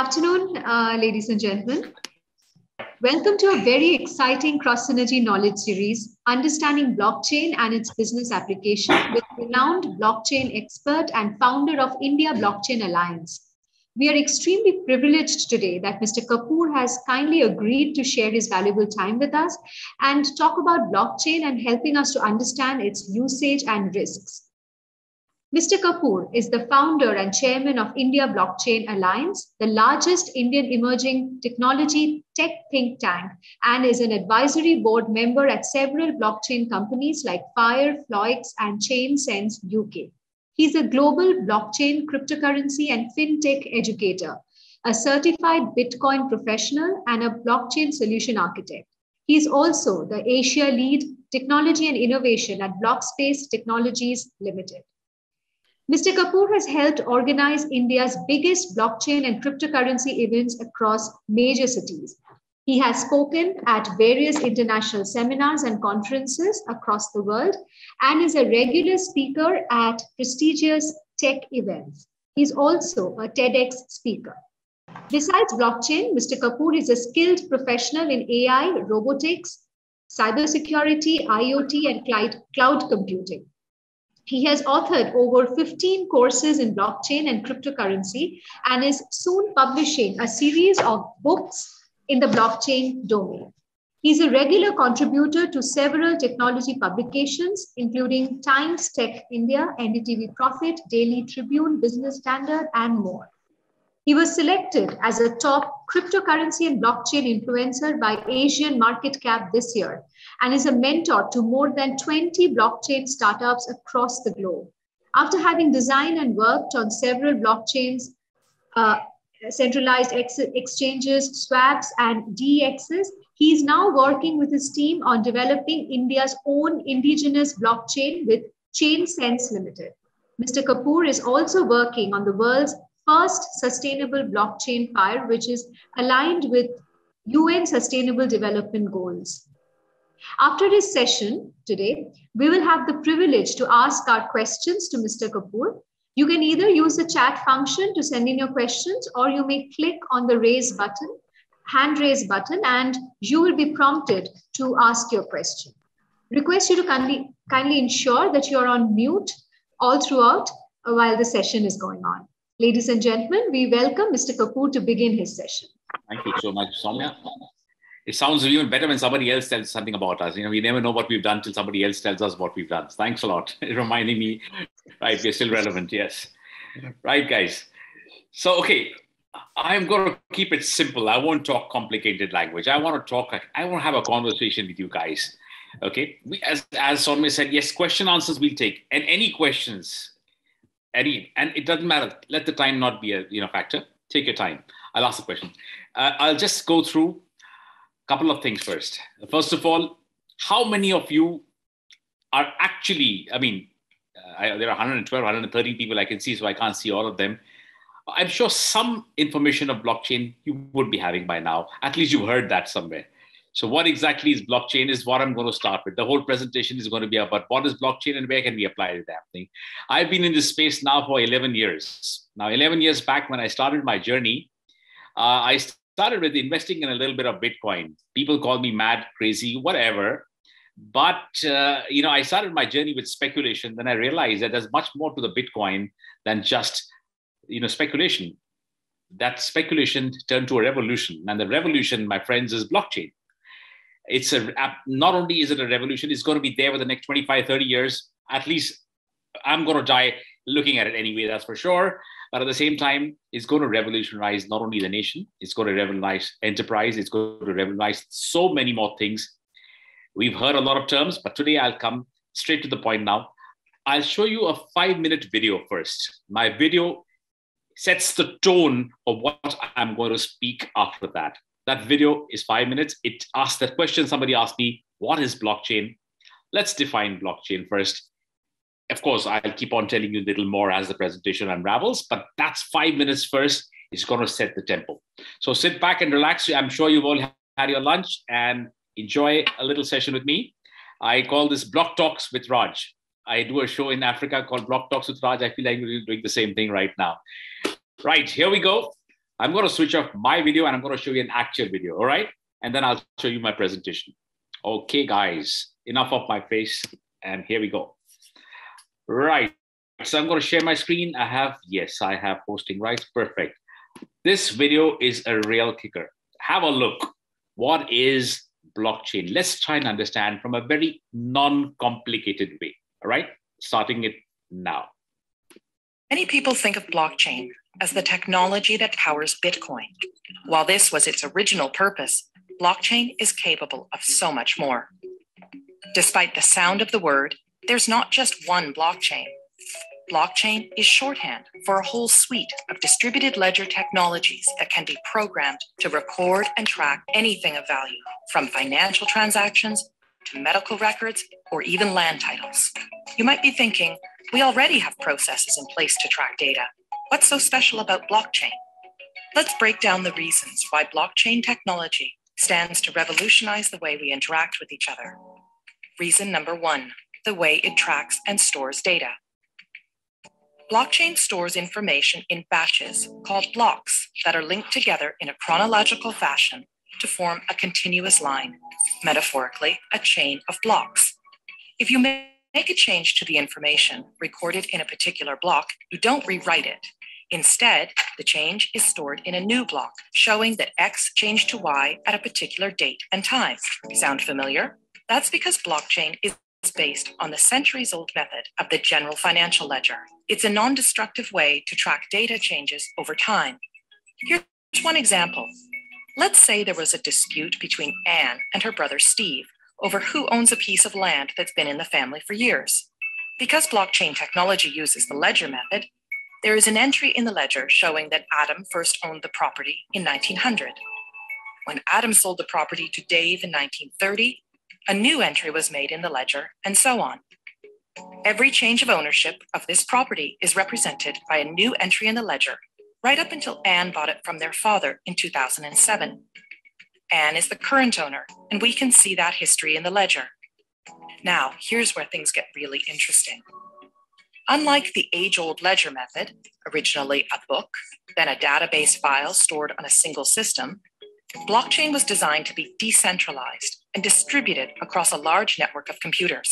afternoon, ladies and gentlemen. Welcome to a very exciting cross-synergy knowledge series, Understanding Blockchain and its Business Application, with renowned blockchain expert and founder of India Blockchain Alliance. We are extremely privileged today that Mr. Kapoor has kindly agreed to share his valuable time with us and talk about blockchain and helping us to understand its usage and risks. Mr. Kapoor is the founder and chairman of India Blockchain Alliance, the largest Indian emerging technology tech think tank, and is an advisory board member at several blockchain companies like Fire, Floix, and ChainSense UK. He's a global blockchain, cryptocurrency, and fintech educator, a certified Bitcoin professional, and a blockchain solution architect. He's also the Asia lead technology and innovation at Blockspace Technologies Limited. Mr. Kapoor has helped organize India's biggest blockchain and cryptocurrency events across major cities. He has spoken at various international seminars and conferences across the world and is a regular speaker at prestigious tech events. He's also a TEDx speaker. Besides blockchain, Mr. Kapoor is a skilled professional in AI, robotics, cybersecurity, IoT, and cloud computing. He has authored over 15 courses in blockchain and cryptocurrency and is soon publishing a series of books in the blockchain domain. He's a regular contributor to several technology publications, including Times Tech India, NDTV Profit, Daily Tribune, Business Standard, and more. He was selected as a top cryptocurrency and blockchain influencer by Asian Market Cap this year and is a mentor to more than 20 blockchain startups across the globe. After having designed and worked on several blockchains, centralized exchanges, swaps, and DEXs, he's now working with his team on developing India's own indigenous blockchain with ChainSense Limited. Mr. Kapoor is also working on the world's first sustainable blockchain Fire, which is aligned with UN Sustainable Development Goals. After this session today, we will have the privilege to ask our questions to Mr. Kapoor. You can either use the chat function to send in your questions, or you may click on the hand raise button, and you will be prompted to ask your question. Request you to kindly ensure that you're on mute all throughout while the session is going on. Ladies and gentlemen, we welcome Mr. Kapoor to begin his session. Thank you so much, Soumya. It sounds even better when somebody else tells something about us. You know, we never know what we've done till somebody else tells us what we've done. Thanks a lot. Reminding me, right, we're still relevant, yes. Right, guys. So, okay, I'm going to keep it simple. I won't talk complicated language. I want to have a conversation with you guys. Okay, as Soumya said, yes, question answers we'll take. And any questions, and it doesn't matter. Let the time not be a factor. Take your time. I'll ask the question. I'll just go through a couple of things first. First of all, how many of you are actually, there are 112, 113 people I can see, so I can't see all of them. I'm sure some information of blockchain you would be having by now. At least you've heard that somewhere. So what exactly is blockchain is what I'm going to start with. The whole presentation is going to be about what is blockchain and where can we apply that thing. I've been in this space now for 11 years. Now, 11 years back when I started my journey, I started with investing in a little bit of Bitcoin. People call me mad, crazy, whatever. But, I started my journey with speculation. Then I realized that there's much more to the Bitcoin than just, speculation. That speculation turned to a revolution. And the revolution, my friends, is blockchain. Not only is it a revolution, it's going to be there for the next 25, 30 years. At least I'm going to die looking at it anyway, that's for sure. But at the same time, it's going to revolutionize not only the nation, it's going to revolutionize enterprise, it's going to revolutionize so many more things. We've heard a lot of terms, but today I'll come straight to the point now. I'll show you a 5-minute video first. My video sets the tone of what I'm going to speak after that. That video is 5 minutes. It asks that question. Somebody asked me, what is blockchain? Let's define blockchain first. Of course, I'll keep on telling you a little more as the presentation unravels, but that's 5 minutes first. It's going to set the tempo. So sit back and relax. I'm sure you've all had your lunch and enjoy a little session with me. I call this Block Talks with Raj. I do a show in Africa called Block Talks with Raj. I feel like we're doing the same thing right now. Right, here we go. I'm going to switch off my video and I'm going to show you an actual video, all right? And then I'll show you my presentation. Okay, guys, enough of my face, and here we go. Right, so I'm going to share my screen. Yes, I have posting rights, perfect. This video is a real kicker. Have a look. What is blockchain? Let's try and understand from a very non-complicated way, all right? Starting it now. Many people think of blockchain as the technology that powers Bitcoin. While this was its original purpose, blockchain is capable of so much more. Despite the sound of the word, there's not just one blockchain. Blockchain is shorthand for a whole suite of distributed ledger technologies that can be programmed to record and track anything of value, from financial transactions to medical records or even land titles. You might be thinking, we already have processes in place to track data. What's so special about blockchain? Let's break down the reasons why blockchain technology stands to revolutionize the way we interact with each other. Reason number one, the way it tracks and stores data. Blockchain stores information in batches called blocks that are linked together in a chronological fashion to form a continuous line, metaphorically, a chain of blocks. If you make a change to the information recorded in a particular block, you don't rewrite it. Instead, the change is stored in a new block, showing that X changed to Y at a particular date and time. Sound familiar? That's because blockchain is based on the centuries-old method of the general financial ledger. It's a non-destructive way to track data changes over time. Here's one example. Let's say there was a dispute between Anne and her brother Steve over who owns a piece of land that's been in the family for years. Because blockchain technology uses the ledger method, there is an entry in the ledger showing that Adam first owned the property in 1900. When Adam sold the property to Dave in 1930, a new entry was made in the ledger, and so on. Every change of ownership of this property is represented by a new entry in the ledger, right up until Anne bought it from their father in 2007. Anne is the current owner, and we can see that history in the ledger. Now, here's where things get really interesting. Unlike the age-old ledger method, originally a book, then a database file stored on a single system, blockchain was designed to be decentralized and distributed across a large network of computers.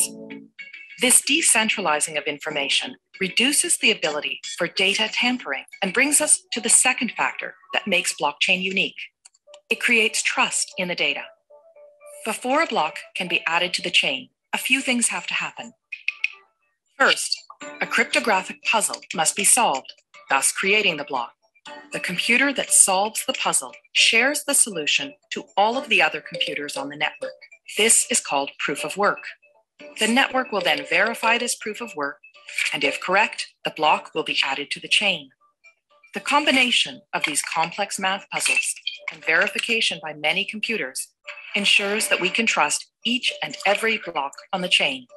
This decentralizing of information reduces the ability for data tampering and brings us to the second factor that makes blockchain unique. It creates trust in the data. Before a block can be added to the chain, a few things have to happen. First, a cryptographic puzzle must be solved, thus creating the block. The computer that solves the puzzle shares the solution to all of the other computers on the network. This is called proof of work. The network will then verify this proof of work, and if correct, the block will be added to the chain. The combination of these complex math puzzles and verification by many computers ensures that we can trust each and every block on the chain.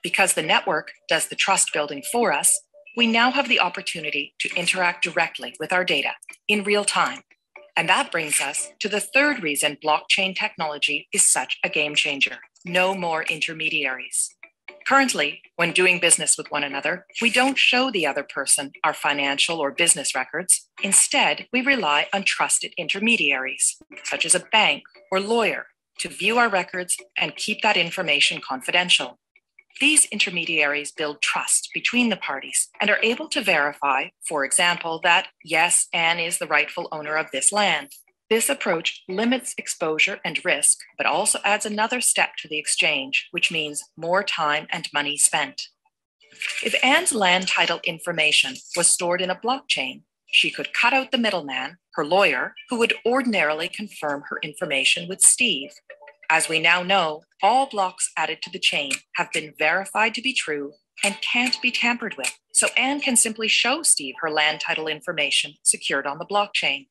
Because the network does the trust building for us, we now have the opportunity to interact directly with our data in real time. And that brings us to the third reason blockchain technology is such a game changer. No more intermediaries. Currently, when doing business with one another, we don't show the other person our financial or business records. Instead, we rely on trusted intermediaries, such as a bank or lawyer, to view our records and keep that information confidential. These intermediaries build trust between the parties and are able to verify, for example, that yes, Anne is the rightful owner of this land. This approach limits exposure and risk, but also adds another step to the exchange, which means more time and money spent. If Anne's land title information was stored in a blockchain, she could cut out the middleman, her lawyer, who would ordinarily confirm her information with Steve. As we now know, all blocks added to the chain have been verified to be true and can't be tampered with, so Anne can simply show Steve her land title information secured on the blockchain.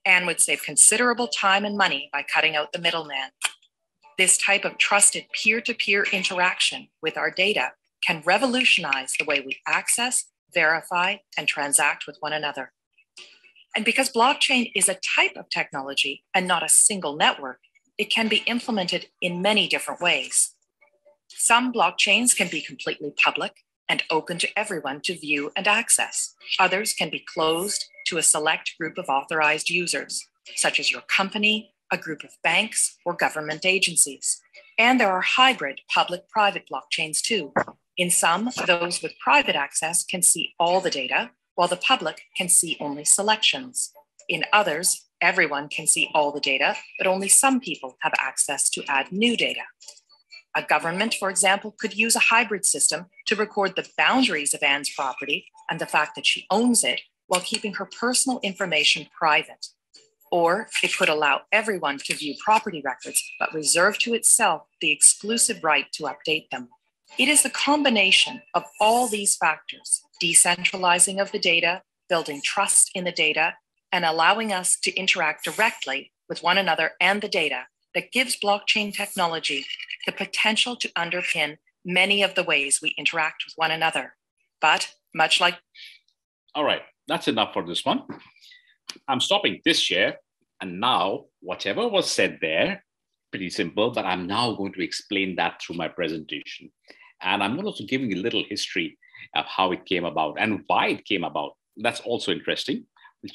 Anne would save considerable time and money by cutting out the middleman. This type of trusted peer-to-peer interaction with our data can revolutionize the way we access, verify, and transact with one another. And because blockchain is a type of technology and not a single network, it can be implemented in many different ways. Some blockchains can be completely public, and open to everyone to view and access. Others can be closed to a select group of authorized users, such as your company, a group of banks, or government agencies. And there are hybrid public-private blockchains too. In some, those with private access can see all the data, while the public can see only selections. In others, everyone can see all the data, but only some people have access to add new data. A government, for example, could use a hybrid system to record the boundaries of Anne's property and the fact that she owns it while keeping her personal information private. Or it could allow everyone to view property records, but reserve to itself the exclusive right to update them. It is the combination of all these factors, decentralizing of the data, building trust in the data, and allowing us to interact directly with one another and the data, that gives blockchain technology the potential to underpin many of the ways we interact with one another. But much like... All right, that's enough for this one. I'm stopping this share. And now, whatever was said there, pretty simple, but I'm now going to explain that through my presentation. And I'm also giving a little history of how it came about and why it came about. That's also interesting.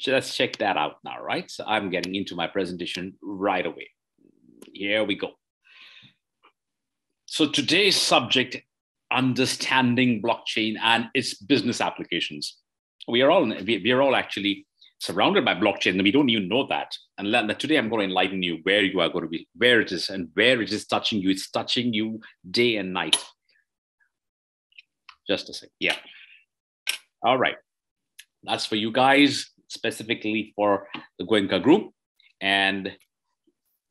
Let's check that out now, right? So I'm getting into my presentation right away. Here we go. So today's subject, understanding blockchain and its business applications. We are all actually surrounded by blockchain, and we don't even know that. And today I'm going to enlighten you where you are going to be, where it is, and where it is touching you. It's touching you day and night. Just a sec. Yeah. All right. That's for you guys, specifically for the Goenka group. And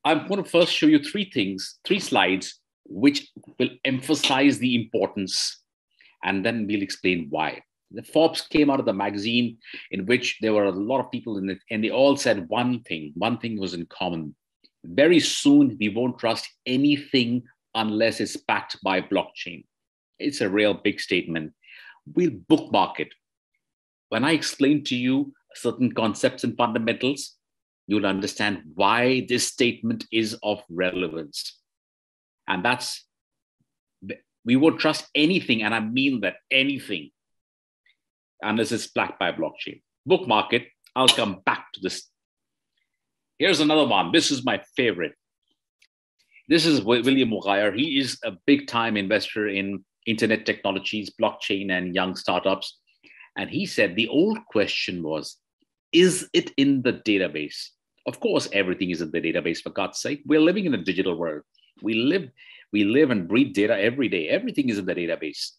I'm going to first show you three slides, which will emphasize the importance, and then we'll explain why. The Forbes came out of the magazine in which there were a lot of people in it, and they all said one thing was in common. Very soon, we won't trust anything unless it's backed by blockchain. It's a real big statement. We'll bookmark it. When I explain to you certain concepts and fundamentals, you'll understand why this statement is of relevance. And that's, we won't trust anything, and I mean that, anything, unless it's backed by blockchain. Bookmark it. I'll come back to this. Here's another one. This is my favorite. This is William O'Geyer. He is a big-time investor in internet technologies, blockchain, and young startups. And he said the old question was, is it in the database? Of course, everything is in the database, for God's sake. We're living in a digital world. We live and breathe data every day. Everything is in the database.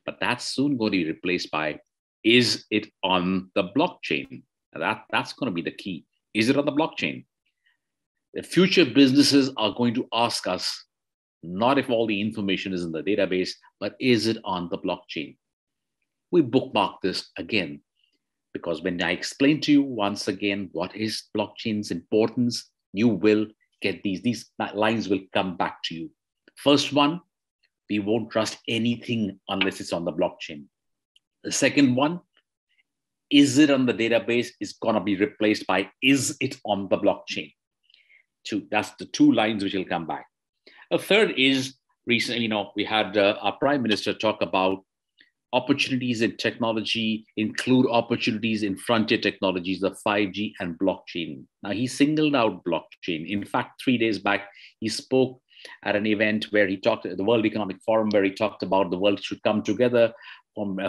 But that's soon going to be replaced by, is it on the blockchain? That's going to be the key. Is it on the blockchain? The future businesses are going to ask us, not if all the information is in the database, but is it on the blockchain? We bookmark this again, because when I explain to you once again what is blockchain's importance, you will get these lines will come back to you. First one, we won't trust anything unless it's on the blockchain. The second one, is it on the database, is going to be replaced by, is it on the blockchain? That's the two lines which will come back. A third is, recently, we had our Prime Minister talk about opportunities in technology include opportunities in frontier technologies, the 5G and blockchain. Now, he singled out blockchain. In fact, 3 days back, he spoke at an event where he talked at the World Economic Forum, where he talked about the world should come together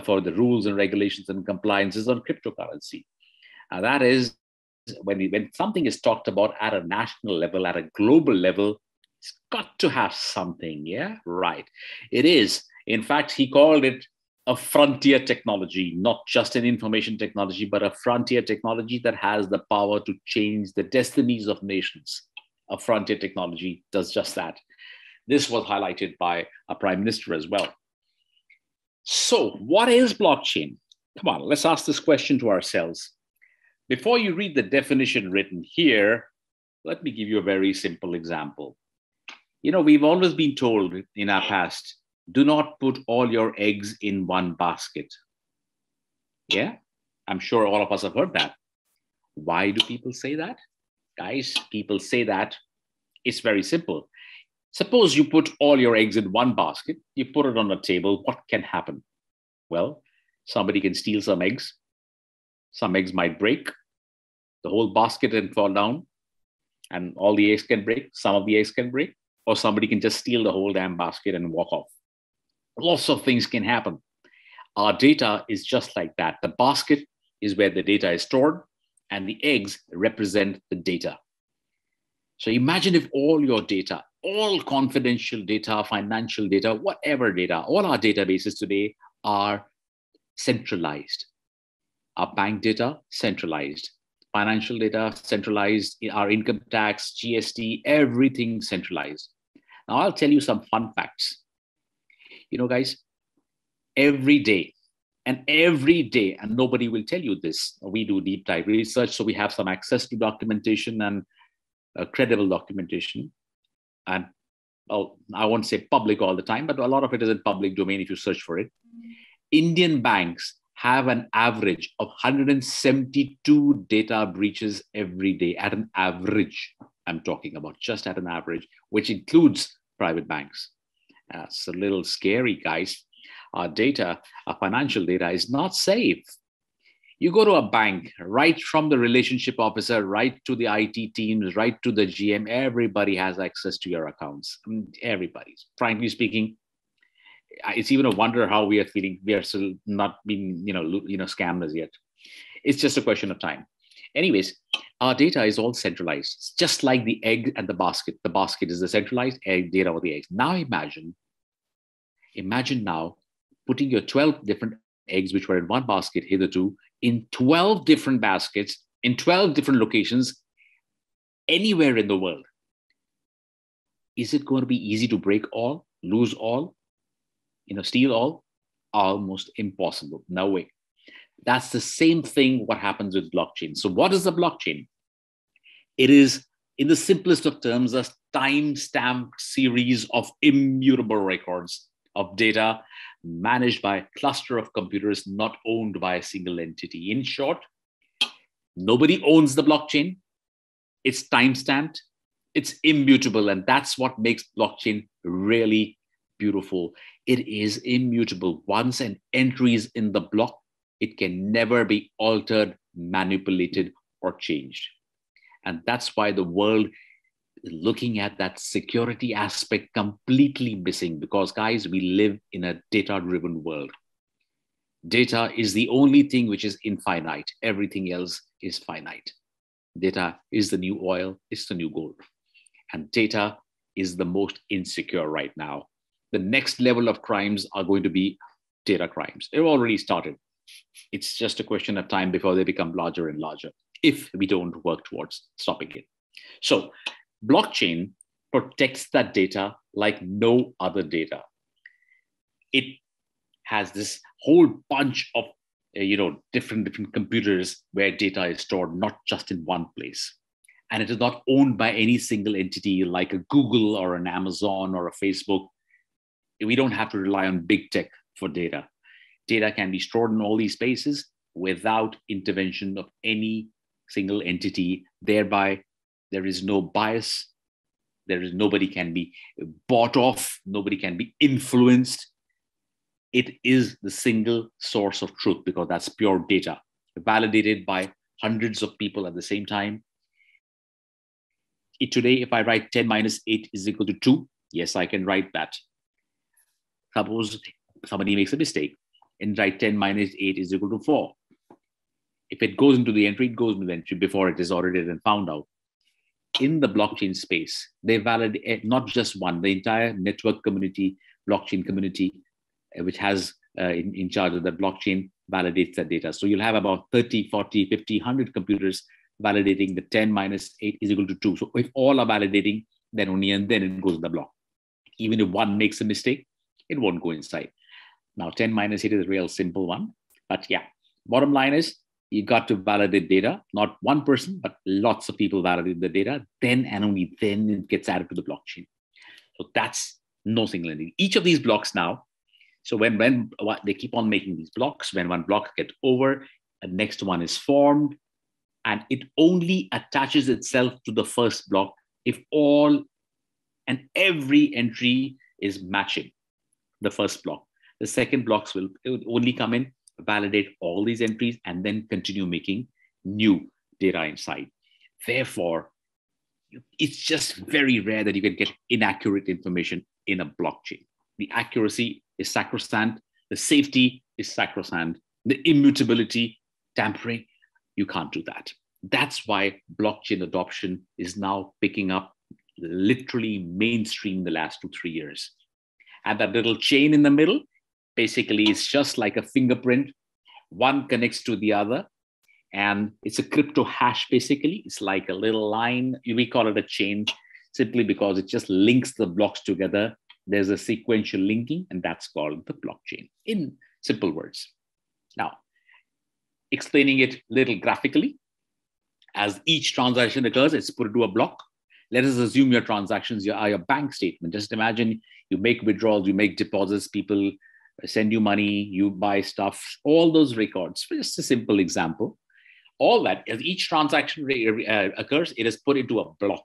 for the rules and regulations and compliances on cryptocurrency. And that is when something is talked about at a national level, at a global level, it's got to have something, yeah? Right. It is. In fact, he called it a frontier technology, not just an information technology, but a frontier technology that has the power to change the destinies of nations. A frontier technology does just that. This was highlighted by a Prime Minister as well. So what is blockchain? Come on, let's ask this question to ourselves. Before you read the definition written here, let me give you a very simple example. We've always been told in our past, do not put all your eggs in one basket. Yeah, I'm sure all of us have heard that. Why do people say that? Guys, people say that. It's very simple. Suppose you put all your eggs in one basket, you put it on a table, what can happen? Well, somebody can steal some eggs. Some eggs might break. The whole basket can fall down and all the eggs can break. Some of the eggs can break. Or somebody can just steal the whole damn basket and walk off. Lots of things can happen. Our data is just like that. The basket is where the data is stored, and the eggs represent the data. So imagine if all your data, all confidential data, financial data, whatever data, all our databases today are centralized. Our bank data, centralized. Financial data, centralized. Our income tax, GST, everything centralized. Now, I'll tell you some fun facts. You know, guys, every day, and nobody will tell you this. We do deep dive research, so we have some access to documentation and credible documentation. And well, I won't say public all the time, but a lot of it is in public domain if you search for it. Indian banks have an average of 172 data breaches every day, at an average. I'm talking about just at an average, which includes private banks. It's a little scary, guys. Our data, our financial data is not safe. You go to a bank, right from the relationship officer, right to the IT teams, right to the GM, everybody has access to your accounts. I mean, everybody's. Frankly speaking, it's even a wonder how we are feeling. We are still not being, scammed as yet. It's just a question of time. Anyways, our data is all centralized. It's just like the egg and the basket. The basket is the centralized egg data of the eggs. Now imagine now putting your 12 different eggs, which were in one basket hitherto, in 12 different baskets, in 12 different locations, anywhere in the world. Is it going to be easy to break all, lose all, steal all? Almost impossible. No way. That's the same thing what happens with blockchain. So what is the blockchain? It is, in the simplest of terms, a time-stamped series of immutable records of data managed by a cluster of computers not owned by a single entity. In short, nobody owns the blockchain. It's time-stamped. It's immutable. And that's what makes blockchain really beautiful. It is immutable. Once an entry is in the block, it can never be altered, manipulated, or changed. And that's why the world is looking at that security aspect completely missing, because, guys, we live in a data-driven world. Data is the only thing which is infinite. Everything else is finite. Data is the new oil. It's the new gold. And data is the most insecure right now. The next level of crimes are going to be data crimes. They've already started. It's just a question of time before they become larger and larger, if we don't work towards stopping it. So blockchain protects that data like no other data. It has this whole bunch of different computers where data is stored, not just in one place. And it is not owned by any single entity like a Google or an Amazon or a Facebook. We don't have to rely on big tech for data. Data can be stored in all these spaces without intervention of any single entity. Thereby, there is no bias. Nobody can be bought off. Nobody can be influenced. It is the single source of truth, because that's pure data, validated by hundreds of people at the same time. Today, if I write 10 minus 8 is equal to 2, yes, I can write that. Suppose somebody makes a mistake and write 10 minus 8 is equal to 4. If it goes into the entry, it goes into the entry before it is audited and found out. In the blockchain space, they validate not just one, the entire network community, blockchain community, which has in charge of the blockchain, validates that data. So you'll have about 30, 40, 50, 100 computers validating the 10 minus 8 is equal to 2. So if all are validating, then only and then it goes in the block. Even if one makes a mistake, it won't go inside. Now, 10 minus 8 is a real simple one. But yeah, bottom line is you got to validate data, not one person, but lots of people validate the data. Then and only then it gets added to the blockchain. So that's no single entity. Each of these blocks now, so when they keep on making these blocks, when one block gets over, the next one is formed, and it only attaches itself to the first block if all and every entry is matching the first block. The second blocks will only come in, validate all these entries, and then continue making new data inside. Therefore, it's just very rare that you can get inaccurate information in a blockchain. The accuracy is sacrosanct. The safety is sacrosanct. The immutability, tampering, you can't do that. That's why blockchain adoption is now picking up literally mainstream the last 2-3 years. And that little chain in the middle, basically it's just like a fingerprint. One connects to the other. And it's a crypto hash, basically. It's like a little line. We call it a chain simply because it just links the blocks together. There's a sequential linking, and that's called the blockchain in simple words. Now, explaining it a little graphically, as each transaction occurs, it's put into a block. Let us assume your transactions are your bank statement. Just imagine you make withdrawals, you make deposits, people send you money, you buy stuff, all those records. Just a simple example. All that, as each transaction occurs, it is put into a block.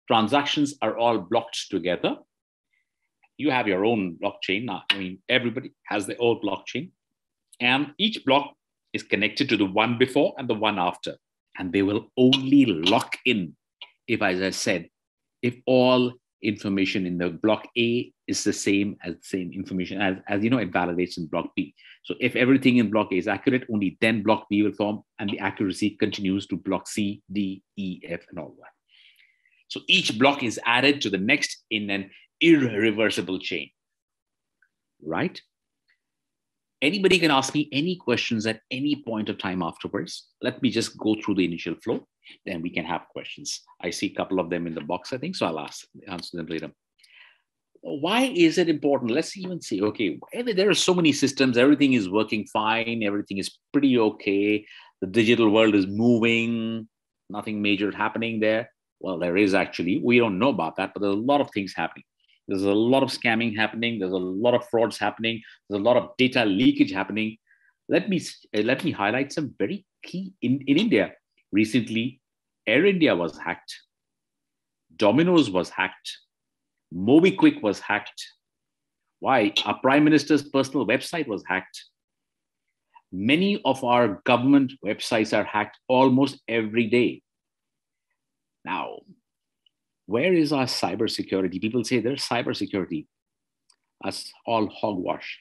Transactions are all blocked together. You have your own blockchain. Now, I mean, everybody has their own blockchain. And each block is connected to the one before and the one after. And they will only lock in if, as I said, if all information in the block A is the same information as it validates in block B. So if everything in block A is accurate, only then block B will form, and the accuracy continues to block C, D, E, F, and all that. So each block is added to the next in an irreversible chain, right? Anybody can ask me any questions at any point of time afterwards. Let me just go through the initial flow, then we can have questions. I see a couple of them in the box, I think, so I'll answer them later. Why is it important? Let's even see, okay, there are so many systems, everything is working fine, everything is pretty okay, the digital world is moving, nothing major happening there. Well, there is actually, we don't know about that, but there's a lot of things happening. There's a lot of scamming happening. There's a lot of frauds happening. There's a lot of data leakage happening. Let me highlight some very key in India. Recently, Air India was hacked. Domino's was hacked. MobiKwik was hacked. Why? Our Prime Minister's personal website was hacked. Many of our government websites are hacked almost every day. Now, where is our cybersecurity? People say there's cybersecurity. That's all hogwash.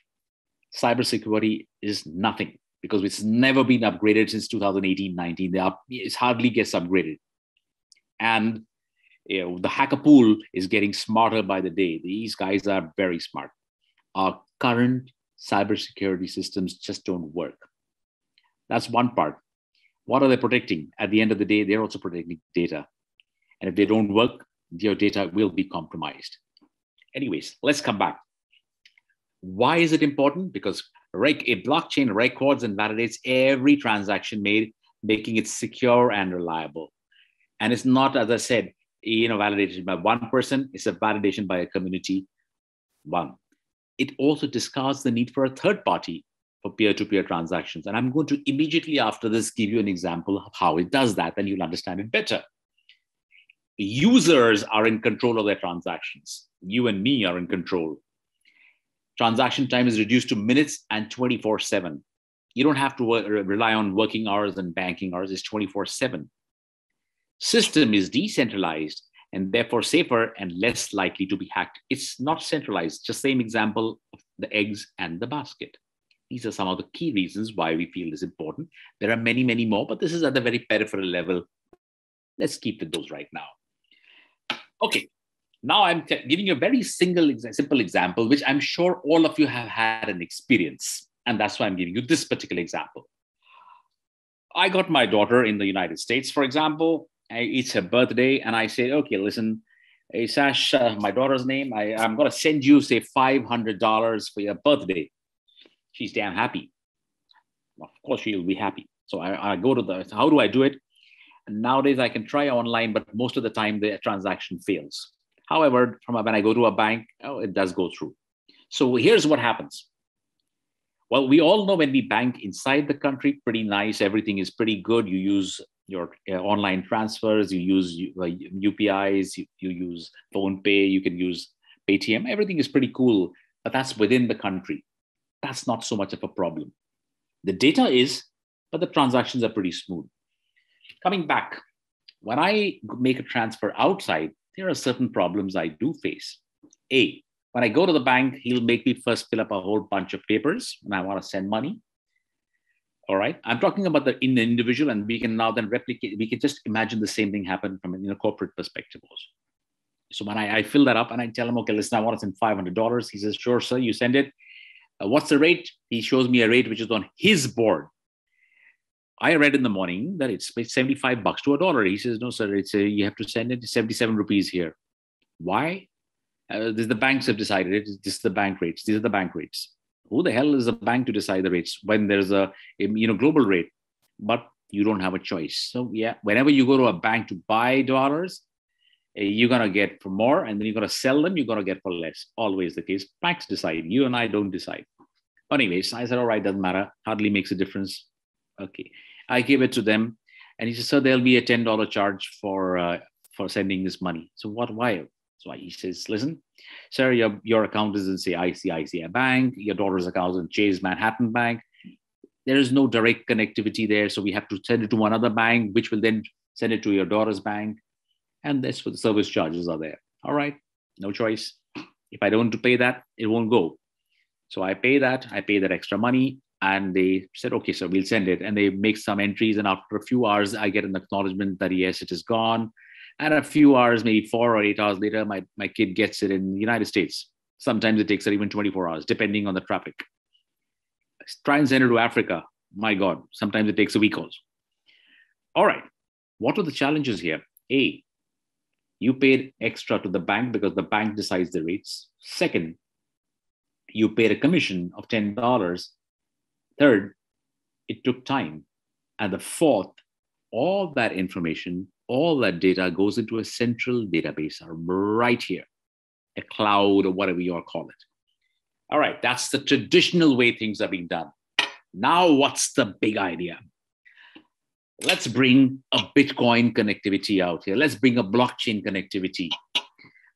Cybersecurity is nothing because it's never been upgraded since 2018-19. It hardly gets upgraded. And the hacker pool is getting smarter by the day. These guys are very smart. Our current cybersecurity systems just don't work. That's one part. What are they protecting? At the end of the day, they're also protecting data. And if they don't work, your data will be compromised. Anyways, let's come back. Why is it important? Because a blockchain records and validates every transaction made, making it secure and reliable. And it's not, as I said, validated by one person, it's a validation by a community. One. It also discards the need for a third party for peer-to-peer transactions. And I'm going to immediately after this give you an example of how it does that, and you'll understand it better. Users are in control of their transactions. You and me are in control. Transaction time is reduced to minutes and 24/7. You don't have to rely on working hours and banking hours. It's 24/7. System is decentralized and therefore safer and less likely to be hacked. It's not centralized. Just same example of the eggs and the basket. These are some of the key reasons why we feel this important. There are many, many more, but this is at the very peripheral level. Let's keep with those right now. Okay, now I'm giving you a very simple example, which I'm sure all of you have had an experience. And that's why I'm giving you this particular example. I got my daughter in the United States, for example. It's her birthday. And I say, okay, listen, hey, Sash, my daughter's name, I'm going to send you, say, $500 for your birthday. She's damn happy. Of course, she'll be happy. So I go to how do I do it? And nowadays, I can try online, but most of the time, the transaction fails. However, when I go to a bank, it does go through. So here's what happens. Well, we all know when we bank inside the country, pretty nice. Everything is pretty good. You use your online transfers. You use UPIs. You use PhonePe. You can use Paytm. Everything is pretty cool. but that's within the country. That's not so much of a problem. The data is, but the transactions are pretty smooth. Coming back, when I make a transfer outside, there are certain problems I do face. A, when I go to the bank, he'll make me first fill up a whole bunch of papers when I want to send money. All right. I'm talking about the individual, and we can now then replicate. We can just imagine the same thing happen from a corporate perspective also. So when I fill that up and I tell him, okay, listen, I want to send $500. He says, sure, sir, you send it. What's the rate? He shows me a rate which is on his board. I read in the morning that it's $75 to $1. He says, no, sir, you have to send it 77 rupees here. Why? The banks have decided it. This is the bank rates. These are the bank rates. Who the hell is the bank to decide the rates when there's a global rate? But you don't have a choice. So yeah, whenever you go to a bank to buy dollars, you're going to get for more, and then you're going to sell them, you're going to get for less. Always the case. Banks decide. You and I don't decide. Anyways, I said, all right, doesn't matter. Hardly makes a difference. Okay. I gave it to them. And he said, sir, there'll be a $10 charge for sending this money. So why? So he says, listen, sir, your account is in, say, ICICI Bank. Your daughter's account is in Chase Manhattan Bank. There is no direct connectivity there. So we have to send it to another bank, which will then send it to your daughter's bank. And that's what the service charges are there. All right, no choice. If I don't want to pay that, it won't go. So I pay that extra money. And they said, okay, so we'll send it. And they make some entries. And after a few hours, I get an acknowledgement that, yes, it is gone. And a few hours, maybe 4 or 8 hours later, my kid gets it in the United States. Sometimes it takes even 24 hours, depending on the traffic. Try and send it to Africa. My God, sometimes it takes a week also. All right, what are the challenges here? A, you paid extra to the bank because the bank decides the rates. Second, you paid a commission of $10. Third, it took time. And the fourth, all that information, all that data goes into a central database right here, a cloud or whatever you want to call it. All right, that's the traditional way things are being done. Now, what's the big idea? Let's bring a Bitcoin connectivity out here. Let's bring a blockchain connectivity.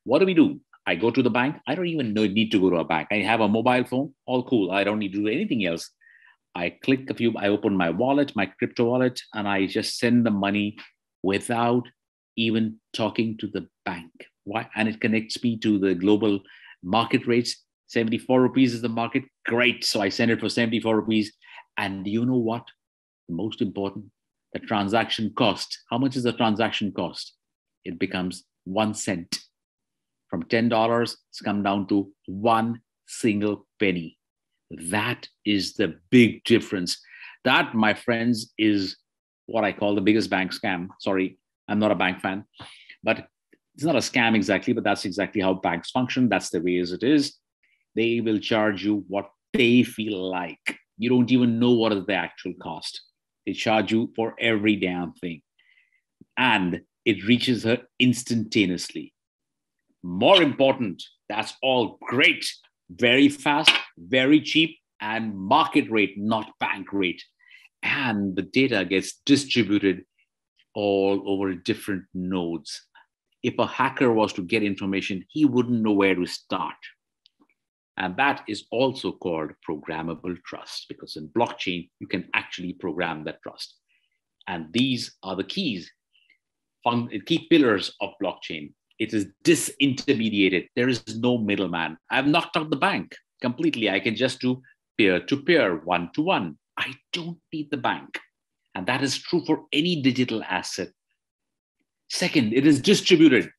What do? I go to the bank. I don't even need to go to a bank. I have a mobile phone. All cool. I don't need to do anything else. I click I open my wallet, my crypto wallet, and I just send the money without even talking to the bank. Why? And it connects me to the global market rates. 74 rupees is the market. Great. So I send it for 74 rupees. And you know what? The most important, the transaction cost. How much is the transaction cost? It becomes 1 cent. From $10, it's come down to 1 single penny. That is the big difference. That, my friends, is what I call the biggest bank scam. Sorry, I'm not a bank fan, but it's not a scam exactly, but that's exactly how banks function. That's the way as it is. They will charge you what they feel like. You don't even know what is the actual cost. They charge you for every damn thing. And it reaches her instantaneously. More important, that's all great, very fast, very cheap, and market rate, not bank rate. And the data gets distributed all over different nodes. If a hacker was to get information, he wouldn't know where to start. And that is also called programmable trust, because in blockchain, you can actually program that trust. And these are the key pillars of blockchain. It is disintermediated. There is no middleman. I've knocked out the bank completely. I can just do peer-to-peer, one-to-one. I don't need the bank. And that is true for any digital asset. Second, it is distributed,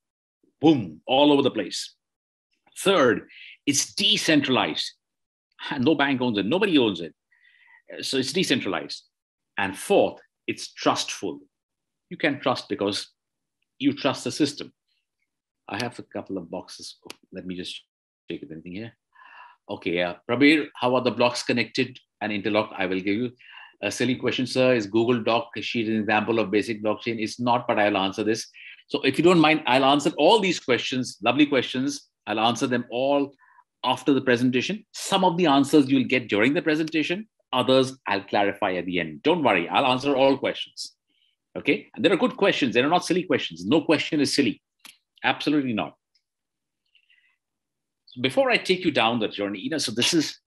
boom, all over the place. Third, it's decentralized. No bank owns it. Nobody owns it. So it's decentralized. And fourth, it's trustful. You can trust because you trust the system. I have a couple of boxes. Let me just check if anything here. Okay, Prabir, how are the blocks connected and interlocked? I will give you a silly question, sir. Is Google Doc sheet an example of basic blockchain? It's not, but I'll answer this. So if you don't mind, I'll answer all these questions, lovely questions. I'll answer them all after the presentation. Some of the answers you'll get during the presentation. Others I'll clarify at the end. Don't worry, I'll answer all questions. Okay, and there are good questions. They're not silly questions. No question is silly. Absolutely not. So before I take you down that journey, so this is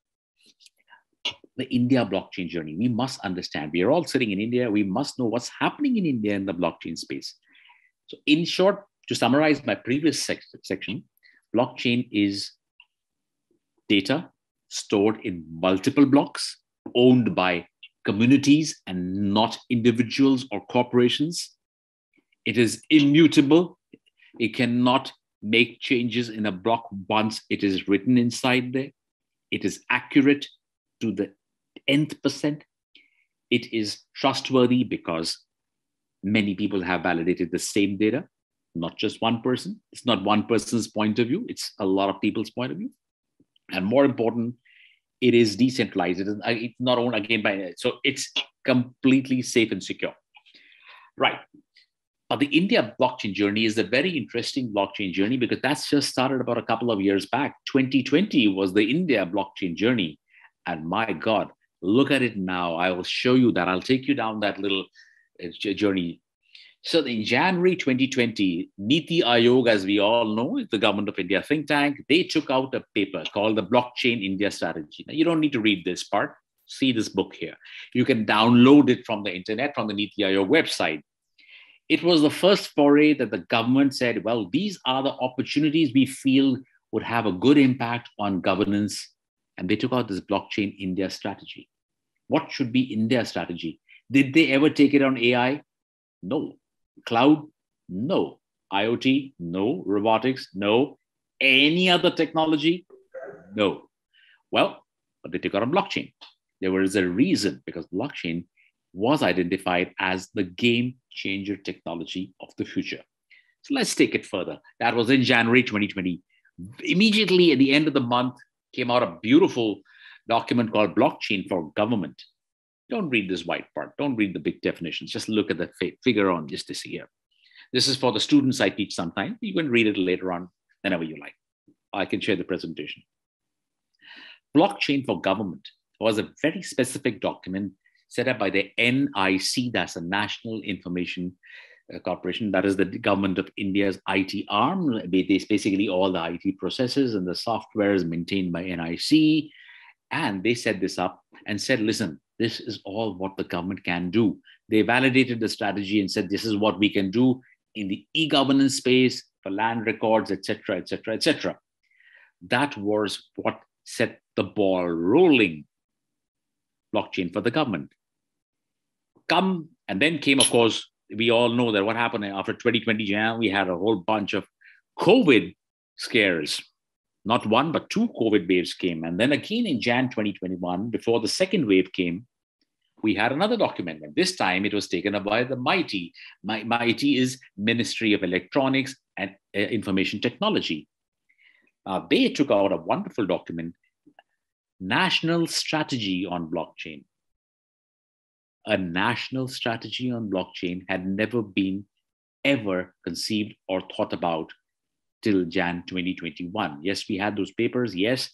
the India blockchain journey. We must understand, we are all sitting in India. We must know what's happening in India in the blockchain space. So in short, to summarize my previous section, blockchain is data stored in multiple blocks, owned by communities and not individuals or corporations. It is immutable. It cannot make changes in a block once it is written inside there. It is accurate to the nth percent. It is trustworthy because many people have validated the same data, not just one person. It's not one person's point of view. It's a lot of people's point of view. And more important, it is decentralized. It's not owned again by, so it's completely safe and secure. Right. The India blockchain journey is a very interesting blockchain journey because that's just started about a couple of years back. 2020 was the India blockchain journey. And my God, look at it now. I will show you that. I'll take you down that little journey. So in January 2020, Niti Aayog, as we all know, the government of India think tank, they took out a paper called the Blockchain India Strategy. Now, you don't need to read this part. See this book here. You can download it from the internet, from the Niti Aayog website. It was the first foray that the government said, well, these are the opportunities we feel would have a good impact on governance. And they took out this Blockchain India strategy. What should be India's strategy? Did they ever take it on AI? No. Cloud? No. IoT? No. Robotics? No. Any other technology? No. Well, but they took out on blockchain. There was a reason, because blockchain was identified as the game changer technology of the future. So let's take it further. That was in January 2020. Immediately at the end of the month came out a beautiful document called Blockchain for Government. Don't read this white part. Don't read the big definitions. Just look at the figure on just this here. This is for the students I teach sometimes. You can read it later on whenever you like. I can share the presentation. Blockchain for Government was a very specific document set up by the NIC, that's the National Information Corporation. That is the government of India's IT arm. It's basically all the IT processes and the software is maintained by NIC. And they set this up and said, listen, this is all what the government can do. They validated the strategy and said, this is what we can do in the e-governance space for land records, et cetera, et cetera, et cetera. That was what set the ball rolling. Blockchain for the government. And then came, of course, we all know that what happened after 2020 Jan, we had a whole bunch of COVID scares. Not one, but two COVID waves came. And then again in Jan 2021, before the second wave came, we had another document. And this time it was taken up by the MITI. MITI is Ministry of Electronics and Information Technology. They took out a wonderful document, National Strategy on Blockchain. A national strategy on blockchain had never been ever conceived or thought about till Jan 2021. Yes, we had those papers. Yes,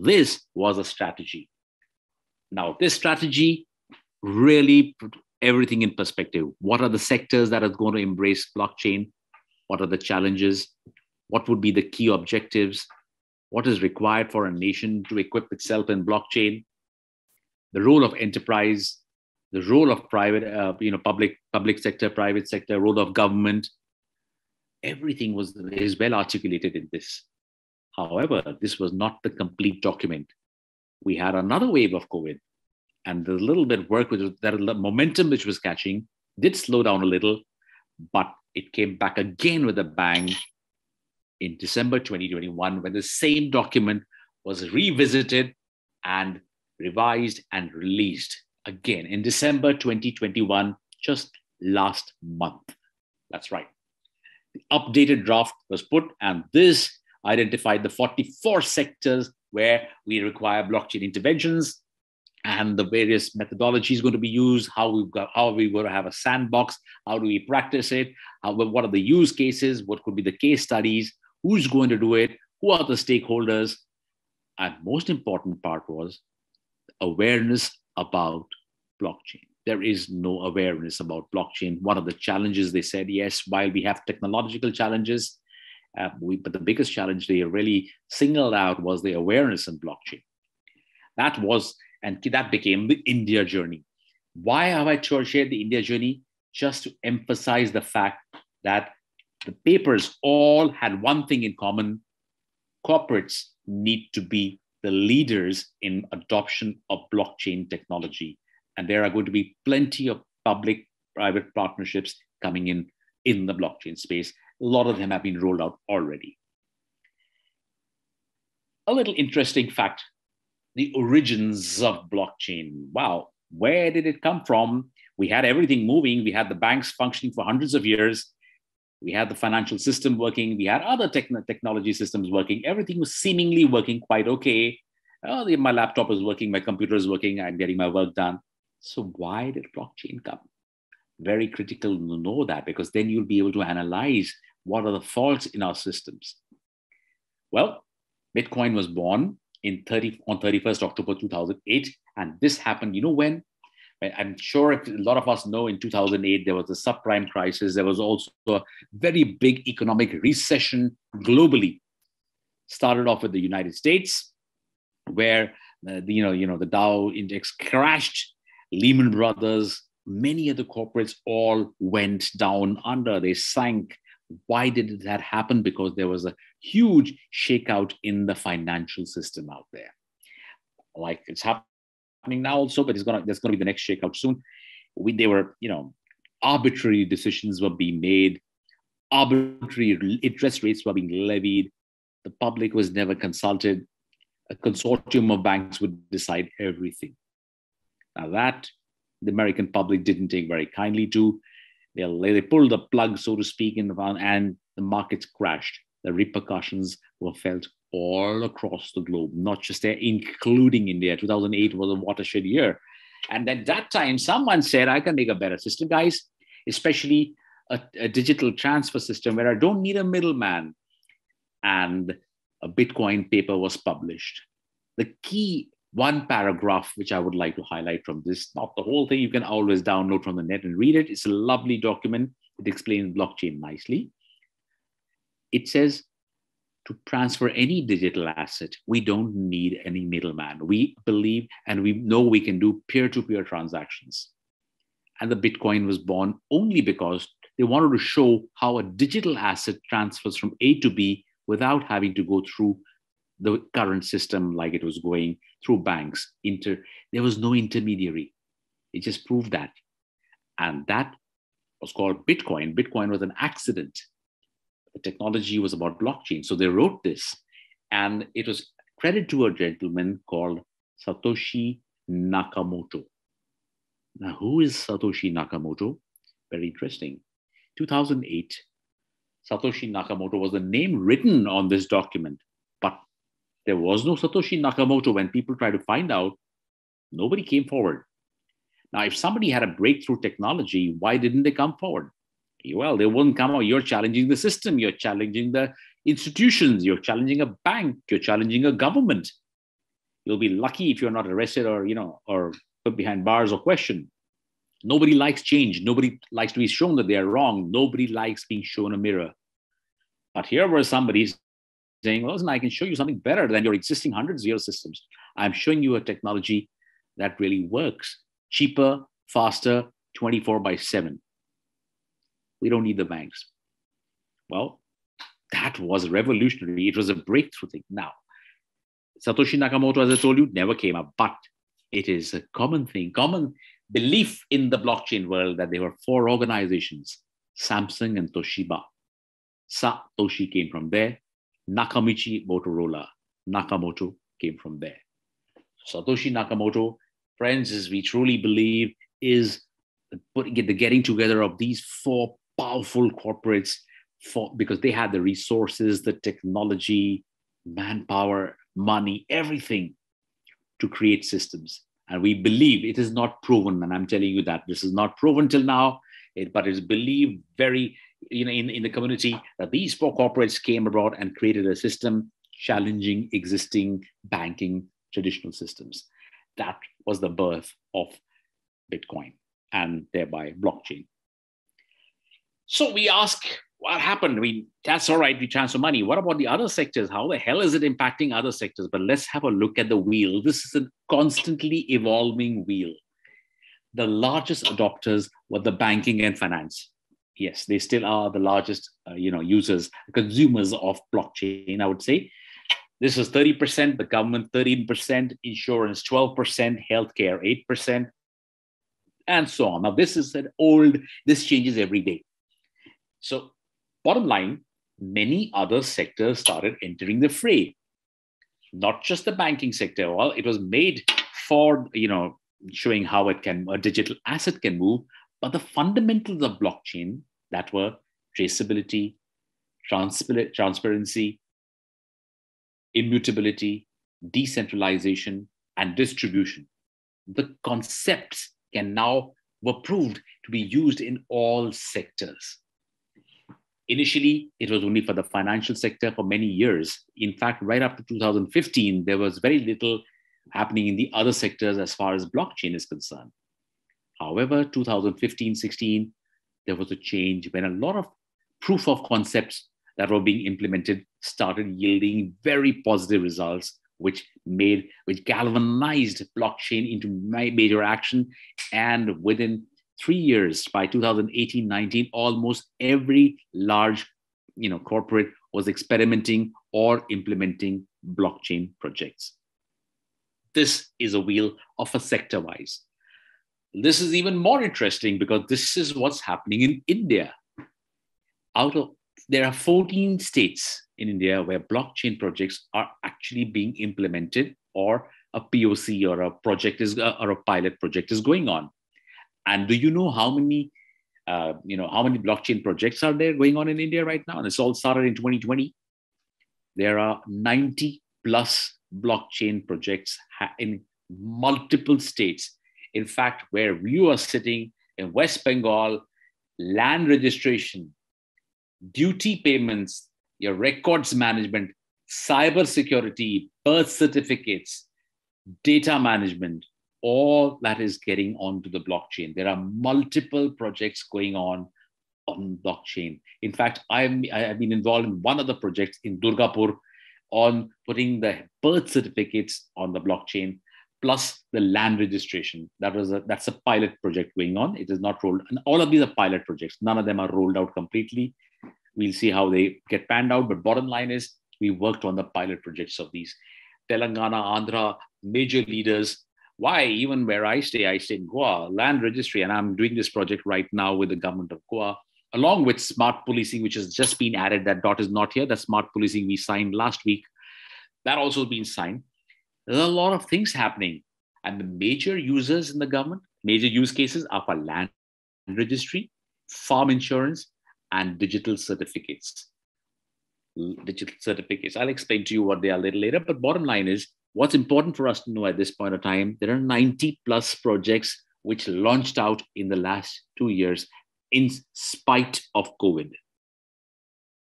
this was a strategy. Now, this strategy really put everything in perspective. What are the sectors that are going to embrace blockchain? What are the challenges? What would be the key objectives? What is required for a nation to equip itself in blockchain? The role of enterprise, the role of private, public sector, private sector, role of government, everything is well articulated in this. However, this was not the complete document. We had another wave of COVID, and the little bit of work, that momentum which was catching did slow down a little, but it came back again with a bang in December 2021, when the same document was revisited and revised and released again in December 2021, just last month. That's right. The updated draft was put, and this identified the 44 sectors where we require blockchain interventions and the various methodologies going to be used, how are we going to have a sandbox, how do we practice it, what are the use cases, what could be the case studies, who's going to do it, who are the stakeholders, and most important part was awareness about blockchain. There is no awareness about blockchain. One of the challenges, they said, yes, while we have technological challenges, But the biggest challenge they really singled out was the awareness in blockchain. And that became the India journey. Why have I shared the India journey? Just to emphasize the fact that the papers all had one thing in common. Corporates need to be the leaders in adoption of blockchain technology. And there are going to be plenty of public-private partnerships coming in the blockchain space. A lot of them have been rolled out already. A little interesting fact, the origins of blockchain. Wow, where did it come from? We had everything moving. We had the banks functioning for hundreds of years. We had the financial system working. We had other technology systems working. Everything was seemingly working quite okay. My laptop is working, my computer is working, I'm getting my work done. So why did blockchain come? Very critical to know that, because then you'll be able to analyze what are the faults in our systems. Well, Bitcoin was born on 31st October 2008. And this happened, you know when? I'm sure a lot of us know in 2008, there was the subprime crisis. There was also a very big economic recession globally. Started off with the United States, where the Dow index crashed. Lehman Brothers, many of the corporates all went down under. They sank. Why did that happen? Because there was a huge shakeout in the financial system out there. Like it's happening now also, but there's going to be the next shakeout soon. Arbitrary decisions were being made. Arbitrary interest rates were being levied. The public was never consulted. A consortium of banks would decide everything. Now that the American public didn't take very kindly to. They pulled the plug, so to speak, and the markets crashed. The repercussions were felt all across the globe, not just there, including India. 2008 was a watershed year. And at that time, someone said, I can make a better system, guys, especially a digital transfer system where I don't need a middleman. And a Bitcoin paper was published. The key one paragraph, which I would like to highlight from this, not the whole thing, you can always download from the net and read it. It's a lovely document. It explains blockchain nicely. It says, to transfer any digital asset, we don't need any middleman. We believe and we know we can do peer-to-peer transactions. And the Bitcoin was born only because they wanted to show how a digital asset transfers from A to B without having to go through the current system like it was going through banks. There was no intermediary. It just proved that. And that was called Bitcoin. Bitcoin was an accident. The technology was about blockchain. So they wrote this. And it was credited to a gentleman called Satoshi Nakamoto. Now, who is Satoshi Nakamoto? Very interesting. 2008, Satoshi Nakamoto was the name written on this document. But there was no Satoshi Nakamoto. When people tried to find out, nobody came forward. Now, if somebody had a breakthrough technology, why didn't they come forward? Well, they wouldn't come out. You're challenging the system. You're challenging the institutions. You're challenging a bank. You're challenging a government. You'll be lucky if you're not arrested or put behind bars or questioned. Nobody likes change. Nobody likes to be shown that they are wrong. Nobody likes being shown a mirror. But here was somebody saying, well, listen, I can show you something better than your existing hundreds of year systems. I'm showing you a technology that really works. Cheaper, faster, 24/7. We don't need the banks. Well, that was revolutionary. It was a breakthrough thing. Now, Satoshi Nakamoto, as I told you, never came up, but it is a common thing, common belief in the blockchain world that there were four organizations, Samsung and Toshiba. Satoshi came from there. Nakamichi, Motorola. Nakamoto came from there. Satoshi Nakamoto, friends, as we truly believe, is the getting together of these four powerful corporates because they had the resources, the technology, manpower, money, everything to create systems. And we believe it is not proven, and I'm telling you that this is not proven till now, but it is believed very in the community that these four corporates came abroad and created a system challenging existing banking traditional systems. That was the birth of Bitcoin and thereby blockchain. So we ask what happened? I mean, that's all right, we transfer money. What about the other sectors? How the hell is it impacting other sectors? But let's have a look at the wheel. This is a constantly evolving wheel. The largest adopters were the banking and finance. Yes, they still are the largest users, consumers of blockchain, I would say. This is 30%, the government 13%, insurance 12%, healthcare 8%, and so on. Now, this changes every day. So, bottom line, many other sectors started entering the fray. Not just the banking sector. Well, it was made for, showing how a digital asset can move, but the fundamentals of blockchain that were traceability, transparency, immutability, decentralization, and distribution. The concepts were proved to be used in all sectors. Initially, it was only for the financial sector for many years. In fact, right up to 2015, there was very little happening in the other sectors as far as blockchain is concerned. However, 2015-16, there was a change when a lot of proof of concepts that were being implemented started yielding very positive results, which galvanized blockchain into major action. And within 3 years, by 2018-19, almost every large corporate was experimenting or implementing blockchain projects. This is a wheel of a sector-wise. This is even more interesting because this is what's happening in India. There are 14 states in India where blockchain projects are actually being implemented, or a POC or a pilot project is going on. And do you know how many blockchain projects are there going on in India right now? And it's all started in 2020. There are 90 plus blockchain projects in multiple states. In fact, where you are sitting in West Bengal, land registration, duty payments, your records management, cyber security, birth certificates, data management, all that is getting onto the blockchain. There are multiple projects going on blockchain. In fact, I've been involved in one of the projects in Durgapur on putting the birth certificates on the blockchain, plus the land registration. That's a pilot project going on. It is not rolled. And all of these are pilot projects. None of them are rolled out completely. We'll see how they get panned out. But bottom line is, we worked on the pilot projects of these. Telangana, Andhra, major leaders. Why? Even where I stay in Goa, land registry, and I'm doing this project right now with the government of Goa, along with smart policing, which has just been added. That dot is not here. That smart policing we signed last week. That also has been signed. There's a lot of things happening. And the major users in the government, major use cases are for land registry, farm insurance, and digital certificates. I'll explain to you what they are a little later. But bottom line is, what's important for us to know at this point of time, there are 90 plus projects which launched out in the last 2 years in spite of COVID.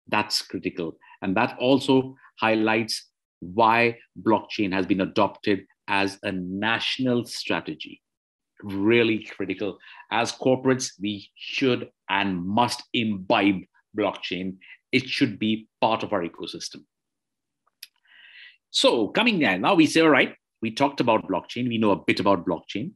That's critical. And that also highlights why blockchain has been adopted as a national strategy. Really critical. As corporates, we should and must imbibe blockchain. It should be part of our ecosystem. So coming there, now we say, all right, we talked about blockchain. We know a bit about blockchain.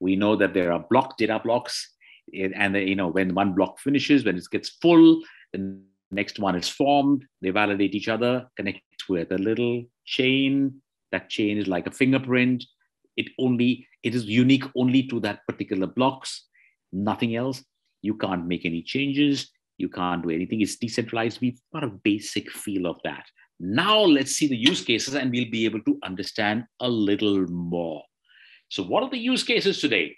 We know that there are data blocks. And when one block finishes, when it gets full, the next one is formed. They validate each other, connect with a little chain. That chain is like a fingerprint. It is unique only to that particular blocks, nothing else. You can't make any changes. You can't do anything. It's decentralized. We've got a basic feel of that. Now let's see the use cases and we'll be able to understand a little more. So what are the use cases today?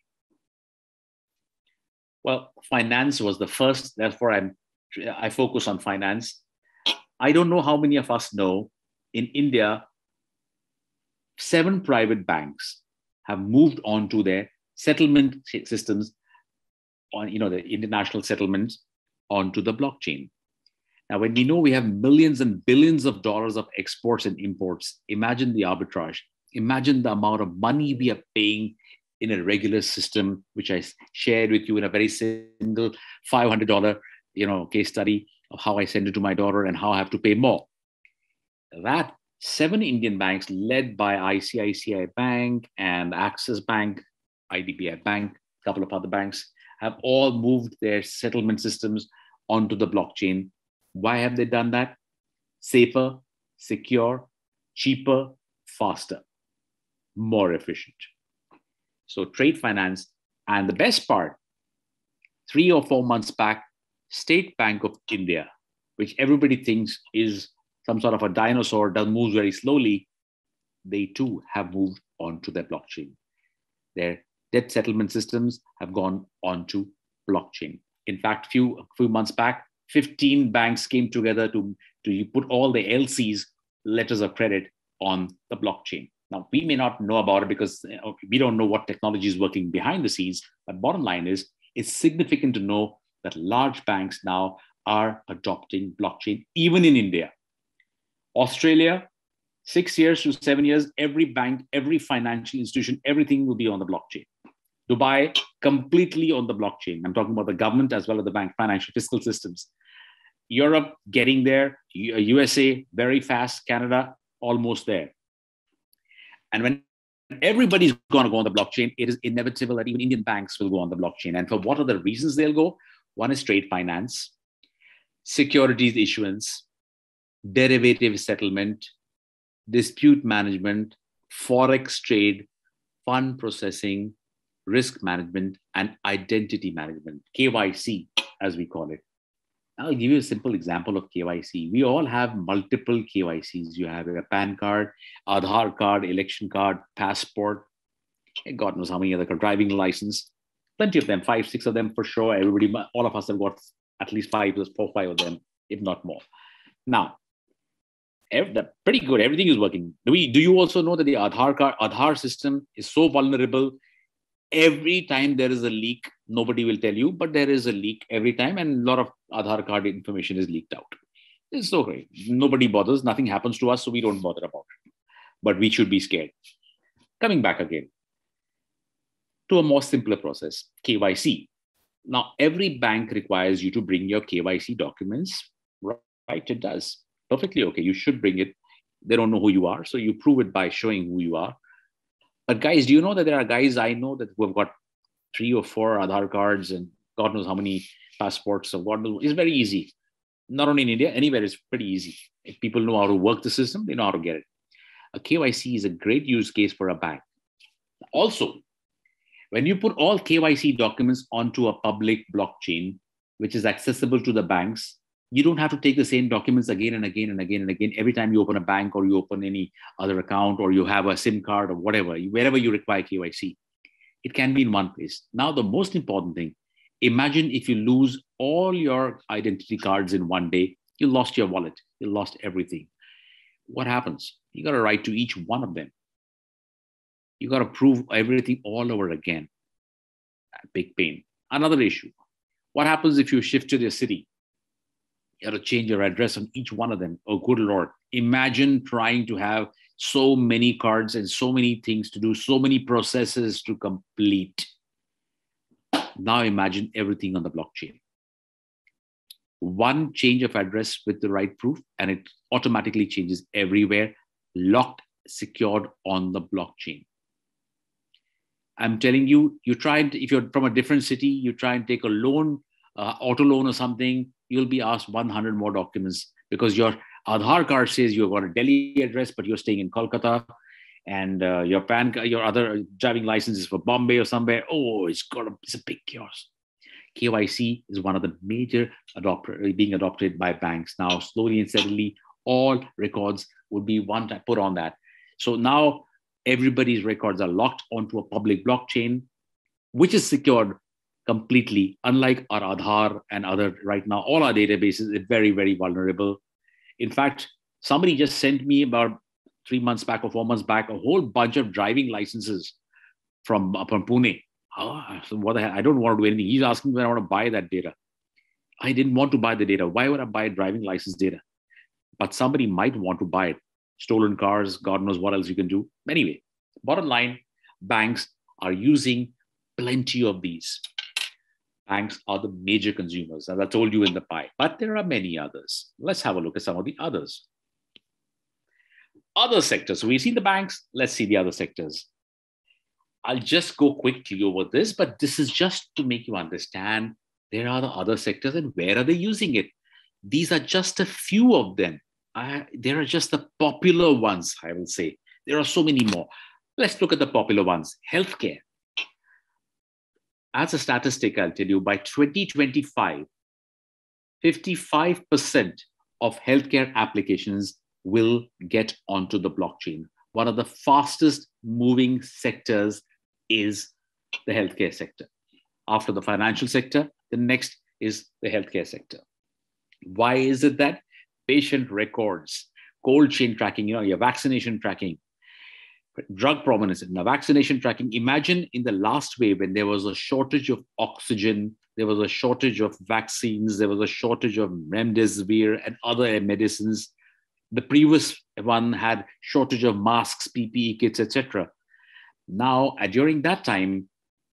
Well, finance was the first. Therefore, I focus on finance. I don't know how many of us know, in India, 7 private banks have moved on to their settlement systems on, the international settlements onto the blockchain. Now, when we know we have millions and billions of dollars of exports and imports, imagine the arbitrage. Imagine the amount of money we are paying in a regular system, which I shared with you in a very single $500 case study of how I send it to my daughter and how I have to pay more. That 7 Indian banks led by ICICI Bank and Axis Bank, IDBI Bank, a couple of other banks, have all moved their settlement systems onto the blockchain. Why have they done that? Safer, secure, cheaper, faster, more efficient. So trade finance. And the best part, 3 or 4 months back, State Bank of India, which everybody thinks is some sort of a dinosaur that moves very slowly, they too have moved onto their blockchain. Their debt settlement systems have gone onto blockchain. In fact, few months back, 15 banks came together to put all the LCs, letters of credit, on the blockchain. Now, we may not know about it because we don't know what technology is working behind the scenes, but bottom line is, it's significant to know that large banks now are adopting blockchain, even in India. Australia, 6 years to 7 years, every bank, every financial institution, everything will be on the blockchain. Dubai, completely on the blockchain. I'm talking about the government as well as the bank, financial fiscal systems. Europe, getting there. USA, very fast. Canada, almost there. And when everybody's going to go on the blockchain, it is inevitable that even Indian banks will go on the blockchain. And for what are the reasons they'll go? One is trade finance, securities issuance, derivative settlement, dispute management, forex trade, fund processing, risk management, and identity management, KYC, as we call it. I'll give you a simple example of KYC. We all have multiple KYCs. You have a PAN card, Aadhaar card, election card, passport, God knows how many other cards, driving license, plenty of them, 5, 6 of them for sure. Everybody, all of us have got at least 4 or 5 of them, if not more. Now, pretty good. Everything is working. Do you also know that the Aadhaar system is so vulnerable? Every time there is a leak, nobody will tell you, but there is a leak every time, and a lot of Aadhaar card information is leaked out. It's so great. Nobody bothers. Nothing happens to us, so we don't bother about it. But we should be scared. Coming back again to a more simpler process, KYC. Now, every bank requires you to bring your KYC documents, right? It does. Perfectly okay. You should bring it. They don't know who you are, so you prove it by showing who you are. But guys, do you know that there are guys I know that who have got 3 or 4 Aadhaar cards and God knows how many passports? So God knows, it's very easy. Not only in India, anywhere it's pretty easy. If people know how to work the system, they know how to get it. A KYC is a great use case for a bank. Also, when you put all KYC documents onto a public blockchain, which is accessible to the banks, you don't have to take the same documents again and again and again and again every time you open a bank or you open any other account or you have a SIM card or whatever, wherever you require KYC. It can be in one place. Now, the most important thing, imagine if you lose all your identity cards in one day, you lost your wallet, you lost everything. What happens? You got to write to each one of them. You got to prove everything all over again. Big pain. Another issue. What happens if you shift to the city? You got to change your address on each one of them. Oh, good Lord. Imagine trying to have so many cards and so many things to do, so many processes to complete. Now imagine everything on the blockchain. One change of address with the right proof, and it automatically changes everywhere, locked, secured on the blockchain. I'm telling you, if you're from a different city, you try and take a loan, auto loan or something, you'll be asked 100 more documents because your Aadhaar card says you've got a Delhi address, but you're staying in Kolkata, and your PAN, your other driving license is for Bombay or somewhere. Oh, it's a big chaos. KYC is one of the major being adopted by banks now. Slowly and steadily, all records would be put on that. So now everybody's records are locked onto a public blockchain, which is secured completely, unlike our Aadhaar and other right now. All our databases are very, very vulnerable. In fact, somebody just sent me about 3 months back or 4 months back a whole bunch of driving licenses from Pune. So what the hell? I don't want to do anything. He's asking me when I want to buy that data. I didn't want to buy the data. Why would I buy driving license data? But somebody might want to buy it. Stolen cars, God knows what else you can do. Anyway, bottom line, banks are using plenty of these. banks are the major consumers, as I told you in the pie, but there are many others. Let's have a look at some of the others. Other sectors. So we've seen the banks. Let's see the other sectors. I'll just go quickly over this, but this is just to make you understand there are the other sectors and where are they using it. These are just a few of them. There are just the popular ones, I will say. There are so many more. Let's look at the popular ones. Healthcare. As a statistic, I'll tell you, by 2025, 55% of healthcare applications will get onto the blockchain. One of the fastest moving sectors is the healthcare sector. After the financial sector, the next is the healthcare sector. Why is it that? Patient records, cold chain tracking, your vaccination tracking, drug provenance, now vaccination tracking. Imagine in the last wave when there was a shortage of oxygen, there was a shortage of vaccines, there was a shortage of remdesivir and other medicines. The previous one had shortage of masks, PPE kits, etc. Now, during that time,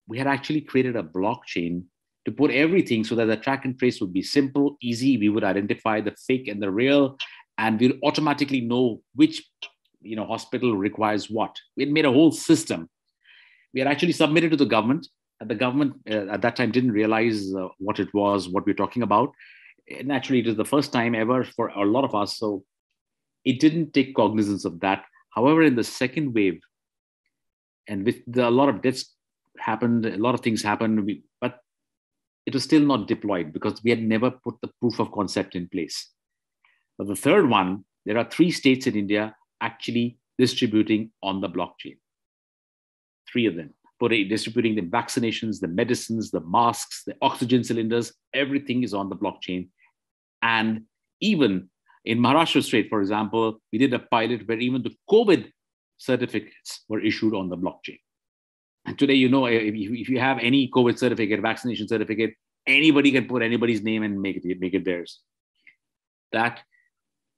we had actually created a blockchain to put everything so that the track and trace would be simple, easy. We would identify the fake and the real, and we'll automatically know which hospital requires what. We had made a whole system. We had actually submitted to the government, and the government at that time didn't realize what it was, what we're talking about. And actually, it was the first time ever for a lot of us. So it didn't take cognizance of that. However, in the second wave, and with a lot of deaths happened, a lot of things happened, but it was still not deployed because we had never put the proof of concept in place. But the third one, there are 3 states in India actually distributing on the blockchain. 3 of them, distributing the vaccinations, the medicines, the masks, the oxygen cylinders, everything is on the blockchain. And even in Maharashtra state, for example, we did a pilot where even the COVID certificates were issued on the blockchain. And today, if you have any COVID certificate, vaccination certificate, anybody can put anybody's name and make it theirs. That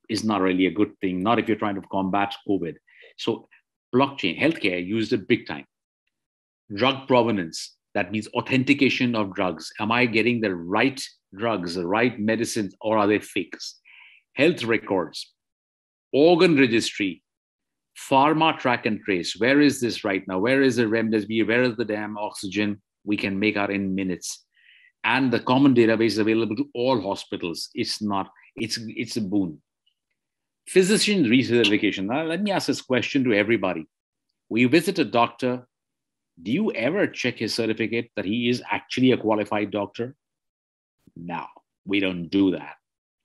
is not really a good thing, not if you're trying to combat COVID. So blockchain, healthcare used it big time. Drug provenance, that means authentication of drugs. Am I getting the right drugs, the right medicines, or are they fakes? Health records, organ registry, pharma track and trace. Where is this right now? Where is the remdesivir? Where is the damn oxygen? We can make out in minutes. And the common database is available to all hospitals. It's a boon. Physician recertification. Now, let me ask this question to everybody. When you visit a doctor, do you ever check his certificate that he is actually a qualified doctor? No, we don't do that.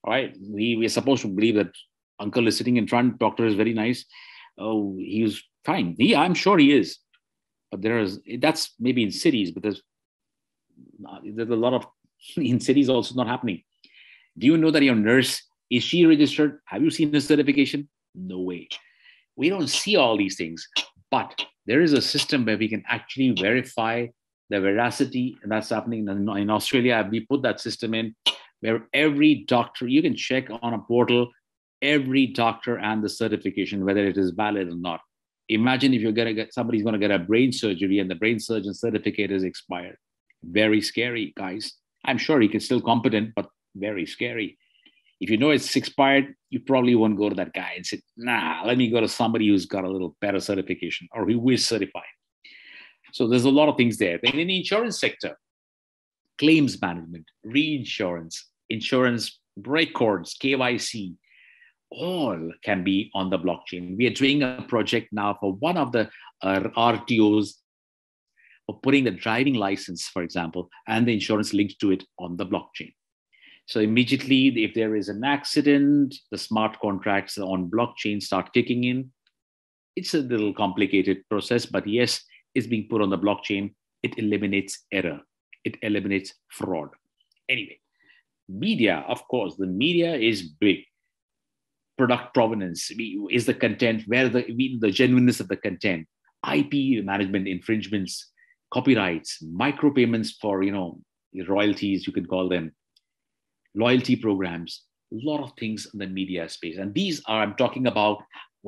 All right. We're supposed to believe that uncle is sitting in front, doctor is very nice. Oh, he's fine. I'm sure he is. But that's maybe in cities, but there's a lot of, in cities also not happening. Do you know that your nurse, is she registered? Have you seen the certification? No way. We don't see all these things, but there is a system where we can actually verify the veracity, and that's happening in Australia. We put that system in where every doctor, you can check on a portal, every doctor and the certification, whether it is valid or not. Imagine if somebody's going to get a brain surgery and the brain surgeon certificate is expired. Very scary, guys. I'm sure he can still competent, but very scary. If you know it's expired, you probably won't go to that guy and say, nah, let me go to somebody who's got a little better certification or who is certified. So there's a lot of things there. Then in the insurance sector, claims management, reinsurance, insurance records, KYC, all can be on the blockchain. We are doing a project now for one of the RTOs for putting the driving license, for example, and the insurance linked to it on the blockchain. So immediately, if there is an accident, the smart contracts on blockchain start kicking in. It's a little complicated process, but yes, it's being put on the blockchain. It eliminates error. It eliminates fraud. Anyway, media, of course, the media is big. Product provenance is the content, where the genuineness of the content, IP management, infringements, copyrights, micropayments for royalties, you can call them, loyalty programs, a lot of things in the media space. And I'm talking about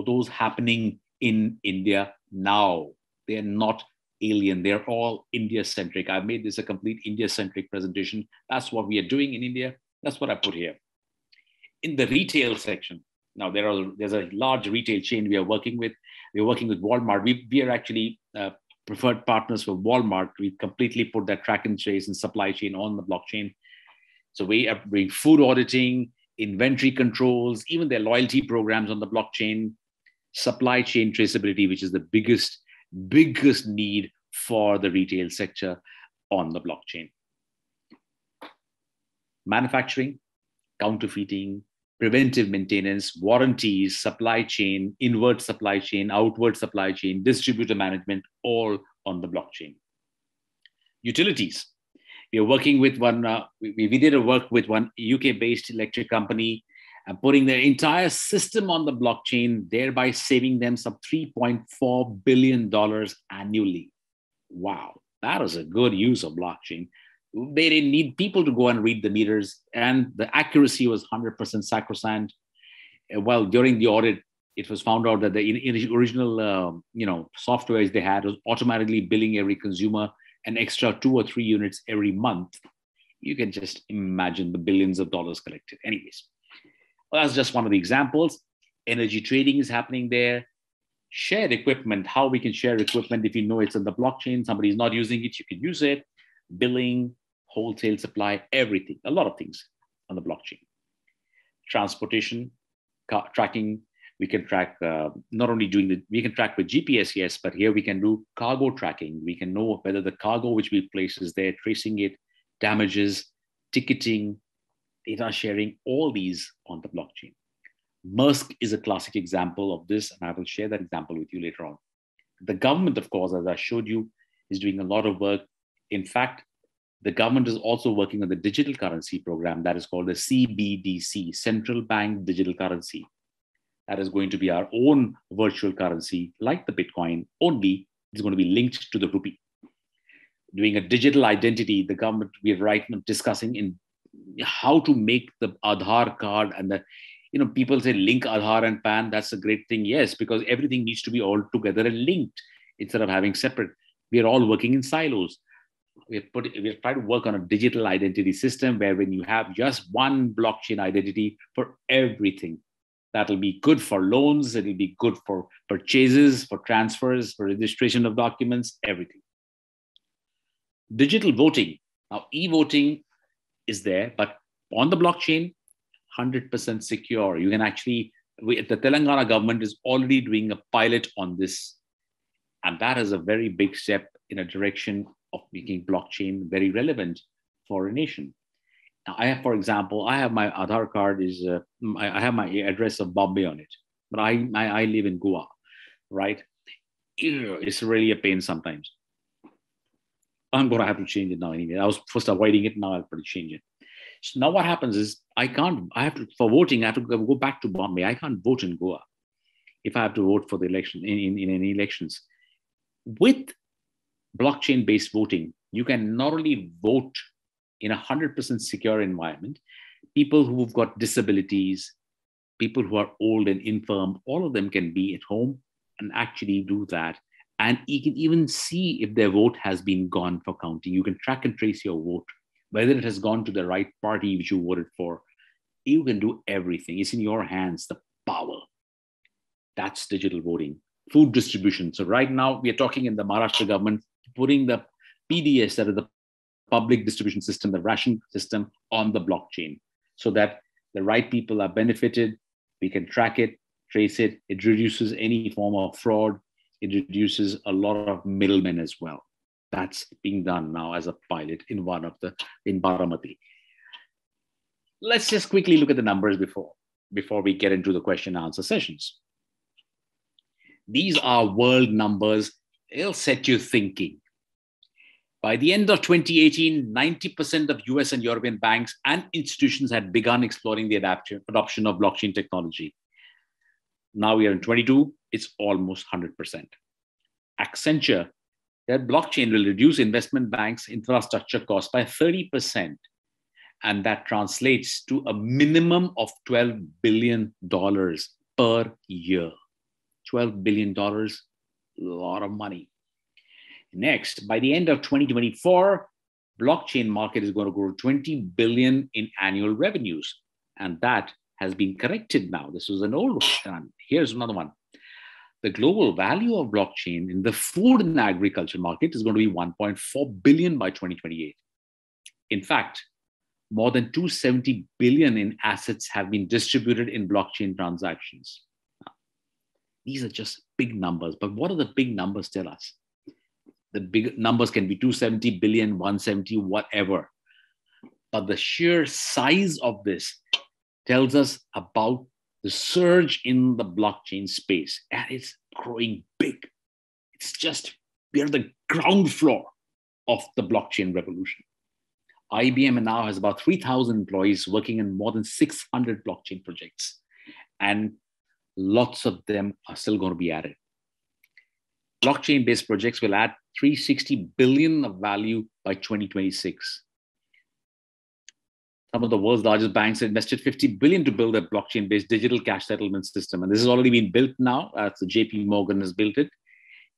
those happening in India now. They are not alien. They're all India-centric. I've made this a complete India-centric presentation. That's what we are doing in India. That's what I put here. In the retail section, now there's a large retail chain we are working with. We're working with Walmart. We are actually preferred partners for Walmart. We completely put that track and trace and supply chain on the blockchain. So we are doing food auditing, inventory controls, even their loyalty programs on the blockchain, supply chain traceability, which is the biggest need for the retail sector on the blockchain. Manufacturing, counterfeiting, preventive maintenance, warranties, supply chain, inward supply chain, outward supply chain, distributor management, all on the blockchain. Utilities. We are working with one, we did a work with one UK-based electric company and putting their entire system on the blockchain, thereby saving them some $3.4 billion annually. Wow, that is a good use of blockchain. They didn't need people to go and read the meters, and the accuracy was 100% sacrosanct. Well, during the audit, it was found out that the original software they had was automatically billing every consumer an extra 2 or 3 units every month. You can just imagine the billions of dollars collected. Anyways, well, that's just one of the examples. Energy trading is happening there. Shared equipment, how we can share equipment. If you know it's on the blockchain, somebody's not using it, you can use it. Billing, wholesale supply, everything, a lot of things on the blockchain. Transportation, tracking, we can track, not only we can track with GPS, yes, but here we can do cargo tracking. We can know whether the cargo which we place is there, tracing it, damages, ticketing, data sharing, all these on the blockchain. Maersk is a classic example of this, and I will share that example with you later on. The government, of course, as I showed you, is doing a lot of work. In fact, the government is also working on the digital currency program that is called the CBDC, Central Bank Digital Currency. That is going to be our own virtual currency, like the Bitcoin, only it's going to be linked to the rupee. Doing a digital identity, the government, we are right now discussing in how to make the Aadhaar card and the, people say link Aadhaar and PAN. That's a great thing. Yes, because everything needs to be all together and linked instead of having separate. We are all working in silos. We're trying to work on a digital identity system where when you have just one blockchain identity for everything, that'll be good for loans, it'll be good for purchases, for transfers, for registration of documents, everything. Digital voting. Now, e-voting is there, but on the blockchain, 100% secure. You can actually, the Telangana government is already doing a pilot on this. And that is a very big step in a direction of making blockchain very relevant for a nation. Now, I have, for example, I have my Aadhaar card I have my address of Bombay on it, but I live in Goa, right? It's really a pain sometimes. I'm going to have to change it now anyway. I was first avoiding it, now I'll probably change it. So now what happens is for voting, I have to go back to Bombay. I can't vote in Goa if I have to vote for the election, in any elections. With blockchain-based voting, you can not only vote in a 100% secure environment, people who've got disabilities, people who are old and infirm, all of them can be at home and actually do that. And you can even see if their vote has been gone for counting. You can track and trace your vote, whether it has gone to the right party which you voted for. You can do everything. It's in your hands, the power. That's digital voting. Food distribution. So right now we are talking in the Maharashtra government, putting the PDS, that is the public distribution system, the ration system, on the blockchain so that the right people are benefited. We can track it, trace it. It reduces any form of fraud. It reduces a lot of middlemen as well. That's being done now as a pilot in Baramati. Let's just quickly look at the numbers before we get into the question and answer sessions. These are world numbers. It'll set you thinking. By the end of 2018, 90% of US and European banks and institutions had begun exploring the adoption of blockchain technology. Now we are in 22, it's almost 100%. Accenture, that blockchain will reduce investment banks' infrastructure costs by 30%. And that translates to a minimum of $12 billion per year. $12 billion, a lot of money. Next, by the end of 2024, blockchain market is going to grow 20 billion in annual revenues. And that has been corrected now. This was an old one. Here's another one. The global value of blockchain in the food and agriculture market is going to be 1.4 billion by 2028. In fact, more than 270 billion in assets have been distributed in blockchain transactions. Now, these are just big numbers, but what do the big numbers tell us? The big numbers can be 270 billion, 170, whatever. But the sheer size of this tells us about the surge in the blockchain space, and it's growing big. It's just, we're the ground floor of the blockchain revolution. IBM now has about 3,000 employees working in more than 600 blockchain projects, and lots of them are still going to be added. Blockchain-based projects will add 360 billion of value by 2026. Some of the world's largest banks invested 50 billion to build a blockchain-based digital cash settlement system. And this has already been built now. So JP Morgan has built it.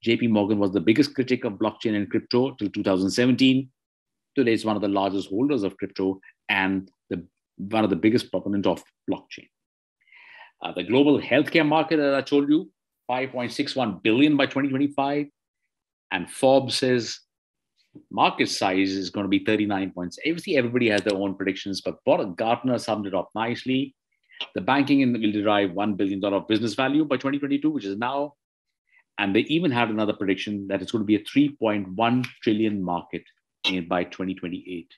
JP Morgan was the biggest critic of blockchain and crypto till 2017. Today, it's one of the largest holders of crypto and one of the biggest proponents of blockchain. The global healthcare market, as I told you, 5.61 billion by 2025. And Forbes says market size is going to be 39 points. Obviously, everybody has their own predictions, but Gartner summed it up nicely. The banking will derive $1 billion business value by 2022, which is now. And they even had another prediction that it's going to be a 3.1 trillion market by 2028.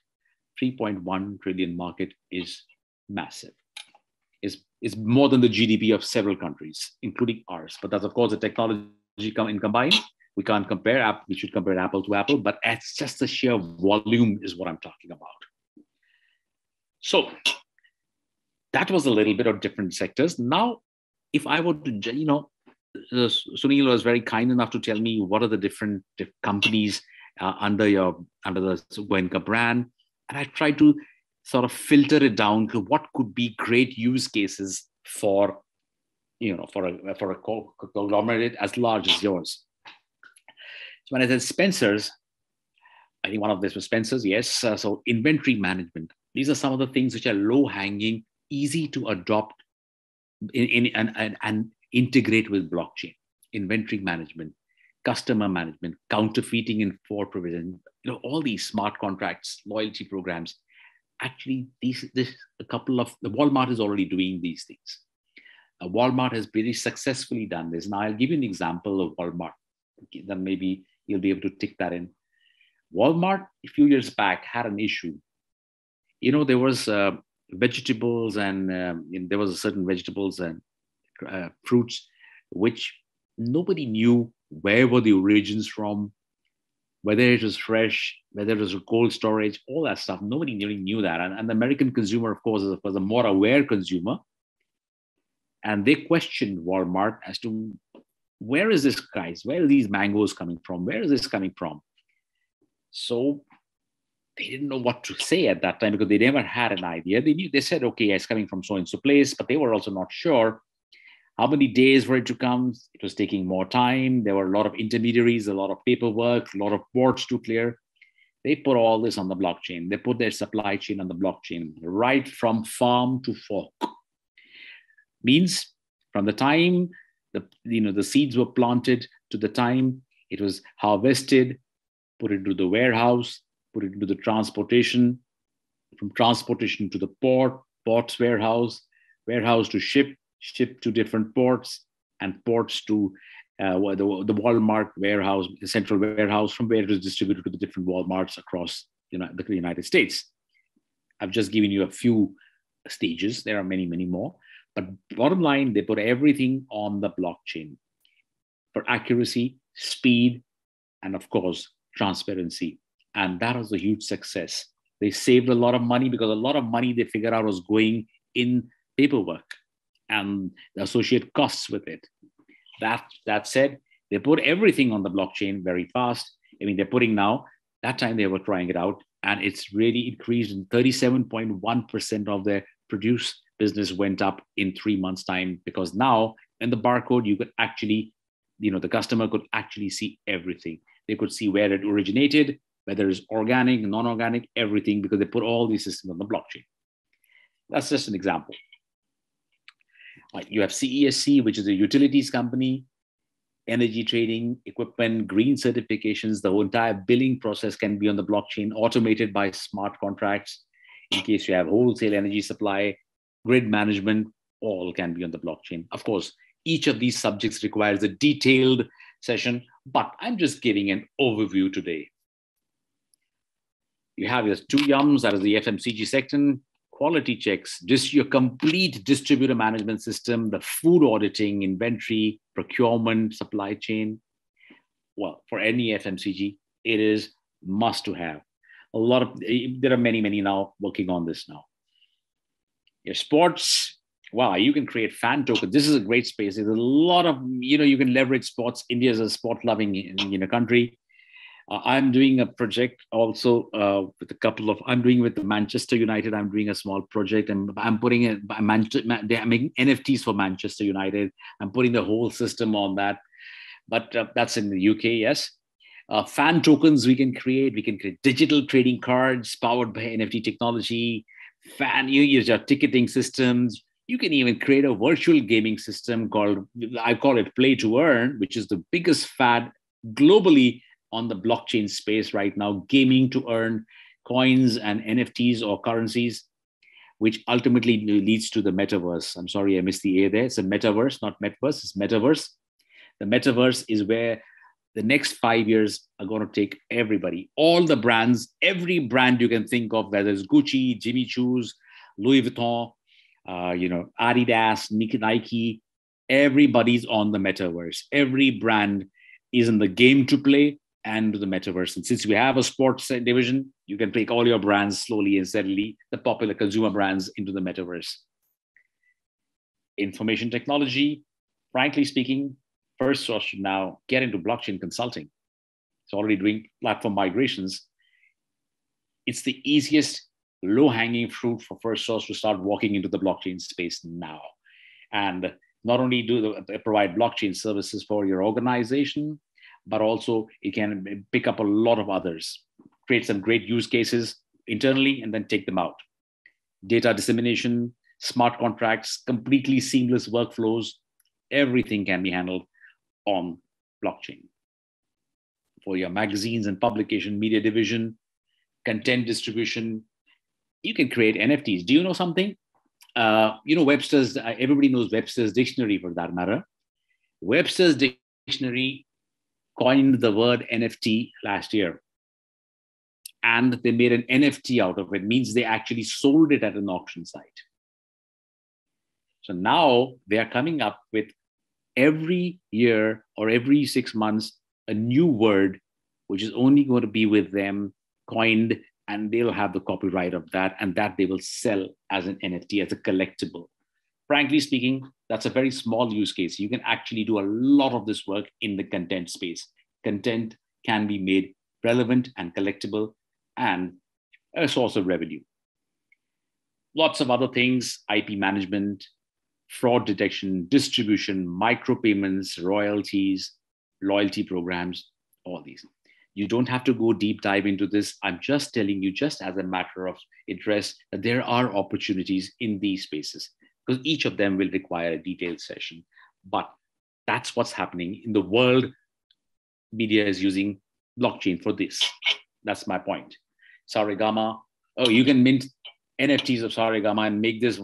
3.1 trillion market is massive. Is more than the GDP of several countries, including ours. But that's, of course, the technology combined. We can't compare. We should compare apple to apple, but it's just the sheer volume is what I'm talking about. So that was a little bit of different sectors. Now, if I were to, Sunil was very kind enough to tell me what are the different companies under the Goenka brand, and I tried to sort of filter it down to what could be great use cases for a conglomerate as large as yours. So when I said Spencer's, I think one of this was Spencer's, yes. So inventory management. These are some of the things which are low-hanging, easy to adopt and integrate with blockchain. Inventory management, customer management, counterfeiting and fraud prevention, all these smart contracts, loyalty programs. Actually, the Walmart is already doing these things. Walmart has very successfully done this. Now, I'll give you an example of Walmart. Then maybe you'll be able to tick that in. Walmart, a few years back, had an issue. There was vegetables and there was a certain vegetables and fruits which nobody knew where were the origins from, whether it was fresh, whether it was cold storage, all that stuff. Nobody really knew that. And the American consumer, of course, was a more aware consumer. And they questioned Walmart as to where is this, guys? Where are these mangoes coming from? Where is this coming from? So they didn't know what to say at that time because they never had an idea. They said, okay, it's coming from so-and-so place, but they were also not sure how many days for it to come. It was taking more time. There were a lot of intermediaries, a lot of paperwork, a lot of ports to clear. They put all this on the blockchain. They put their supply chain on the blockchain, right from farm to fork. Means from the time the seeds were planted to the time it was harvested, put into the warehouse, put it into the transportation, from transportation to the port's warehouse to ship to different ports, and ports to the Walmart warehouse, the central warehouse, from where it is distributed to the different Walmarts across the United States. I've just given you a few stages. There are many, many more. But bottom line, they put everything on the blockchain for accuracy, speed, and of course, transparency. And that was a huge success. They saved a lot of money because a lot of money they figured out was going in paperwork and the associated costs with it. That said, they put everything on the blockchain very fast. I mean, they're putting now, that time they were trying it out, and it's really increased in 37.1% of their produce business went up in 3 months' time, because now in the barcode, you could actually, the customer could actually see everything. They could see where it originated, whether it's organic, non-organic, everything, because they put all these systems on the blockchain. That's just an example. You have CESC, which is a utilities company, energy trading, equipment, green certifications. The whole entire billing process can be on the blockchain, automated by smart contracts. In case you have wholesale energy supply, grid management, all can be on the blockchain. Of course, each of these subjects requires a detailed session, but I'm just giving an overview today. You have your two yums, that is the FMCG section, quality checks, just your complete distributor management system, the food auditing, inventory, procurement, supply chain. Well, for any FMCG, it is must to have. There are many now working on this now. Your sports, wow, you can create fan tokens. This is a great space. There's a lot of, you can leverage sports. India is a sport loving country. I'm doing a project also I'm doing with the Manchester United. I'm doing a small project and I'm putting it, they're making NFTs for Manchester United. I'm putting the whole system on that. But that's in the UK, yes. Fan tokens we can create digital trading cards powered by NFT technology. You use your ticketing systems. You can even create a virtual gaming system I call it Play to Earn, which is the biggest fad globally on the blockchain space right now, gaming to earn coins and NFTs or currencies, which ultimately leads to the metaverse. I'm sorry, I missed the A there. It's a metaverse, not metaverse, it's metaverse. The metaverse is where the next 5 years are going to take everybody, all the brands, every brand you can think of, whether it's Gucci, Jimmy Choo's, Louis Vuitton, Adidas, Nike, everybody's on the metaverse. Every brand is in the game to play and the metaverse. And since we have a sports division, you can take all your brands slowly and steadily, the popular consumer brands, into the metaverse. Information technology, frankly speaking, First Source should now get into blockchain consulting. It's already doing platform migrations. It's the easiest low-hanging fruit for First Source to start walking into the blockchain space now. And not only do they provide blockchain services for your organization, but also it can pick up a lot of others, create some great use cases internally, and then take them out. Data dissemination, smart contracts, completely seamless workflows, everything can be handled on blockchain. For your magazines and publication media division, content distribution, you can create NFTs. Do you know something? Webster's, everybody knows Webster's dictionary for that matter. Webster's dictionary coined the word NFT last year. And they made an NFT out of it. It means they actually sold it at an auction site. So now they are coming up with every year or every 6 months, a new word, which is only going to be with them, coined, and they'll have the copyright of that, and that they will sell as an NFT, as a collectible. Frankly speaking, that's a very small use case. You can actually do a lot of this work in the content space. Content can be made relevant and collectible and a source of revenue. Lots of other things, IP management, fraud detection, distribution, micropayments, royalties, loyalty programs, all these. You don't have to go deep dive into this. I'm just telling you, just as a matter of interest, that there are opportunities in these spaces, because each of them will require a detailed session. But that's what's happening in the world. Media is using blockchain for this. That's my point. Saregama, you can mint NFTs of Saregama and make this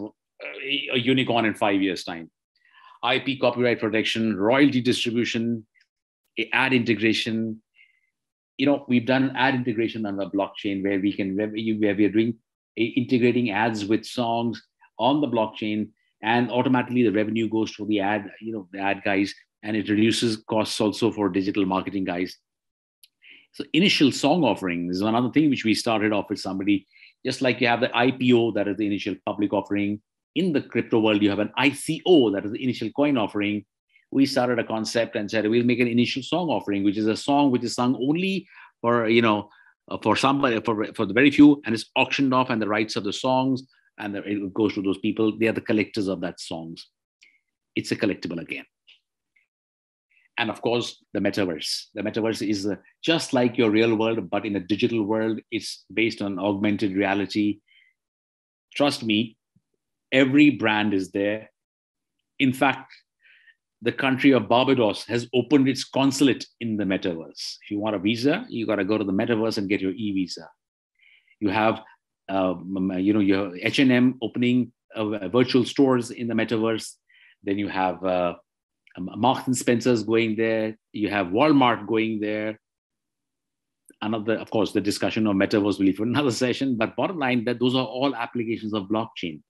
a unicorn in 5 years' time. IP copyright protection, royalty distribution, ad integration. We've done an ad integration on the blockchain where we are doing integrating ads with songs on the blockchain, and automatically the revenue goes to the ad, the ad guys, and it reduces costs also for digital marketing guys. So initial song offering is another thing which we started off with somebody, just like you have the IPO, that is the initial public offering. In the crypto world, you have an ICO, that is the initial coin offering. We started a concept and said, we'll make an initial song offering, which is a song which is sung only for, for somebody, for the very few, and it's auctioned off, and the rights of the songs, and it goes to those people. They are the collectors of that songs. It's a collectible again. And of course, the metaverse. The metaverse is just like your real world, but in a digital world. It's based on augmented reality. Trust me, every brand is there. In fact, the country of Barbados has opened its consulate in the metaverse. If you want a visa, you got to go to the metaverse and get your e-visa. You have, your H&M opening virtual stores in the metaverse. Then you have Marks and Spencer's going there. You have Walmart going there. Another, of course, the discussion of metaverse will be for another session. But bottom line, that those are all applications of blockchain,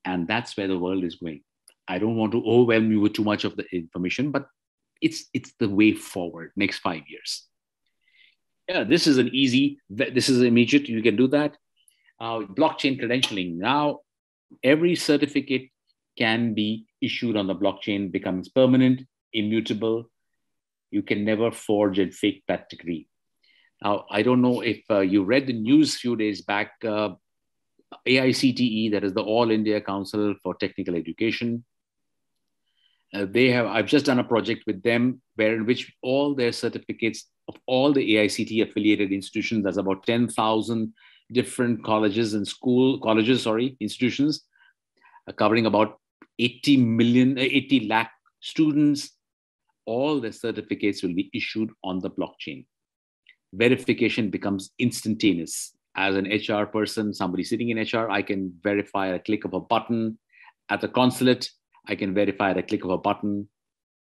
and that's where the world is going. I don't want to overwhelm you with too much of the information, but it's the way forward. Next 5 years. Yeah, this is immediate. You can do that. Blockchain credentialing. Now, every certificate can be issued on the blockchain, becomes permanent, immutable. You can never forge and fake that degree. Now, I don't know if you read the news a few days back, AICTE, that is the All India Council for Technical Education. I've just done a project with them in which all their certificates of all the AICTE affiliated institutions, that's about 10,000 different institutions, covering about 80 lakh students. All the certificates will be issued on the blockchain. Verification becomes instantaneous. As an HR person, somebody sitting in HR, I can verify at a click of a button. At the consulate, I can verify at a click of a button.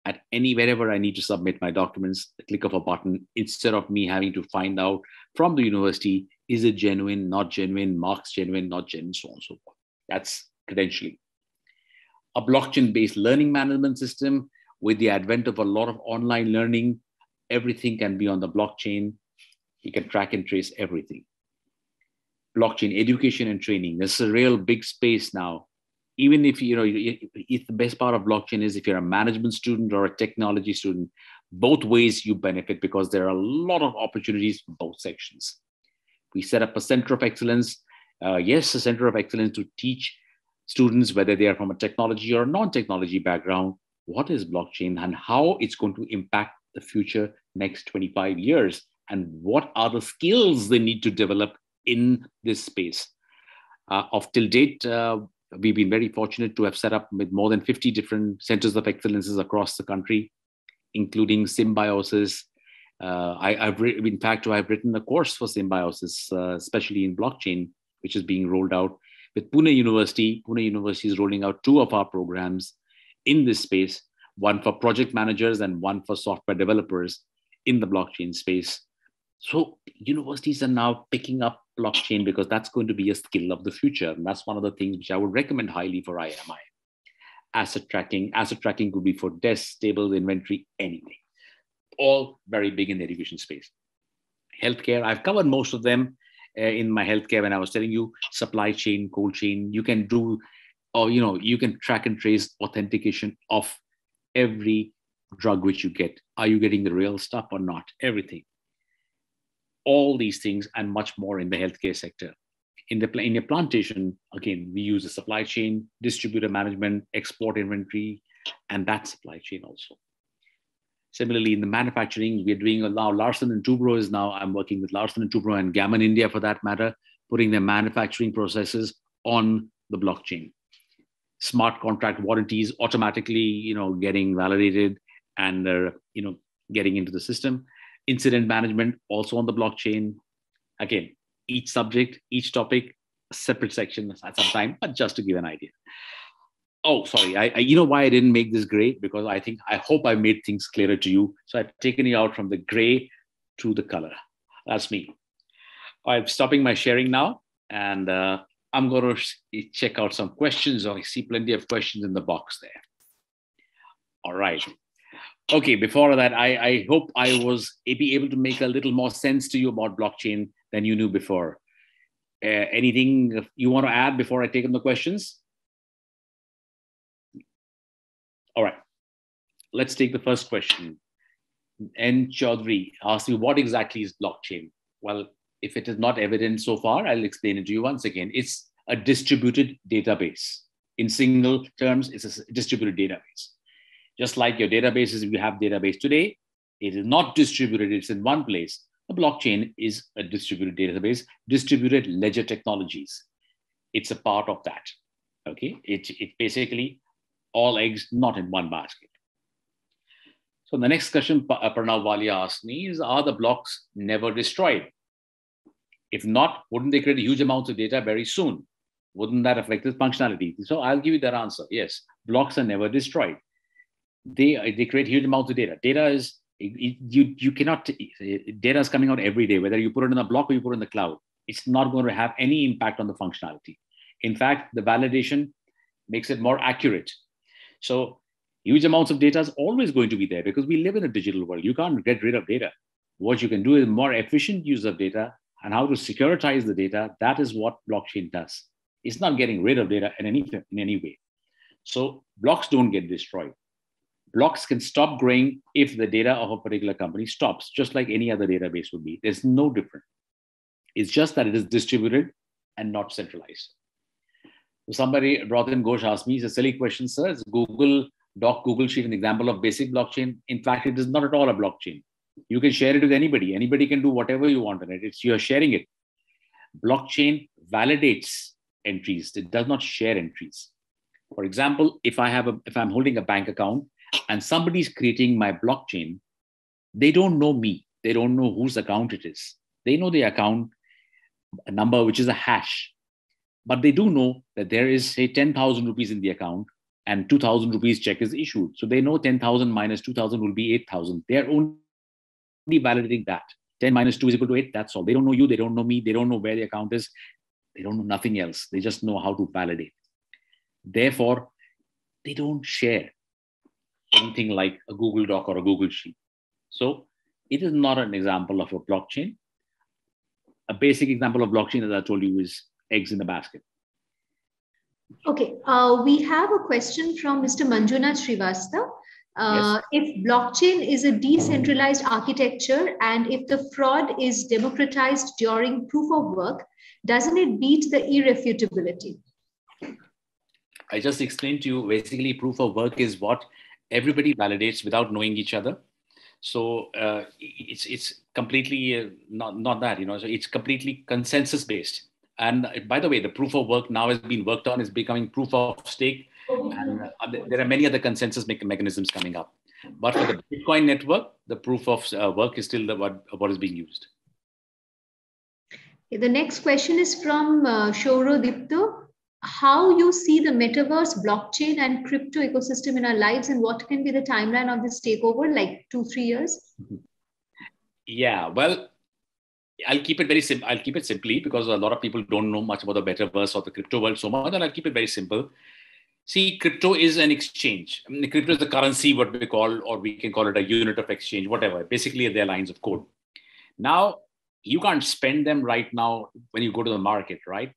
At wherever I need to submit my documents, a click of a button, instead of me having to find out from the university, is it genuine, not genuine, marks genuine, not genuine, so on and so forth. That's credentialing. A blockchain-based learning management system. With the advent of a lot of online learning, everything can be on the blockchain. You can track and trace everything. Blockchain education and training. This is a real big space now. Even if, if the best part of blockchain is if you're a management student or a technology student, both ways you benefit because there are a lot of opportunities for both sections. We set up a center of excellence. A center of excellence to teach students, whether they are from a technology or a non-technology background, what is blockchain and how it's going to impact the future next 25 years, and what are the skills they need to develop in this space. Till date, we've been very fortunate to have set up with more than 50 different centers of excellences across the country, including Symbiosis. I've written a course for Symbiosis, especially in blockchain, which is being rolled out with Pune University. Pune University is rolling out 2 of our programs in this space, one for project managers and one for software developers in the blockchain space. So universities are now picking up blockchain because that's going to be a skill of the future. And that's one of the things which I would recommend highly for IMI. Asset tracking. Asset tracking could be for desks, tables, inventory, anything. All very big in the education space. Healthcare, I've covered most of them in my healthcare when I was telling you supply chain, cold chain. You can do, you can track and trace authentication of every drug which you get. Are you getting the real stuff or not? Everything. All these things and much more in the healthcare sector. In a plantation, again, we use the supply chain, distributor management, export inventory, and that supply chain also. Similarly, in the manufacturing, we're doing now Larsen & Toubro is now, I'm working with Larsen & Toubro and Gammon India for that matter, putting their manufacturing processes on the blockchain. Smart contract warranties automatically, getting validated and, getting into the system. Incident management also on the blockchain. Again, each subject, each topic, a separate section at some time, but just to give an idea. Oh, sorry. You know why I didn't make this gray? Because I hope I made things clearer to you. So I've taken you out from the gray to the color. That's me. I'm stopping my sharing now, and I'm going to check out some questions. I see plenty of questions in the box there. All right. Okay, before that, I hope I was able to make a little more sense to you about blockchain than you knew before. Anything you want to add before I take on the questions? All right, let's take the first question. N. Chaudhary asks you, what exactly is blockchain? Well, if it is not evident so far, I'll explain it to you once again. It's a distributed database. In single terms, it's a distributed database. Just like your databases, if you have database today, it is not distributed, it's in one place. A blockchain is a distributed database, distributed ledger technologies. It's a part of that. Okay, it basically all eggs not in one basket. So the next question Pranav Walia asked me is, are the blocks never destroyed? If not, wouldn't they create huge amounts of data very soon? Wouldn't that affect its functionality? So I'll give you that answer. Yes, blocks are never destroyed. They create huge amounts of data. Data is, you cannot, data is coming out every day, whether you put it in a block or you put it in the cloud. It's not going to have any impact on the functionality. In fact, the validation makes it more accurate. So huge amounts of data is always going to be there because we live in a digital world. You can't get rid of data. What you can do is more efficient use of data and how to securitize the data. That is what blockchain does. It's not getting rid of data in any way. So blocks don't get destroyed. Blocks can stop growing if the data of a particular company stops, just like any other database would be. There's no difference. It's just that it is distributed and not centralized. So somebody, Ratan Ghosh, asked me, it's a silly question, sir. Is Google Doc, Google Sheet an example of basic blockchain? In fact, it is not at all a blockchain. You can share it with anybody. Anybody can do whatever you want on it. You're sharing it. Blockchain validates entries. It does not share entries. For example, if I'm holding a bank account and somebody's creating my blockchain, they don't know me. They don't know whose account it is. They know the account number, which is a hash. But they do know that there is, say, 10,000 rupees in the account and 2,000 rupees check is issued. So they know 10,000 minus 2,000 will be 8,000. They are only validating that. 10 minus 2 is equal to 8. That's all. They don't know you. They don't know me. They don't know where the account is. They don't know nothing else. They just know how to validate. Therefore, they don't share anything like a Google Doc or a Google Sheet. So it is not an example of a blockchain. A basic example of blockchain, as I told you, is eggs in the basket. Okay, we have a question from Mr. Manjunath Srivastava. Yes. If blockchain is a decentralized architecture and if the fraud is democratized during proof of work, doesn't it beat the irrefutability? I just explained to you, basically proof of work is what everybody validates without knowing each other. So it's completely not that, so it's completely consensus based. And by the way, the proof of work now has been worked on, is becoming proof of stake. And there are many other consensus mechanisms coming up. But for the Bitcoin network, the proof of work is still what is being used. The next question is from Shoro Dipto. How you see the metaverse, blockchain and crypto ecosystem in our lives, and what can be the timeline of this takeover, like 2-3 years? Yeah, well, I'll keep it very simple. I'll keep it simply because a lot of people don't know much about the metaverse or the crypto world so much, and I'll keep it very simple. See, crypto is an exchange. I mean, crypto is the currency, what we call, or we can call it a unit of exchange, whatever. Basically, they're lines of code. Now, you can't spend them right now when you go to the market, right?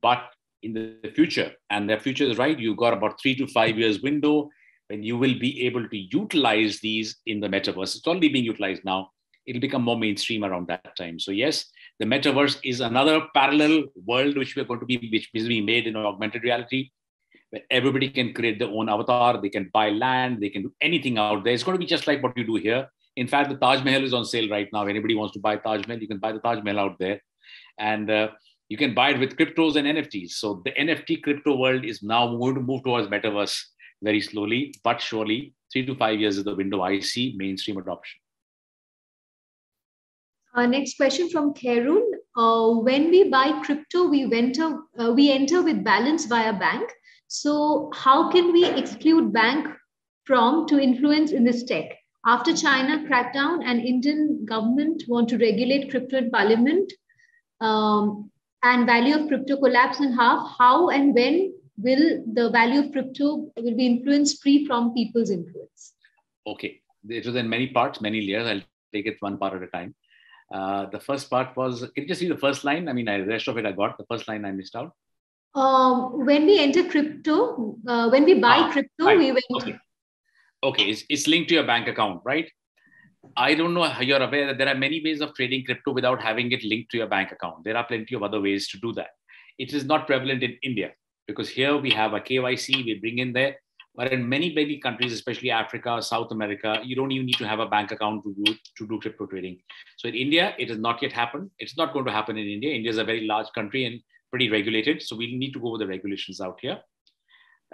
But in the future, and the future is right, you've got about 3 to 5 years window when you will be able to utilize these in the metaverse. It's already being utilized now. It'll become more mainstream around that time. So yes, the metaverse is another parallel world which is being made in augmented reality, where everybody can create their own avatar. They can buy land. They can do anything out there. It's going to be just like what you do here. In fact, the Taj Mahal is on sale right now. If anybody wants to buy Taj Mahal, you can buy the Taj Mahal out there. And you can buy it with cryptos and NFTs. So the NFT crypto world is now going to move towards metaverse very slowly, but surely. 3 to 5 years is the window I see mainstream adoption. Next question from Kerun. When we buy crypto, we enter with balance via bank. So how can we exclude bank from to influence in this tech? After China crackdown and Indian government want to regulate crypto in parliament, and value of crypto collapse in half, how and when will the value of crypto will be influenced free from people's influence? Okay, it was in many parts, many layers. I'll take it one part at a time. The first part was, can you just see the first line? I mean, the rest of it I got. The first line I missed out. When we enter crypto, when we buy crypto, right. we went. Okay, it's linked to your bank account, right? I don't know how you're aware that there are many ways of trading crypto without having it linked to your bank account. There are plenty of other ways to do that. It is not prevalent in India because here we have a KYC, we bring in there. But in many countries, especially Africa, South America, you don't even need to have a bank account to do crypto trading. So in India, it has not yet happened. It's not going to happen in India. India is a very large country and pretty regulated. So we need to go over the regulations out here.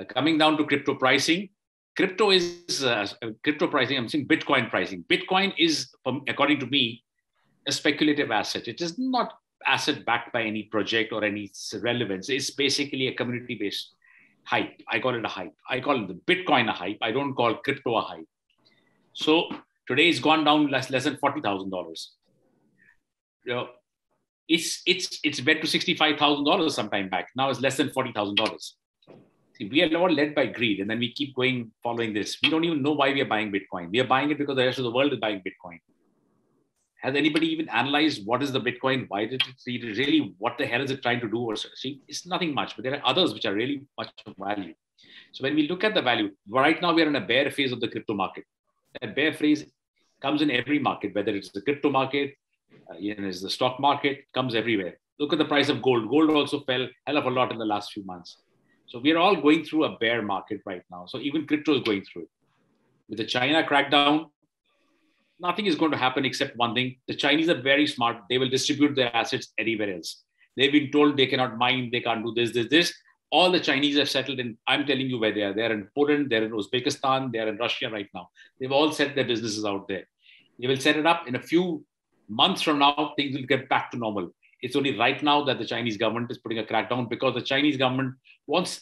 Coming down to crypto pricing, crypto pricing. I'm saying Bitcoin pricing. Bitcoin is, according to me, a speculative asset. It is not asset backed by any project or any relevance. It's basically a community-based hype. I call it a hype. I call the Bitcoin a hype. I don't call crypto a hype. So today it's gone down less than $40,000. It's went to $65,000 sometime back. Now it's less than $40,000. See, we are all led by greed, and then we keep going following this. We don't even know why we are buying Bitcoin. We are buying it because the rest of the world is buying Bitcoin. Has anybody even analyzed what is the Bitcoin? Why did it really, what the hell is it trying to do? Or see, it's nothing much, but there are others which are really much of value. So when we look at the value, right now we are in a bear phase of the crypto market. That bear phase comes in every market, whether it's the crypto market, it's the stock market, comes everywhere. Look at the price of gold. Gold also fell hell of a lot in the last few months. So we are all going through a bear market right now. So even crypto is going through it. With the China crackdown, nothing is going to happen except one thing. The Chinese are very smart. They will distribute their assets anywhere else. They've been told they cannot mine, they can't do this. All the Chinese have settled in. I'm telling you where they are. They're in Poland, they're in Uzbekistan, they're in Russia right now. They've all set their businesses out there. They will set it up in a few months from now, things will get back to normal. It's only right now that the Chinese government is putting a crackdown because the Chinese government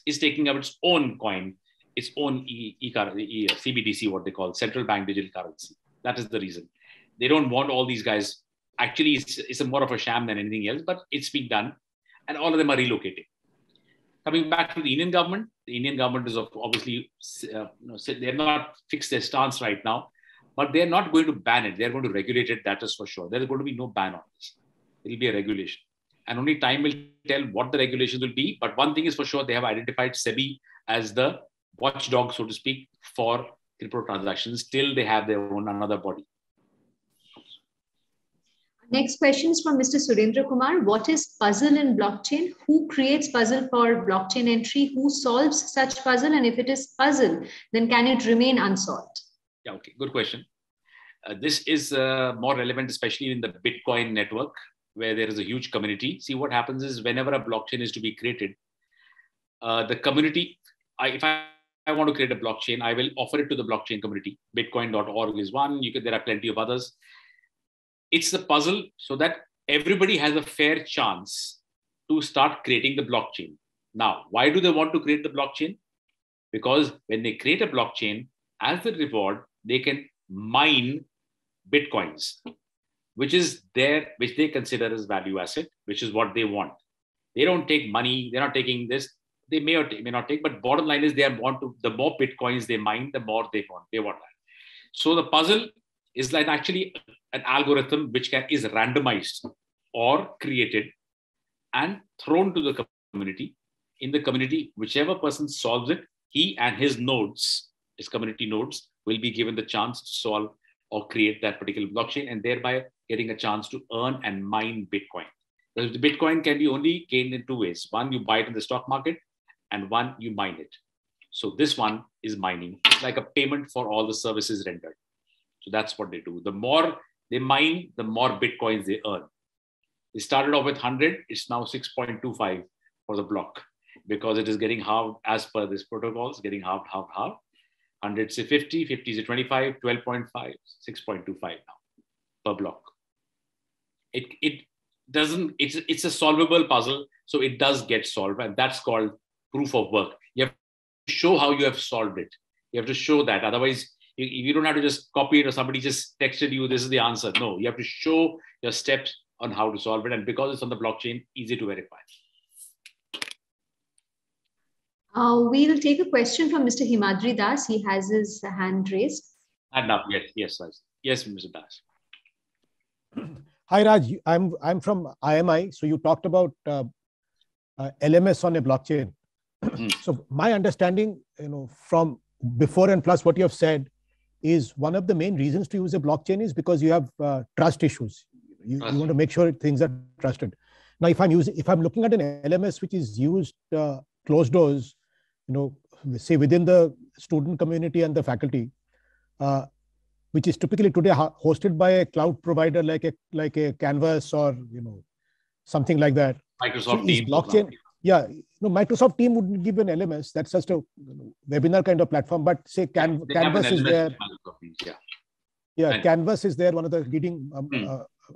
is taking up its own coin, its own CBDC, what they call central bank digital currency. That is the reason. They don't want all these guys. Actually, it's more of a sham than anything else, but it's being done. And all of them are relocating. Coming back to the Indian government is obviously, they're not fixed their stance right now, but they're not going to ban it. They're going to regulate it, that is for sure. There's going to be no ban on this. It'll be a regulation. And only time will tell what the regulations will be. But one thing is for sure, they have identified SEBI as the watchdog, so to speak, for crypto transactions till they have their own another body. Next question is from Mr. Surendra Kumar. What is puzzle in blockchain? Who creates puzzle for blockchain entry? Who solves such puzzle? And if it is puzzle, then can it remain unsolved? Yeah, okay, good question. This is more relevant, especially in the Bitcoin network, where there is a huge community. See, what happens is whenever a blockchain is to be created, the community, if I want to create a blockchain, I will offer it to the blockchain community. Bitcoin.org is one. There are plenty of others. It's the puzzle so that everybody has a fair chance to start creating the blockchain. Now, why do they want to create the blockchain? Because when they create a blockchain, as a reward, they can mine Bitcoins, which they consider as value asset, which is what they want. They don't take money. They're not taking this. They may or may not take, but bottom line is the more Bitcoins they mine, the more they want that. So the puzzle is like actually an algorithm which is randomized or created and thrown to the community. In the community, whichever person solves it, he and his nodes, his community nodes, will be given the chance to solve or create that particular blockchain and thereby getting a chance to earn and mine Bitcoin. Because the Bitcoin can be only gained in two ways. One, you buy it in the stock market, and one, you mine it. So this one is mining. It's like a payment for all the services rendered. So that's what they do. The more they mine, the more Bitcoins they earn. They started off with 100. It's now 6.25 for the block because it is getting halved as per this protocol. It's getting halved. 100 is 50, 50 is 25, 12.5, 6.25 now per block. It's a solvable puzzle. So it does get solved, and that's called proof of work. You have to show how you have solved it. You have to show that. Otherwise, you don't have to just copy it or somebody just texted you, this is the answer. No, you have to show your steps on how to solve it. And because it's on the blockchain, easy to verify. We'll take a question from Mr. Himadri Das. He has his hand raised. And up, yes, Mr. Das. Hi, Raj. I'm from IMI. So you talked about LMS on a blockchain. So my understanding, from before and plus what you have said, is one of the main reasons to use a blockchain is because you have trust issues. You want to make sure things are trusted. Now, if I'm looking at an LMS which is used closed doors, say within the student community and the faculty, which is typically today hosted by a cloud provider like a Canvas or something like that. Microsoft Is Teams. blockchain? Yeah, Microsoft Team wouldn't give an LMS. That's just a webinar kind of platform. But say Canvas is there. Yeah, Canvas is there, one of the leading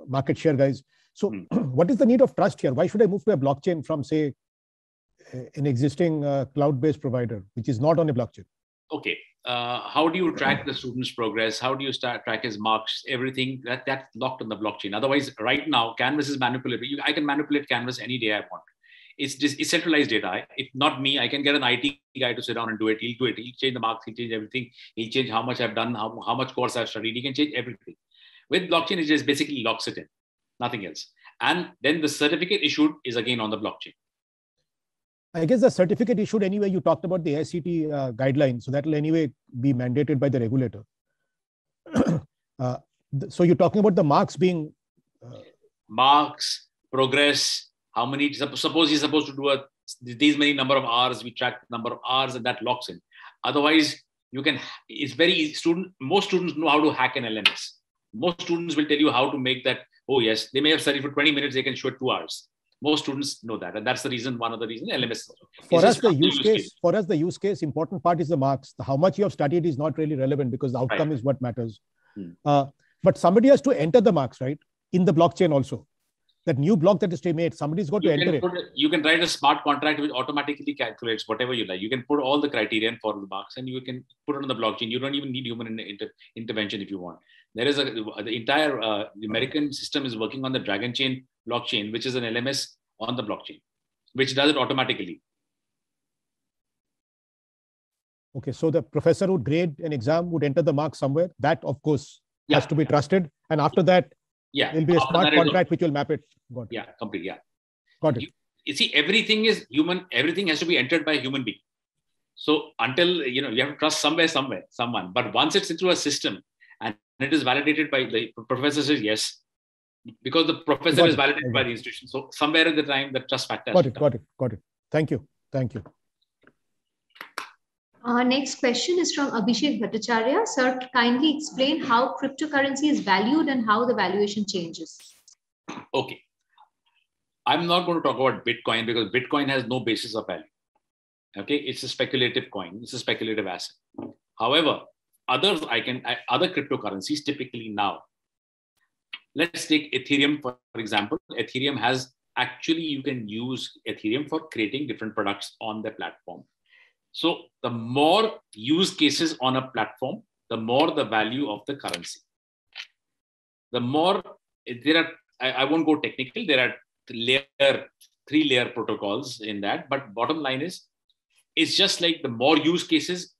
market share guys. So what is the need of trust here? Why should I move to a blockchain from, say, an existing cloud-based provider, which is not on a blockchain? Okay. How do you track the student's progress? How do you track his marks? Everything that's locked on the blockchain. Otherwise, right now, Canvas is manipulated. I can manipulate Canvas any day I want. It's just centralized data. If not me, I can get an IT guy to sit down and do it. He'll do it. He'll change the marks. He'll change everything. He'll change how much I've done, how much course I've studied. He can change everything. With blockchain, it just basically locks it in, nothing else. And then the certificate issued is again on the blockchain. I guess the certificate issued anyway, you talked about the SCT guidelines. So that will anyway be mandated by the regulator. So you're talking about the marks being... Marks, progress, how many, suppose he's supposed to do these many number of hours, we track the number of hours and that locks in. Otherwise, it's very easy. Most students know how to hack an LMS. Most students will tell you how to make that. Oh yes, they may have studied for 20 minutes, they can show it 2 hours. Most students know that. And that's the reason, one of the reasons LMS. For us, the use case, important part is the marks. How much you have studied is not really relevant because the outcome is what matters. But somebody has to enter the marks, right? In the blockchain also. That new block that is to be made, somebody's got to enter it. You can write a smart contract which automatically calculates whatever you like. You can put all the criterion for the marks and you can put it on the blockchain. You don't even need human intervention if you want. There is the entire American system is working on the Dragon Chain blockchain, which is an LMS on the blockchain, which does it automatically. Okay, so the professor would grade an exam, would enter the mark somewhere. That, of course, has to be trusted. And after that, there'll be a smart contract which will map it. Got it. Yeah, complete. Yeah. Got it. You see, everything is human. Everything has to be entered by a human being. So until, you have to trust someone. But once it's into a system and it is validated by the professor says yes, because the professor is validated by the institution. So somewhere at the time, the trust factor. Got it. Thank you. Our next question is from Abhishek Bhattacharya. Sir, kindly explain how cryptocurrency is valued and how the valuation changes. Okay. I'm not going to talk about Bitcoin because Bitcoin has no basis of value. Okay. It's a speculative coin. It's a speculative asset. However, other cryptocurrencies typically now, let's take Ethereum, for example. Ethereum you can use Ethereum for creating different products on the platform. So the more use cases on a platform, the more the value of the currency. The more I won't go technical. There are 3-layer protocols in that. But bottom line is, it's just like the more use cases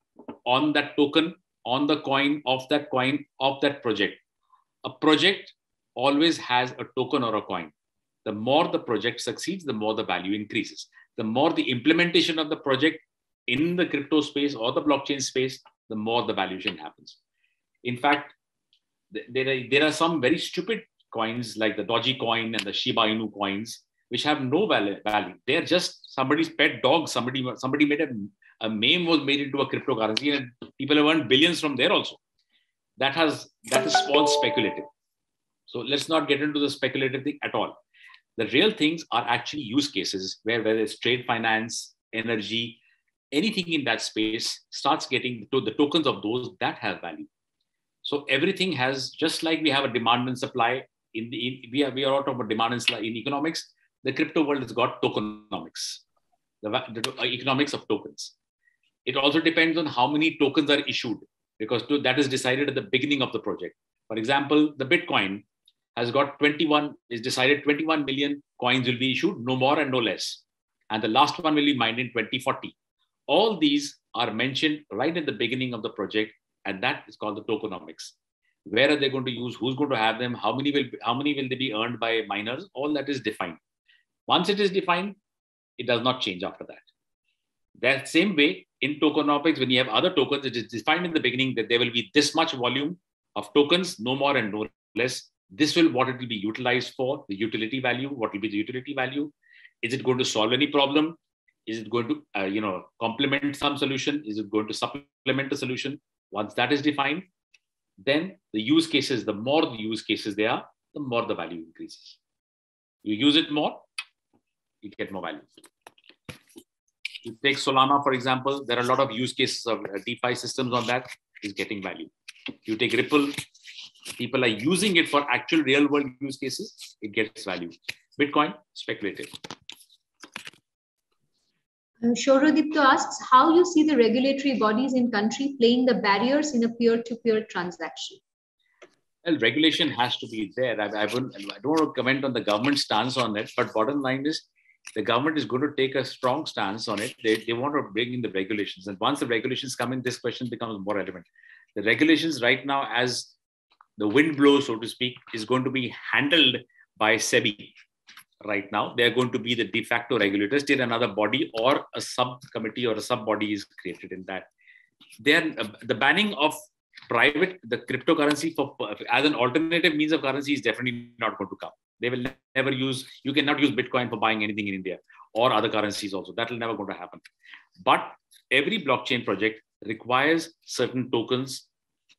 on that token, on the coin, of that project. A project always has a token or a coin. The more the project succeeds, the more the value increases. The more the implementation of the project in the crypto space or the blockchain space, the more the valuation happens. In fact, there are some very stupid coins like the Doji coin and the Shiba Inu coins, which have no value. They're just somebody's pet dog. Somebody made a meme was made into a cryptocurrency and people have earned billions from there also. That is all speculative. So let's not get into the speculative thing at all. The real things are actually use cases where whether it's trade finance, energy, anything in that space starts getting to the tokens of those that have value. So everything has, just like we have a demand and supply, we are all talking about demand and supply in economics, the crypto world has got tokenomics, the economics of tokens. It also depends on how many tokens are issued, because that is decided at the beginning of the project. For example, the Bitcoin has got 21 million coins will be issued, no more and no less. And the last one will be mined in 2040. All these are mentioned right at the beginning of the project, and that is called the tokenomics. Where are they going to use? Who's going to have them? How many will they be earned by miners? All that is defined. Once it is defined, it does not change after that. That same way in tokenomics, when you have other tokens, it is defined in the beginning that there will be this much volume of tokens, no more and no less. This will what it will be utilized for, the utility value. What will be the utility value? Is it going to solve any problem? Is it going to, complement some solution? Is it going to supplement a solution? Once that is defined, then the use cases, the more the use cases there are, the more the value increases. You use it more, you get more value. You take Solana, for example, there are a lot of use cases of DeFi systems on that is getting value. You take Ripple, people are using it for actual real world use cases, it gets value. Bitcoin, speculative. Shauradipto asks how you see the regulatory bodies in country playing the barriers in a peer-to-peer transaction. Well, regulation has to be there. I don't want to comment on the government stance on it, but bottom line is the government is going to take a strong stance on it. They want to bring in the regulations. And once the regulations come in, this question becomes more relevant. The regulations right now, as the wind blows, so to speak, is going to be handled by SEBI. Right now, they're going to be the de facto regulators till another body or a subcommittee or a sub-body is created in that. The banning of the cryptocurrency as an alternative means of currency is definitely not going to come. They will never you cannot use Bitcoin for buying anything in India or other currencies also. That will never going to happen. But every blockchain project requires certain tokens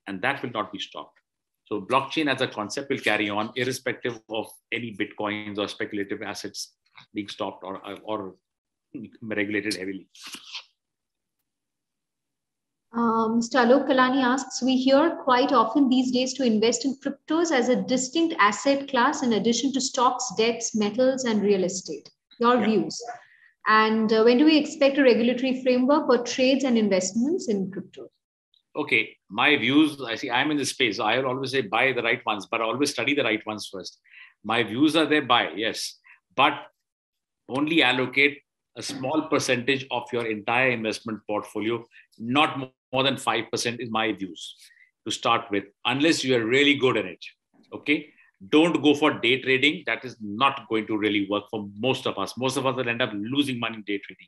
and that will not be stopped. So blockchain as a concept will carry on irrespective of any Bitcoins or speculative assets being stopped or regulated heavily. Mr. Alok Kalani asks, we hear quite often these days to invest in cryptos as a distinct asset class in addition to stocks, debts, metals, and real estate. Your views. And when do we expect a regulatory framework for trades and investments in cryptos? Okay, my views, I'm in this space. So I will always say buy the right ones, but I always study the right ones first. My views are there, buy, yes. But only allocate a small percentage of your entire investment portfolio, not more than 5% is my views to start with, unless you are really good at it, okay? Don't go for day trading. That is not going to really work for most of us. Most of us will end up losing money in day trading.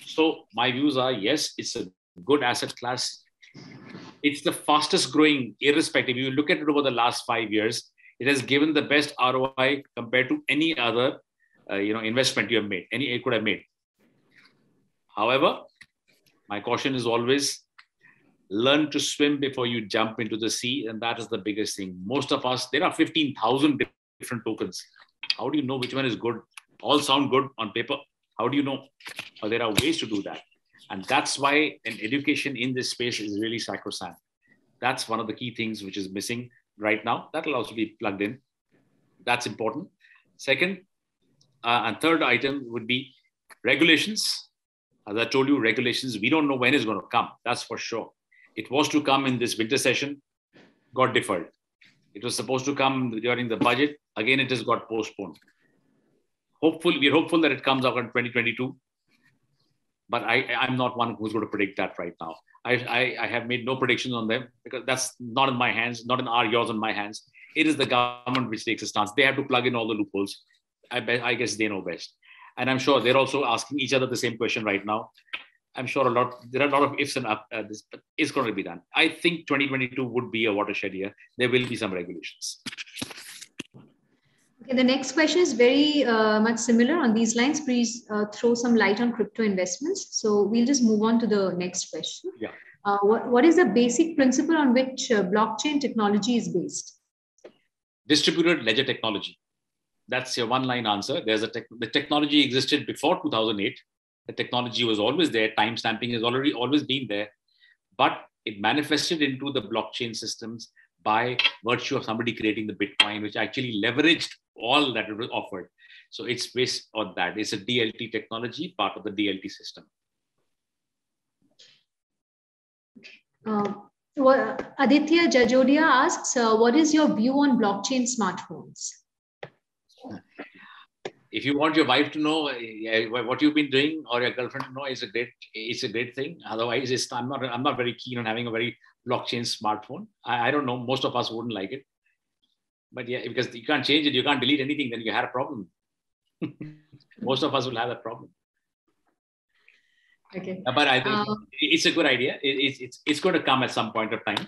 So my views are, yes, it's a good asset class. It's the fastest growing, irrespective. You look at it over the last 5 years, it has given the best ROI compared to any other investment you have made, you could have made. However, my caution is always learn to swim before you jump into the sea. And that is the biggest thing. Most of us, there are 15,000 different tokens. How do you know which one is good? All sound good on paper. How do you know? Or there are ways to do that. And that's why an education in this space is really sacrosanct. That's one of the key things which is missing right now. That will also be plugged in. That's important. Second and third item would be regulations. As I told you, regulations, we don't know when it's going to come. That's for sure. It was to come in this winter session, got deferred. It was supposed to come during the budget. Again, it has got postponed. We're hopeful that it comes out in 2022. But I'm not one who's going to predict that right now. I have made no predictions on them because that's not in my hands, not in yours in my hands. It is the government which takes a stance. They have to plug in all the loopholes. I guess they know best. And I'm sure they're also asking each other the same question right now. I'm sure there are a lot of ifs and ups, but it's going to be done. I think 2022 would be a watershed year. There will be some regulations. Okay, the next question is very much similar on these lines. Please throw some light on crypto investments. So we'll just move on to the next question. Yeah. What is the basic principle on which blockchain technology is based? Distributed ledger technology. That's your one-line answer. The technology existed before 2008. The technology was always there. Timestamping has always been there, but it manifested into the blockchain systems by virtue of somebody creating the Bitcoin, which actually leveraged all that it was offered. So it's based on that. It's a DLT technology, part of the DLT system. Aditya Jajodia asks, what is your view on blockchain smartphones? If you want your wife to know what you've been doing or your girlfriend to know, it's a great thing. Otherwise, I'm not very keen on having a very blockchain smartphone. I don't know. Most of us wouldn't like it. But yeah, because you can't change it, you can't delete anything, then you had a problem. Most of us will have that problem. Okay. But I think it's a good idea. It's going to come at some point of time.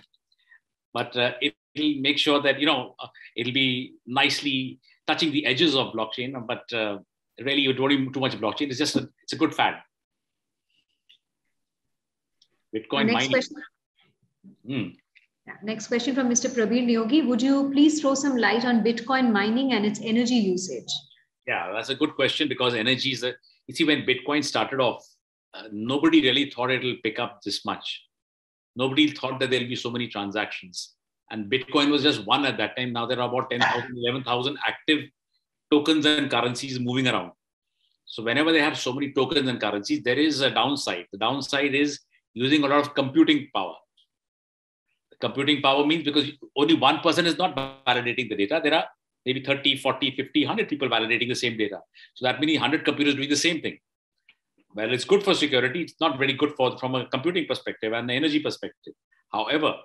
But it'll make sure that, it'll be nicely touching the edges of blockchain. But really, you don't need too much blockchain. It's a good fad. Bitcoin Next mining. question. Next question from Mr. Praveen Yogi. Would you please throw some light on Bitcoin mining and its energy usage? Yeah, that's a good question because energy is you see, when Bitcoin started off, nobody really thought it'll pick up this much. Nobody thought that there'll be so many transactions. And Bitcoin was just one at that time. Now there are about 10,000, 11,000 active tokens and currencies moving around. So whenever they have so many tokens and currencies, there is a downside. The downside is using a lot of computing power. Computing power means because only one person is not validating the data. There are maybe 30, 40, 50, 100 people validating the same data. So that means 100 computers doing the same thing. Well, it's good for security. It's not very good from a computing perspective and the energy perspective. However,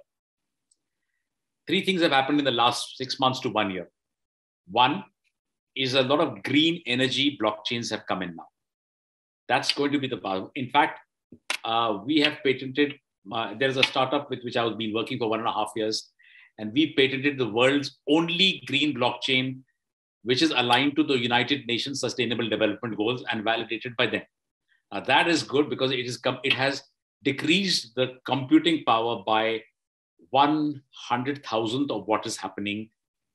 three things have happened in the last 6 months to 1 year. One is a lot of green energy blockchains have come in now. That's going to be the power. In fact, we have patented, there's a startup with which I have been working for 1.5 years, and we patented the world's only green blockchain, which is aligned to the United Nations Sustainable Development Goals and validated by them. That is good because it has decreased the computing power by 100,000th of what is happening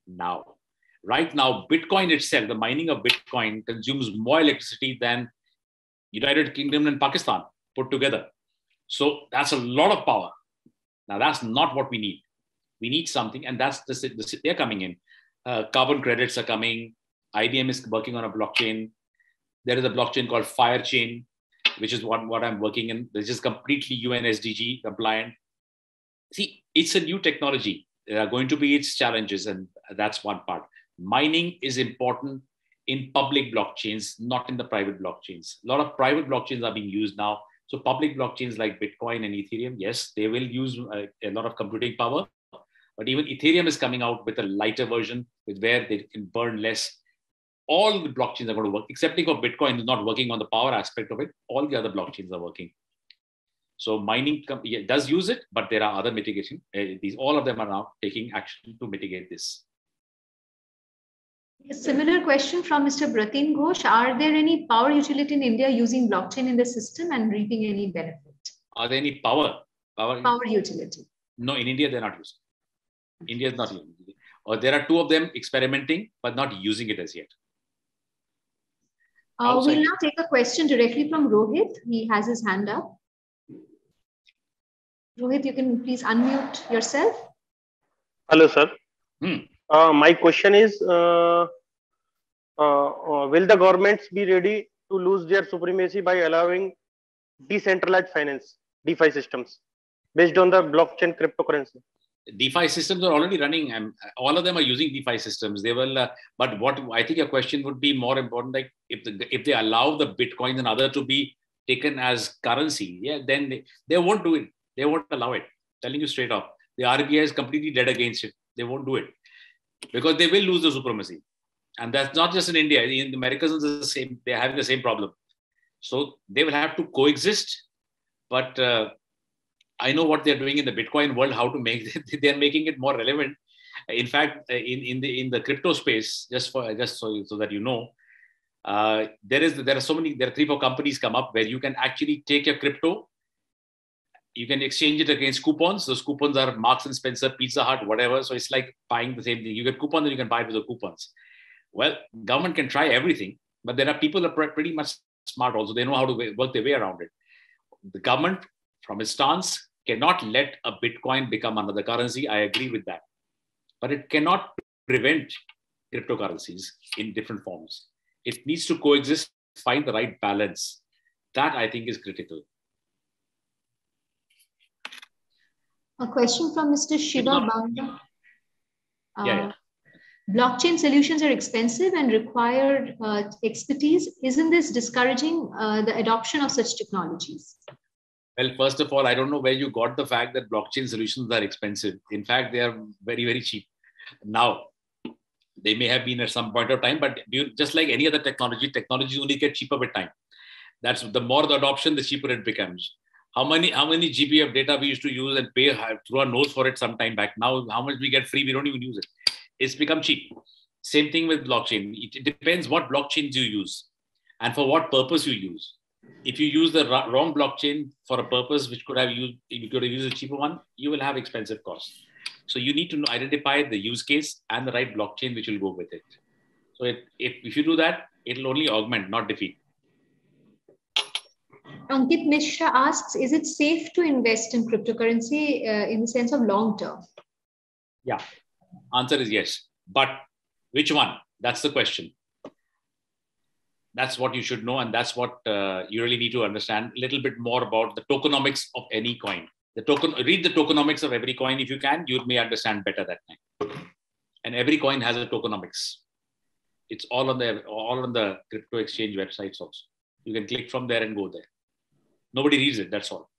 now. Right now, Bitcoin itself, the mining of Bitcoin consumes more electricity than United Kingdom and Pakistan put together. So that's a lot of power. Now that's not what we need. We need something, and that's they're coming in. Carbon credits are coming. IBM is working on a blockchain. There is a blockchain called Firechain, which is what I'm working in. This is completely UN SDG compliant. See, it's a new technology. There are going to be its challenges, and that's one part. Mining is important in public blockchains, not in the private blockchains. A lot of private blockchains are being used now. So public blockchains like Bitcoin and Ethereum, yes, they will use a lot of computing power. But even Ethereum is coming out with a lighter version with where they can burn less. All the blockchains are going to work, excepting for Bitcoin is not working on the power aspect of it. All the other blockchains are working. So mining does use it, but there are other mitigation. All of them are now taking action to mitigate this. A similar question from Mr. Bratin Ghosh. Are there any power utility in India using blockchain in the system and reaping any benefit? Are there any power utility? No, in India, they're not using. India is not using it. Or there are two of them experimenting, but not using it as yet. We'll now take a question directly from Rohit. He has his hand up. Rohit, you can please unmute yourself. Hello, sir. My question is, will the governments be ready to lose their supremacy by allowing decentralized finance, DeFi systems, based on the blockchain cryptocurrency? DeFi systems are already running, and all of them are using DeFi systems. They will, but what I think your question would be more important, like if they allow the Bitcoin and other to be taken as currency, yeah, then they won't do it. They won't allow it. Telling you straight up, the RBI is completely dead against it. They won't do it because they will lose the supremacy, and that's not just in India. In the Americans, it's the same. They're having the same problem. So they will have to coexist, but. I know what they're doing in the Bitcoin world, how to make it, they're making it more relevant. In fact, in the crypto space, just so that you know, there are 3-4 companies come up where you can actually take your crypto, you can exchange it against coupons. Those coupons are Marks and Spencer, Pizza Hut, whatever. So it's like buying the same thing. You get coupons and you can buy it with the coupons. Well, government can try everything, but there are people that are pretty much smart also. They know how to work their way around it. The government, from its stance, cannot let a Bitcoin become another currency. I agree with that. But it cannot prevent cryptocurrencies in different forms. It needs to coexist, find the right balance. That, I think, is critical. A question from Mr. Shiva Banga. Blockchain solutions are expensive and require expertise. Isn't this discouraging the adoption of such technologies? Well, first of all, I don't know where you got the fact that blockchain solutions are expensive. In fact, they are very, very cheap. Now, they may have been at some point of time, but just like any other technology only get cheaper with time. That's the more the adoption, the cheaper it becomes. How many GB of data we used to use and pay through our nose for it some time back. Now, how much we get free, we don't even use it. It's become cheap. Same thing with blockchain. It depends what blockchains you use and for what purpose you use. If you use the wrong blockchain for a purpose which could have used, you could have used a cheaper one, you will have expensive costs. So you need to identify the use case and the right blockchain which will go with it. So if you do that, it'll only augment, not defeat. Ankit Mishra asks, is it safe to invest in cryptocurrency in the sense of long term? Yeah, answer is yes. But which one? That's the question. That's what you should know. And that's what you really need to understand a little bit more about the tokenomics of any coin. Read the tokenomics of every coin. If you can, you may understand better that time. And every coin has a tokenomics. It's all on the crypto exchange websites also. You can click from there and go there. Nobody reads it, that's all.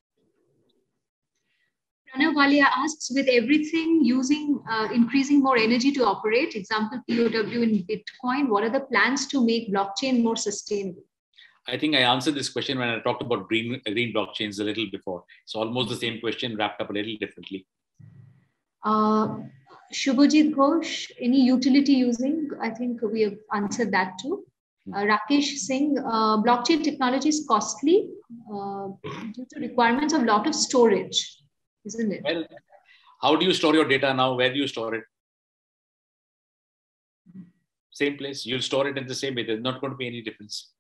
Pranav Walia asks, with everything increasing more energy to operate, example POW in Bitcoin, what are the plans to make blockchain more sustainable? I think I answered this question when I talked about green blockchains a little before. It's almost the same question wrapped up a little differently. Shubhajit Ghosh, any utility using? I think we have answered that too. Rakesh Singh, blockchain technology is costly due to requirements of a lot of storage, isn't it? Well, how do you store your data now? Where do you store it? Same place. You'll store it in the same way. There's not going to be any difference,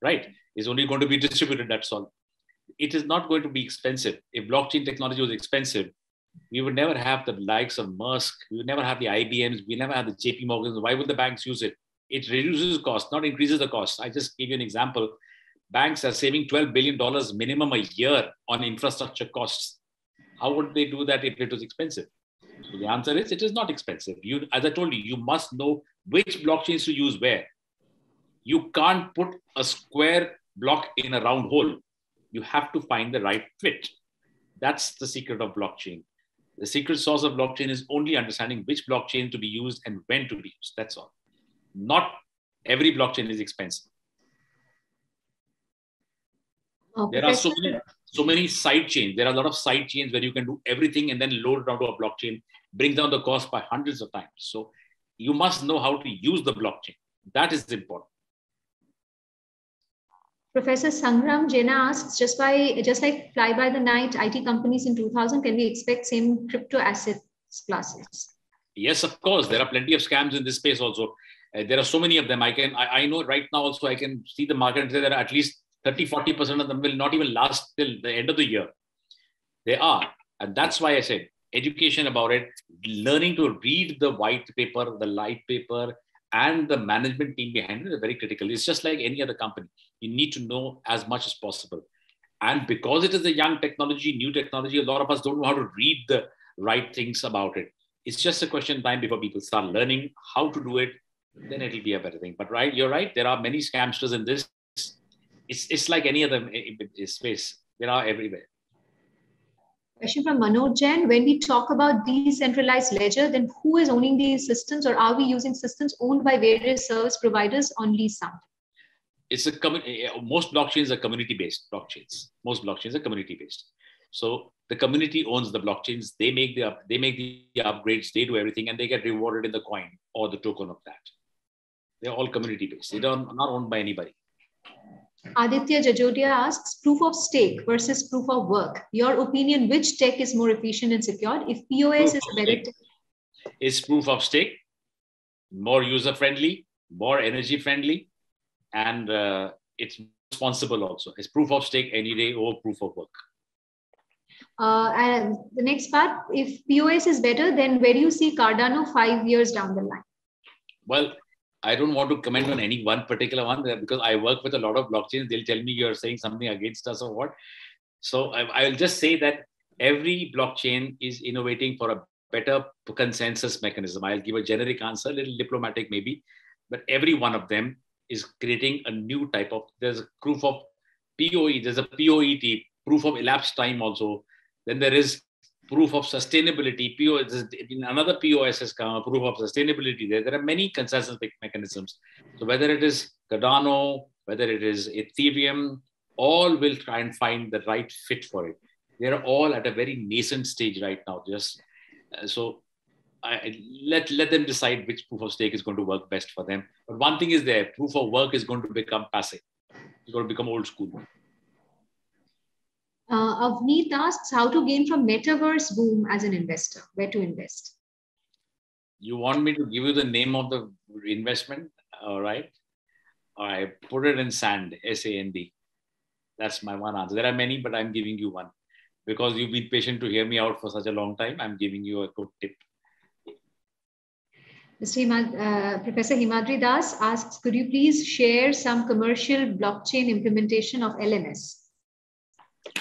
right? It's only going to be distributed, that's all. It is not going to be expensive. If blockchain technology was expensive, we would never have the likes of Musk. We would never have the IBMs. We never have the JP Morgans. Why would the banks use it? It reduces cost, not increases the cost. I just give you an example. Banks are saving $12 billion minimum a year on infrastructure costs. How would they do that if it was expensive? So the answer is, it is not expensive. As I told you, you must know which blockchains to use where. You can't put a square block in a round hole. You have to find the right fit. That's the secret of blockchain. The secret sauce of blockchain is only understanding which blockchain to be used and when to be used. That's all. Not every blockchain is expensive. There are so many side chains. There are a lot of side chains where you can do everything and then load it onto a blockchain, bring down the cost by hundreds of times. So you must know how to use the blockchain. That is important. Professor Sangram Jena asks, just like fly by the night IT companies in 2000, can we expect same crypto assets classes? Yes, of course. There are plenty of scams in this space also. There are so many of them. I know right now also I can see the market and say that at least 30-40% of them will not even last till the end of the year. They are. And that's why I said education about it, learning to read the white paper, the light paper, and the management team behind it is very critical. It's just like any other company. You need to know as much as possible. And because it is a young technology, new technology, a lot of us don't know how to read the right things about it. It's just a question of time before people start learning how to do it. Then it'll be a better thing. But right, you're right. There are many scamsters in this. It's like any other space. They are everywhere. Question from Manoj Jain. When we talk about decentralized ledger, then who is owning these systems, or are we using systems owned by various service providers on lease sound? It's most blockchains are community-based blockchains. Most blockchains are community-based. So the community owns the blockchains. They make the upgrades. They do everything, and they get rewarded in the coin or the token of that. They're all community-based. They are not owned by anybody. Aditya Jajodia asks, proof of stake versus proof of work. Your opinion, which tech is more efficient and secure? If POS is better tech? Is proof of stake more user-friendly, more energy-friendly, and it's responsible also. Is proof of stake any day over proof of work? And the next part, if POS is better, then where do you see Cardano 5 years down the line? Well, I don't want to comment on any one particular one because I work with a lot of blockchains. They'll tell me you're saying something against us or what. So I'll just say that every blockchain is innovating for a better consensus mechanism. I'll give a generic answer, a little diplomatic maybe, but every one of them is creating a new type of, there's a proof of POE, there's a POET, proof of elapsed time also. Then there is proof of sustainability, another POS has come, proof of sustainability. There are many consensus mechanisms. So whether it is Cardano, whether it is Ethereum, all will try and find the right fit for it. They're all at a very nascent stage right now. Let them decide which proof of stake is going to work best for them. But one thing is there, proof of work is going to become passive. You've got to become old school. Avneet asks how to gain from metaverse boom as an investor, where to invest. You want me to give you the name of the investment? All right. I put it in sand, SAND. That's my one answer. There are many, but I'm giving you one. Because you've been patient to hear me out for such a long time, I'm giving you a good tip. Professor Himadri Das asks, could you please share some commercial blockchain implementation of LMS?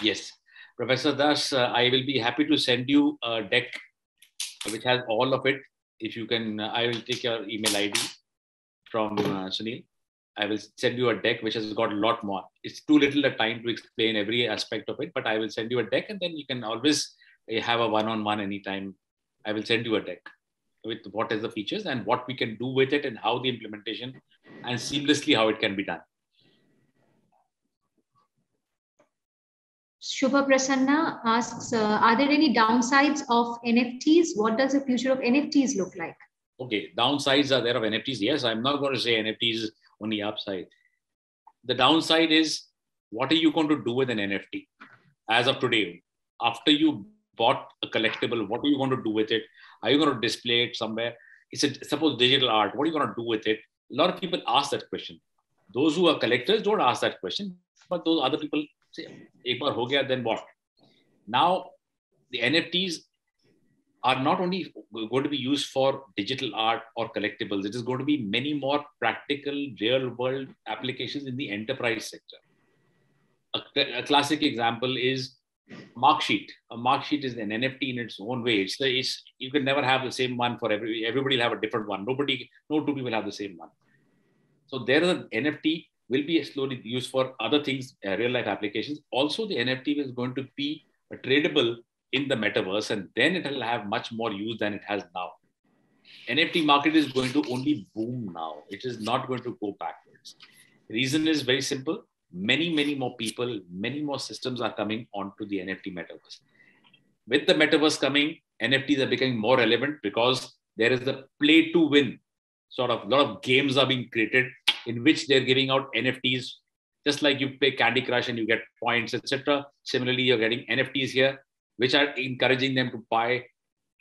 Yes. Professor Das, I will be happy to send you a deck which has all of it. If you can, I will take your email ID from Sunil. I will send you a deck which has got a lot more. It's too little a time to explain every aspect of it, but I will send you a deck and then you can always have a one-on-one anytime. I will send you a deck with what is the features and what we can do with it and how the implementation and seamlessly how it can be done. Shubha Prasanna asks, are there any downsides of NFTs? What does the future of NFTs look like? Okay, downsides are there of NFTs. Yes, I'm not going to say NFTs only upside. The downside is, what are you going to do with an NFT as of today? After you bought a collectible, what are you going to do with it? Are you going to display it somewhere? Suppose digital art, what are you going to do with it? A lot of people ask that question. Those who are collectors don't ask that question, but those other people say, "Ek baar ho gaya, then what?" Now, the NFTs are not only going to be used for digital art or collectibles, it is going to be many more practical, real-world applications in the enterprise sector. A classic example is mark sheet. A mark sheet is an NFT in its own way. You can never have the same one for everybody will have a different one. No two people have the same one. So there is an NFT will be slowly used for other things, real life applications. Also, the NFT is going to be tradable in the metaverse, and then it will have much more use than it has now. NFT market is going to only boom now. It is not going to go backwards. The reason is very simple. Many more people, many more systems are coming onto the NFT metaverse. With the metaverse coming, NFTs are becoming more relevant because there is the play to win. Sort of a lot of games are being created in which they're giving out NFTs, just like you play Candy Crush and you get points, etc. Similarly, you're getting NFTs here, which are encouraging them to buy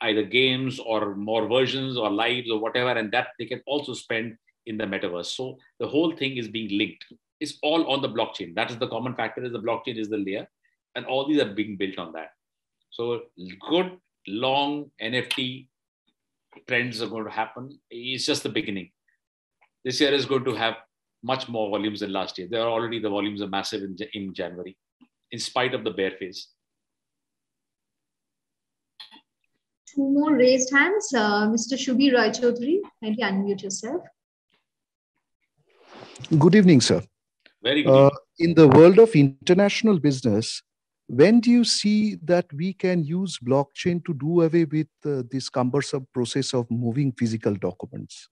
either games or more versions or lives or whatever, and that they can also spend in the metaverse. So the whole thing is being linked. It's all on the blockchain. That is the common factor, is the blockchain is the layer, and all these are being built on that. So good, long NFT trends are going to happen. It's just the beginning. This year is going to have much more volumes than last year. The volumes are massive in January, in spite of the bear phase. Two more raised hands. Mr. Shubhi Roy Chaudhary, kindly unmute yourself. Good evening, sir. Very good evening. In the world of international business, when do you see that we can use blockchain to do away with this cumbersome process of moving physical documents?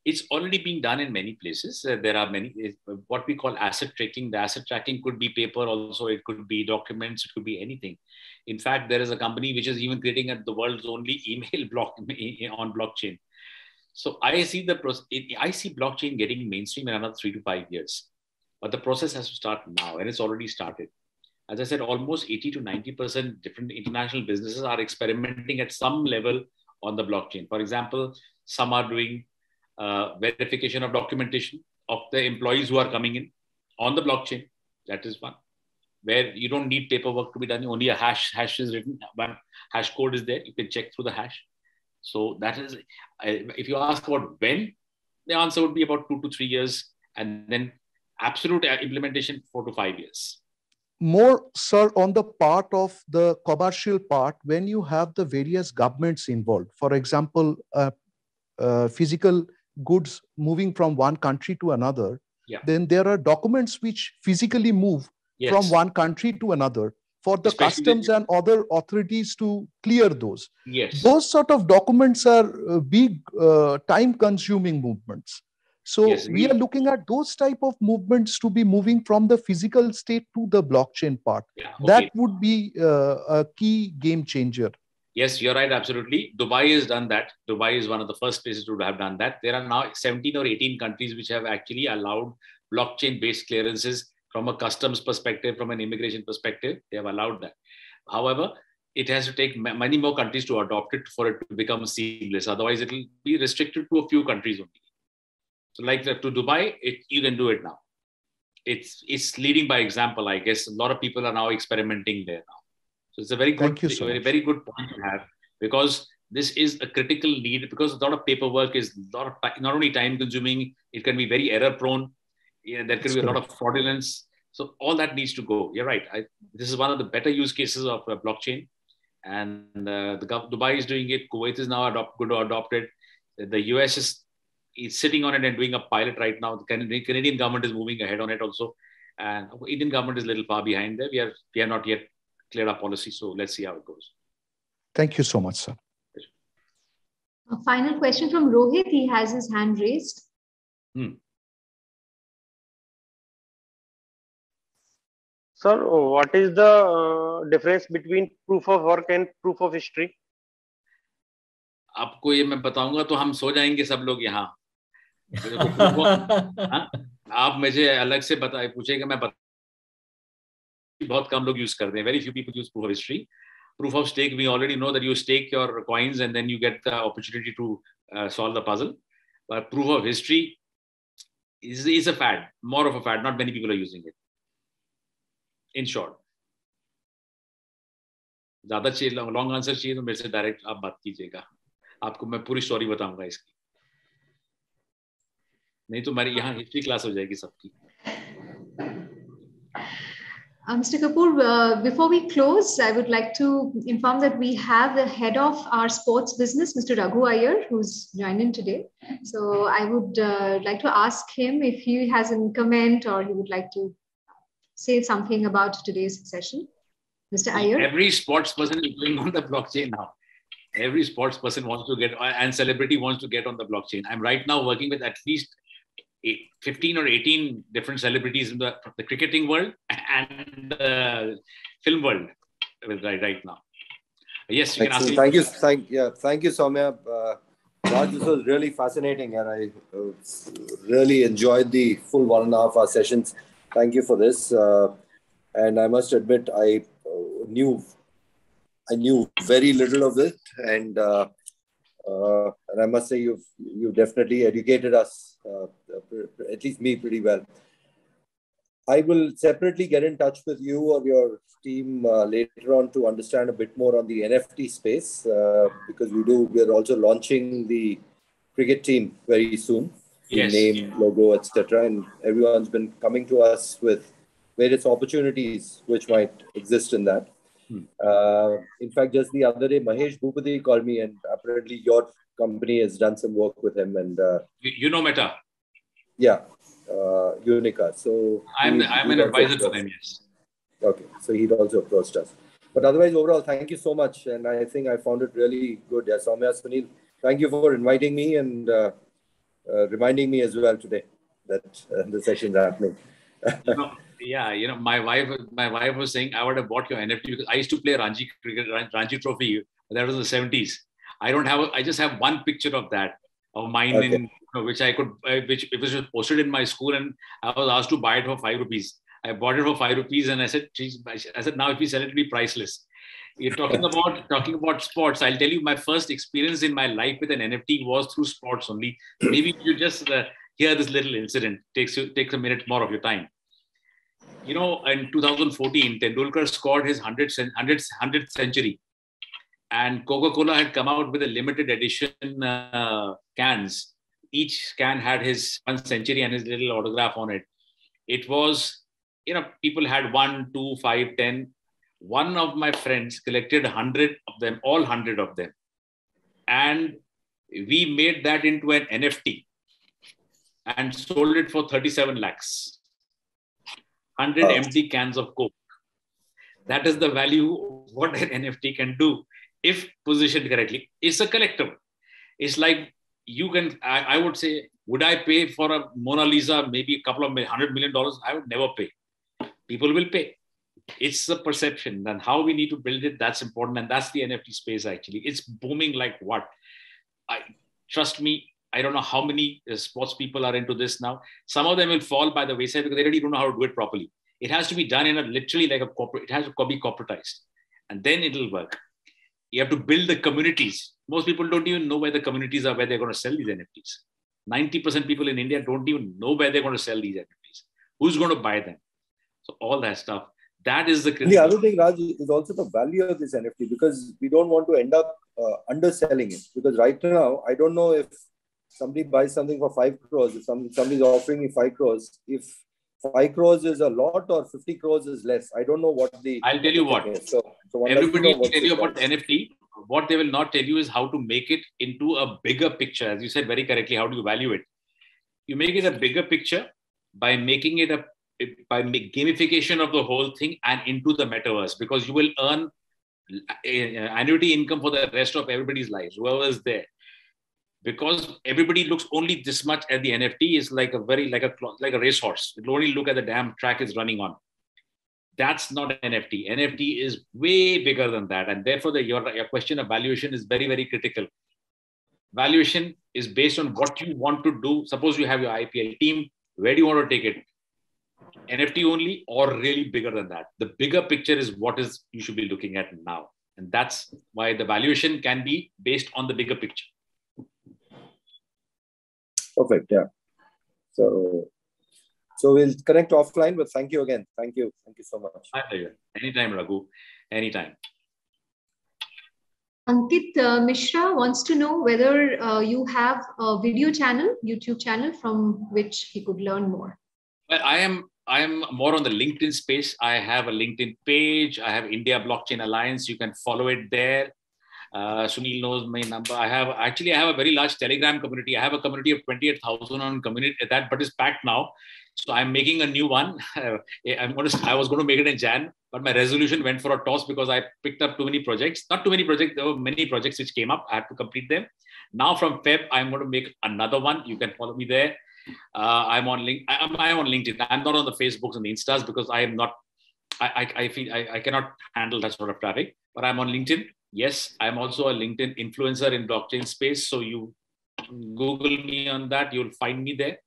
It's already being done in many places. There are many, what we call asset tracking. The asset tracking could be paper also, it could be documents, it could be anything. In fact, there is a company which is even creating the world's only email block on blockchain. So I see blockchain getting mainstream in another 3 to 5 years. But the process has to start now, and it's already started. As I said, almost 80 to 90% different international businesses are experimenting at some level on the blockchain. For example, some are doing verification of documentation of the employees who are coming in on the blockchain. That is one, where you don't need paperwork to be done. Only a hash is written, one hash code is there. You can check through the hash. So that is, if you ask about when, the answer would be about 2 to 3 years, and then absolute implementation 4 to 5 years. More, sir, on the part of the commercial part, when you have the various governments involved, for example, physical goods moving from one country to another, then there are documents which physically move from one country to another for the customs and other authorities to clear those. Those sort of documents are big time-consuming movements. So we are looking at those type of movements to be moving from the physical state to the blockchain part. That would be a key game changer. Yes, you're right. Absolutely. Dubai has done that. Dubai is one of the first places to have done that. There are now 17 or 18 countries which have actually allowed blockchain-based clearances from a customs perspective, from an immigration perspective. They have allowed that. However, it has to take many more countries to adopt it for it to become seamless. Otherwise, it will be restricted to a few countries only. So like to Dubai, you can do it now. It's leading by example, I guess. A lot of people are now experimenting there now. So it's a very good, very good point to have, because this is a critical need, because a lot of paperwork is not only time consuming, it can be very error prone. Yeah, there could be a lot of fraudulence. So all that needs to go. You're right. This is one of the better use cases of blockchain. And Dubai is doing it. Kuwait is now going to adopt it. The US is sitting on it and doing a pilot right now. The Canadian government is moving ahead on it also. And Indian government is a little far behind there. We are not yet cleared our policy. So let's see how it goes. Thank you so much, sir. A final question from Rohit. He has his hand raised. Sir, what is the difference between proof of work and proof of history? आपको ये मैं बताऊंगा तो हम सो जाएंगे सब लोग यहाँ. आप मुझे अलग से पूछेगा, मैं बहुत कम लोग यूज करते हैं. Very few people use proof of history. Proof of stake, we already know that you stake your coins and then you get the opportunity to solve the puzzle. But proof of history is a fad, more of a fad. Not many people are using it. In short, ज़्यादा चाहिए long answer चाहिए तो मेरे से direct आप बात कीजिएगा. आपको मैं पूरी स्टोरी बताऊंगा इसकी. नहीं तो हमारी यहाँ हिस्ट्री क्लास हो जाएगी सबकी. Mr. Kapoor, before we close, I would like to inform that we have the head of our sports business, Mr. Raghu Iyer, who's joined in today. So I would like to ask him if he has any comment or he would like to say something about today's session. Mr. Iyer? Every sports person is going on the blockchain now. Every sports person wants to get, and celebrity wants to get on the blockchain. I'm right now working with at least 15 or 18 different celebrities in the cricketing world and the film world right now. Yes, you can ask me. Thank you, Soumya. Raj, this was really fascinating, and I really enjoyed the full 1.5 hour sessions. Thank you for this. And I must admit, I knew very little of it, and I must say you've definitely educated us, at least me, pretty well. I will separately get in touch with you or your team later on to understand a bit more on the NFT space, because we're also launching the cricket team very soon. Yes. Name, logo, etc. And everyone's been coming to us with various opportunities which might exist in that. In fact, just the other day, Mahesh Bhupati called me, and apparently your company has done some work with him. And you know Meta? Yeah, Unica. So I'm an advisor to them, yes. Okay, so he'd also approached us. But otherwise, overall, thank you so much. And I think I found it really good. Yeah, Soumya, Sunil, thank you for inviting me and reminding me as well today that the session's happening. My wife was saying I would have bought your NFT because I used to play Ranji cricket, Ranji Trophy. That was the 70s. I just have one picture of that of mine, okay, which I could, which it was just posted in my school, and I was asked to buy it for 5 rupees. I bought it for 5 rupees, and I said, now if we sell it, it'll be priceless. You're talking about sports. I'll tell you, my first experience in my life with an NFT was through sports only. Maybe you just hear this little incident. Takes a minute more of your time. In 2014, Tendulkar scored his 100th century, and Coca-Cola had come out with a limited edition cans. Each can had his 1 century and his little autograph on it. It was, people had 1, 2, 5, 10. One of my friends collected 100 of them, all 100 of them. And we made that into an NFT and sold it for 37 lakhs. 100 empty cans of Coke. That is the value of what an NFT can do if positioned correctly. It's a collectible. It's like I would say, would I pay for a Mona Lisa, maybe a couple of $100 million? I would never pay. People will pay. It's the perception and how we need to build it. That's important. And that's the NFT space, actually. It's booming like what? Trust me, I don't know how many sports people are into this now. Some of them will fall by the wayside because they really don't know how to do it properly. It has to be done in a literally like a corporate, it has to be corporatized, and then it'll work. You have to build the communities. Most people don't even know where the communities are, where they're going to sell these NFTs. 90% people in India don't even know where they're going to sell these NFTs. Who's going to buy them? So all that stuff, that is the critical. The other thing, Raj, is also the value of this NFT, because we don't want to end up underselling it. Because right now, I don't know if somebody buys something for 5 crores, if somebody's offering me 5 crores, if 5 crores is a lot or 50 crores is less. I don't know what the... I'll tell you what. So everybody will tell you about NFT. What they will not tell you is how to make it into a bigger picture. As you said very correctly, how do you value it? You make it a bigger picture by making it by gamification of the whole thing and into the metaverse, because you will earn annuity income for the rest of everybody's lives, whoever is there. Because everybody looks only this much at the NFT is like a racehorse. It will only look at the damn track it's running on. That's not NFT. NFT is way bigger than that. And therefore, your question of valuation is very, very critical. Valuation is based on what you want to do. Suppose you have your IPL team. Where do you want to take it? NFT only or really bigger than that? The bigger picture is what is you should be looking at now. And that's why the valuation can be based on the bigger picture. Perfect. Yeah. So we'll connect offline, but thank you again. Thank you. Thank you so much. My pleasure. Anytime, Raghu. Anytime. Ankit Mishra wants to know whether you have a video channel, YouTube channel, from which he could learn more. Well, I am more on the LinkedIn space. I have a LinkedIn page. I have India Blockchain Alliance. You can follow it there. Sunil knows my number. I have a very large Telegram community. I have a community of 28,000 on community but it's packed now. So I'm making a new one. I was going to make it in Jan, but my resolution went for a toss because I picked up too many projects. Not too many projects. There were many projects which came up. I had to complete them. Now from Feb, I'm going to make another one. You can follow me there. I'm on LinkedIn. I'm not on the Facebooks and the Instas because I am not. I feel I cannot handle that sort of traffic. But I'm on LinkedIn. Yes, I'm also a LinkedIn influencer in blockchain space. So you Google me on that. You'll find me there.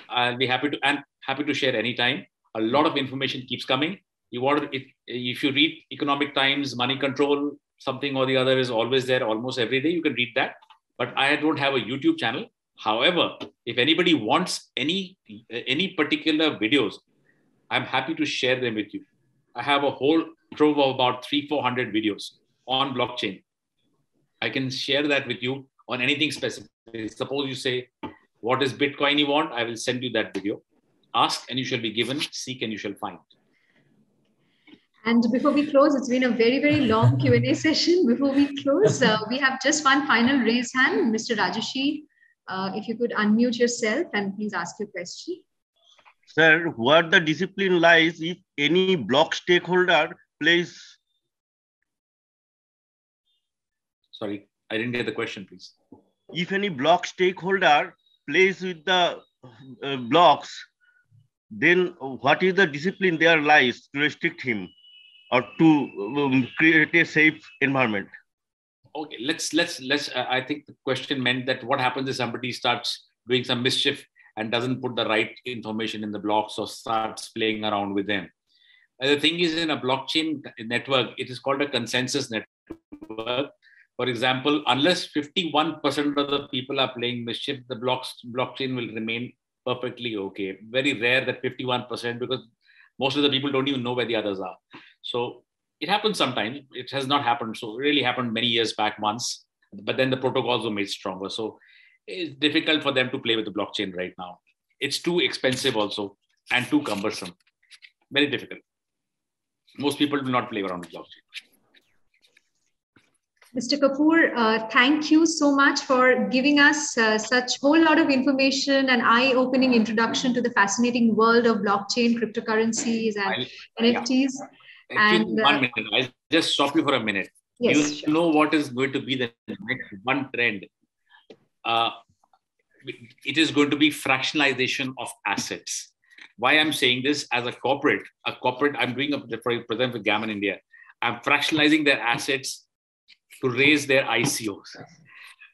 I'll be happy to share anytime. A lot of information keeps coming. If you read Economic Times, Money Control, something or the other is always there almost every day. You can read that. But I don't have a YouTube channel. However, if anybody wants any particular videos, I'm happy to share them with you. I have a whole trove of about 300-400 videos on blockchain. I can share that with you on anything specific. Suppose you say, what is Bitcoin you want? I will send you that video. Ask and you shall be given. Seek and you shall find. And before we close, it's been a very, very long Q&A session. Before we close, we have just one final raised hand. Mr. Rajashi, if you could unmute yourself and please ask your question. Sir, where the discipline lies if any block stakeholder plays... Sorry, I didn't get the question, please. If any block stakeholder plays with the blocks, then what is the discipline there lies to restrict him or to create a safe environment? Okay, let's. I think the question meant that what happens if somebody starts doing some mischief and doesn't put the right information in the blocks or starts playing around with them. The thing is, in a blockchain network, it is called a consensus network. For example, unless 51% of the people are playing mischief, the blockchain will remain perfectly okay. Very rare that 51%, because most of the people don't even know where the others are. So it happens sometimes. It has not happened. So it really happened many years back once, but then the protocols were made stronger. So it's difficult for them to play with the blockchain right now. It's too expensive also and too cumbersome. Very difficult. Most people will not play around with blockchain. Mr. Kapoor, thank you so much for giving us such whole lot of information and eye-opening introduction to the fascinating world of blockchain, cryptocurrencies, and NFTs. Yeah. And 1 minute, I'll just stop you for a minute. Yes, you know what is going to be the next one trend? It is going to be fractionalization of assets. Why I'm saying this, as a corporate, I'm doing for example with Gammon India. I'm fractionalizing their assets to raise their ICOs.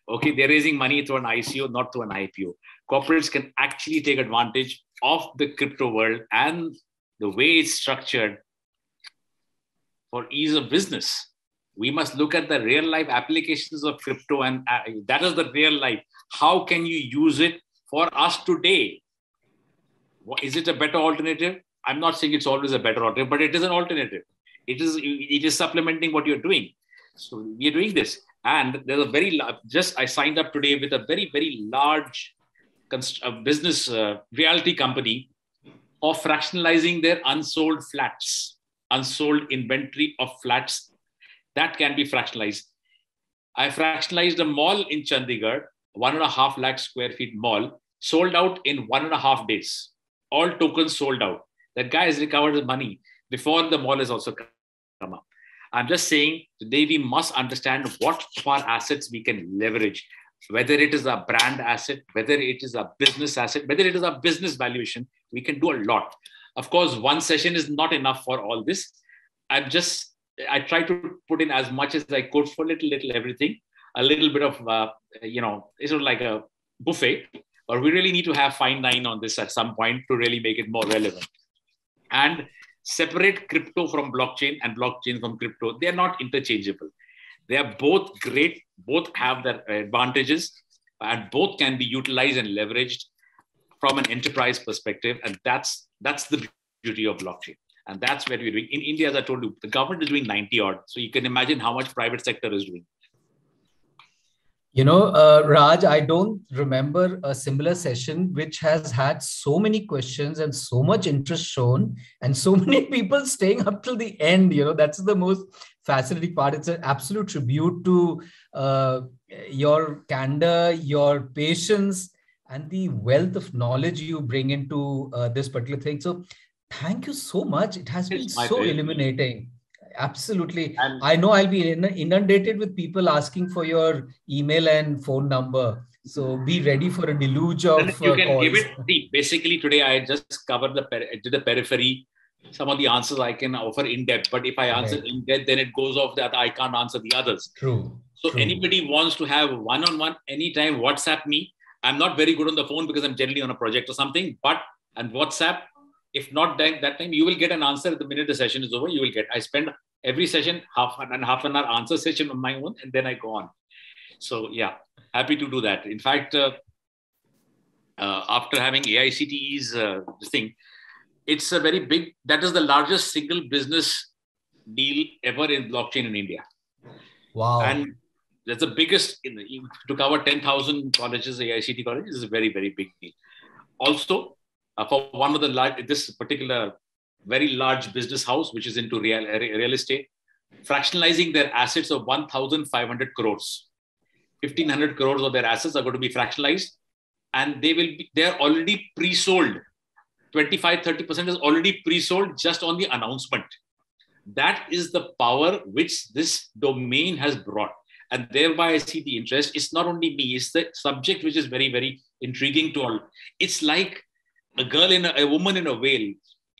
Okay, they're raising money through an ICO, not through an IPO. Corporates can actually take advantage of the crypto world and the way it's structured for ease of business. We must look at the real life applications of crypto, and that is the real life. How can you use it for us today? Is it a better alternative? I'm not saying it's always a better alternative, but it is an alternative. It is supplementing what you're doing. So we are doing this. And there's a very large, I signed up today with a very, very large business realty company of fractionalizing their unsold flats, unsold inventory of flats that can be fractionalized. I fractionalized a mall in Chandigarh, 1.5 lakh square feet mall, sold out in 1.5 days. All tokens sold out. That guy has recovered his money before the mall has also come up. I'm just saying today we must understand what of our assets we can leverage, whether it is a brand asset, whether it is a business asset, whether it is a business valuation. We can do a lot. Of course, one session is not enough for all this. I try to put in as much as I could for little everything, a little bit of, it's sort of like a buffet, but we really need to have fine dine on this at some point to really make it more relevant. And separate crypto from blockchain and blockchain from crypto. They're not interchangeable. They are both great, both have their advantages, and both can be utilized and leveraged from an enterprise perspective. And that's the beauty of blockchain. And that's what we're doing. In India, as I told you, the government is doing 90 odd. So you can imagine how much private sector is doing. You know, Raj, I don't remember a similar session which has had so many questions and so much interest shown and so many people staying up till the end. You know, that's the most fascinating part. It's an absolute tribute to your candor, your patience, and the wealth of knowledge you bring into this particular thing. So thank you so much. It has been so illuminating. Absolutely. And I know I'll be inundated with people asking for your email and phone number. So be ready for a deluge of you can calls. give it. See, basically today I just covered did the periphery. Some of the answers I can offer in depth, but if I answer in depth, then it goes off that I can't answer the others. True. So anybody wants to have one-on-one anytime, WhatsApp me. I'm not very good on the phone because I'm generally on a project or something, and WhatsApp. If not that time, you will get an answer the minute the session is over. You will get. I spend every session half an hour answer session on my own, and then I go on. So yeah, happy to do that. In fact, after having AICTE's this thing, it's a very big. That is the largest single business deal ever in blockchain in India. Wow! And that's the biggest to cover 10,000 colleges. AICTE colleges is a very, very big deal. Also. For one of this particular very large business house, which is into real estate, fractionalizing their assets of 1,500 crores. 1,500 crores of their assets are going to be fractionalized, and they're already pre-sold. 25-30% is already pre-sold just on the announcement. That is the power which this domain has brought. And thereby I see the interest. It's not only me, it's the subject which is very, very intriguing to all. It's like a woman in a veil.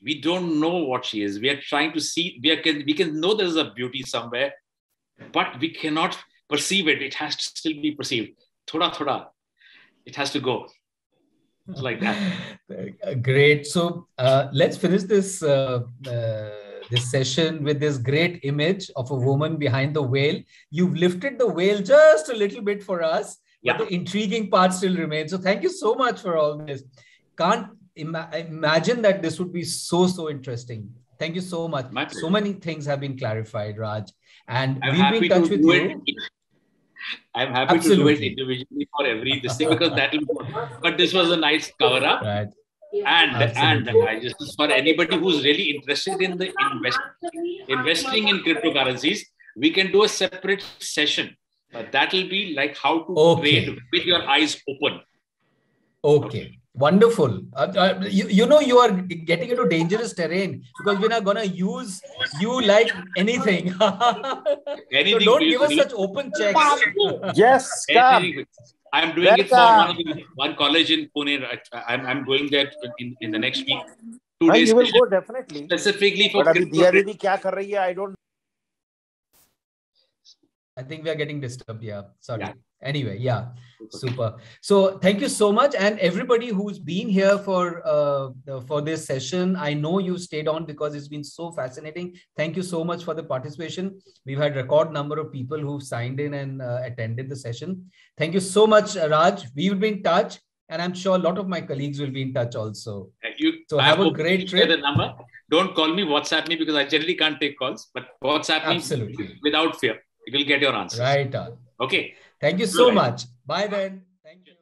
We don't know what she is. We are trying to see, we can know there's a beauty somewhere, but we cannot perceive it. It has to still be perceived. Thoda, it has to go. It's like that. Great. So let's finish this this session with this great image of a woman behind the veil. You've lifted the veil just a little bit for us, but the intriguing part still remains. So thank you so much for all this. Can't imagine that this would be so interesting. Thank you so much. So many things have been clarified, Raj, and we'll be in touch with you. I'm happy to do it individually for every this thing because that will. But this was a nice cover up, right? And I just for anybody who's really interested in the investing in cryptocurrencies, we can do a separate session. But that will be like how to trade with your eyes open. Okay. Wonderful. You know, you are getting into dangerous terrain because we're not going to use you like anything. So don't give us such open checks. Yes, stop. I'm doing it for one college in Pune. I'm going there in the next week. 2 days. You will go definitely. Specifically for crypto. I don't I think we are getting disturbed. Yeah, sorry. Yeah. Anyway, yeah, super. So thank you so much, and everybody who's been here for this session. I know you stayed on because it's been so fascinating. Thank you so much for the participation. We've had record number of people who've signed in and attended the session. Thank you so much, Raj. We will be in touch, and I'm sure a lot of my colleagues will be in touch also. So have a great trip. The number. Don't call me, WhatsApp me, because I generally can't take calls, but WhatsApp me without fear. You will get your answers. Right on. Okay. Thank you so much. Bye then. Thank you.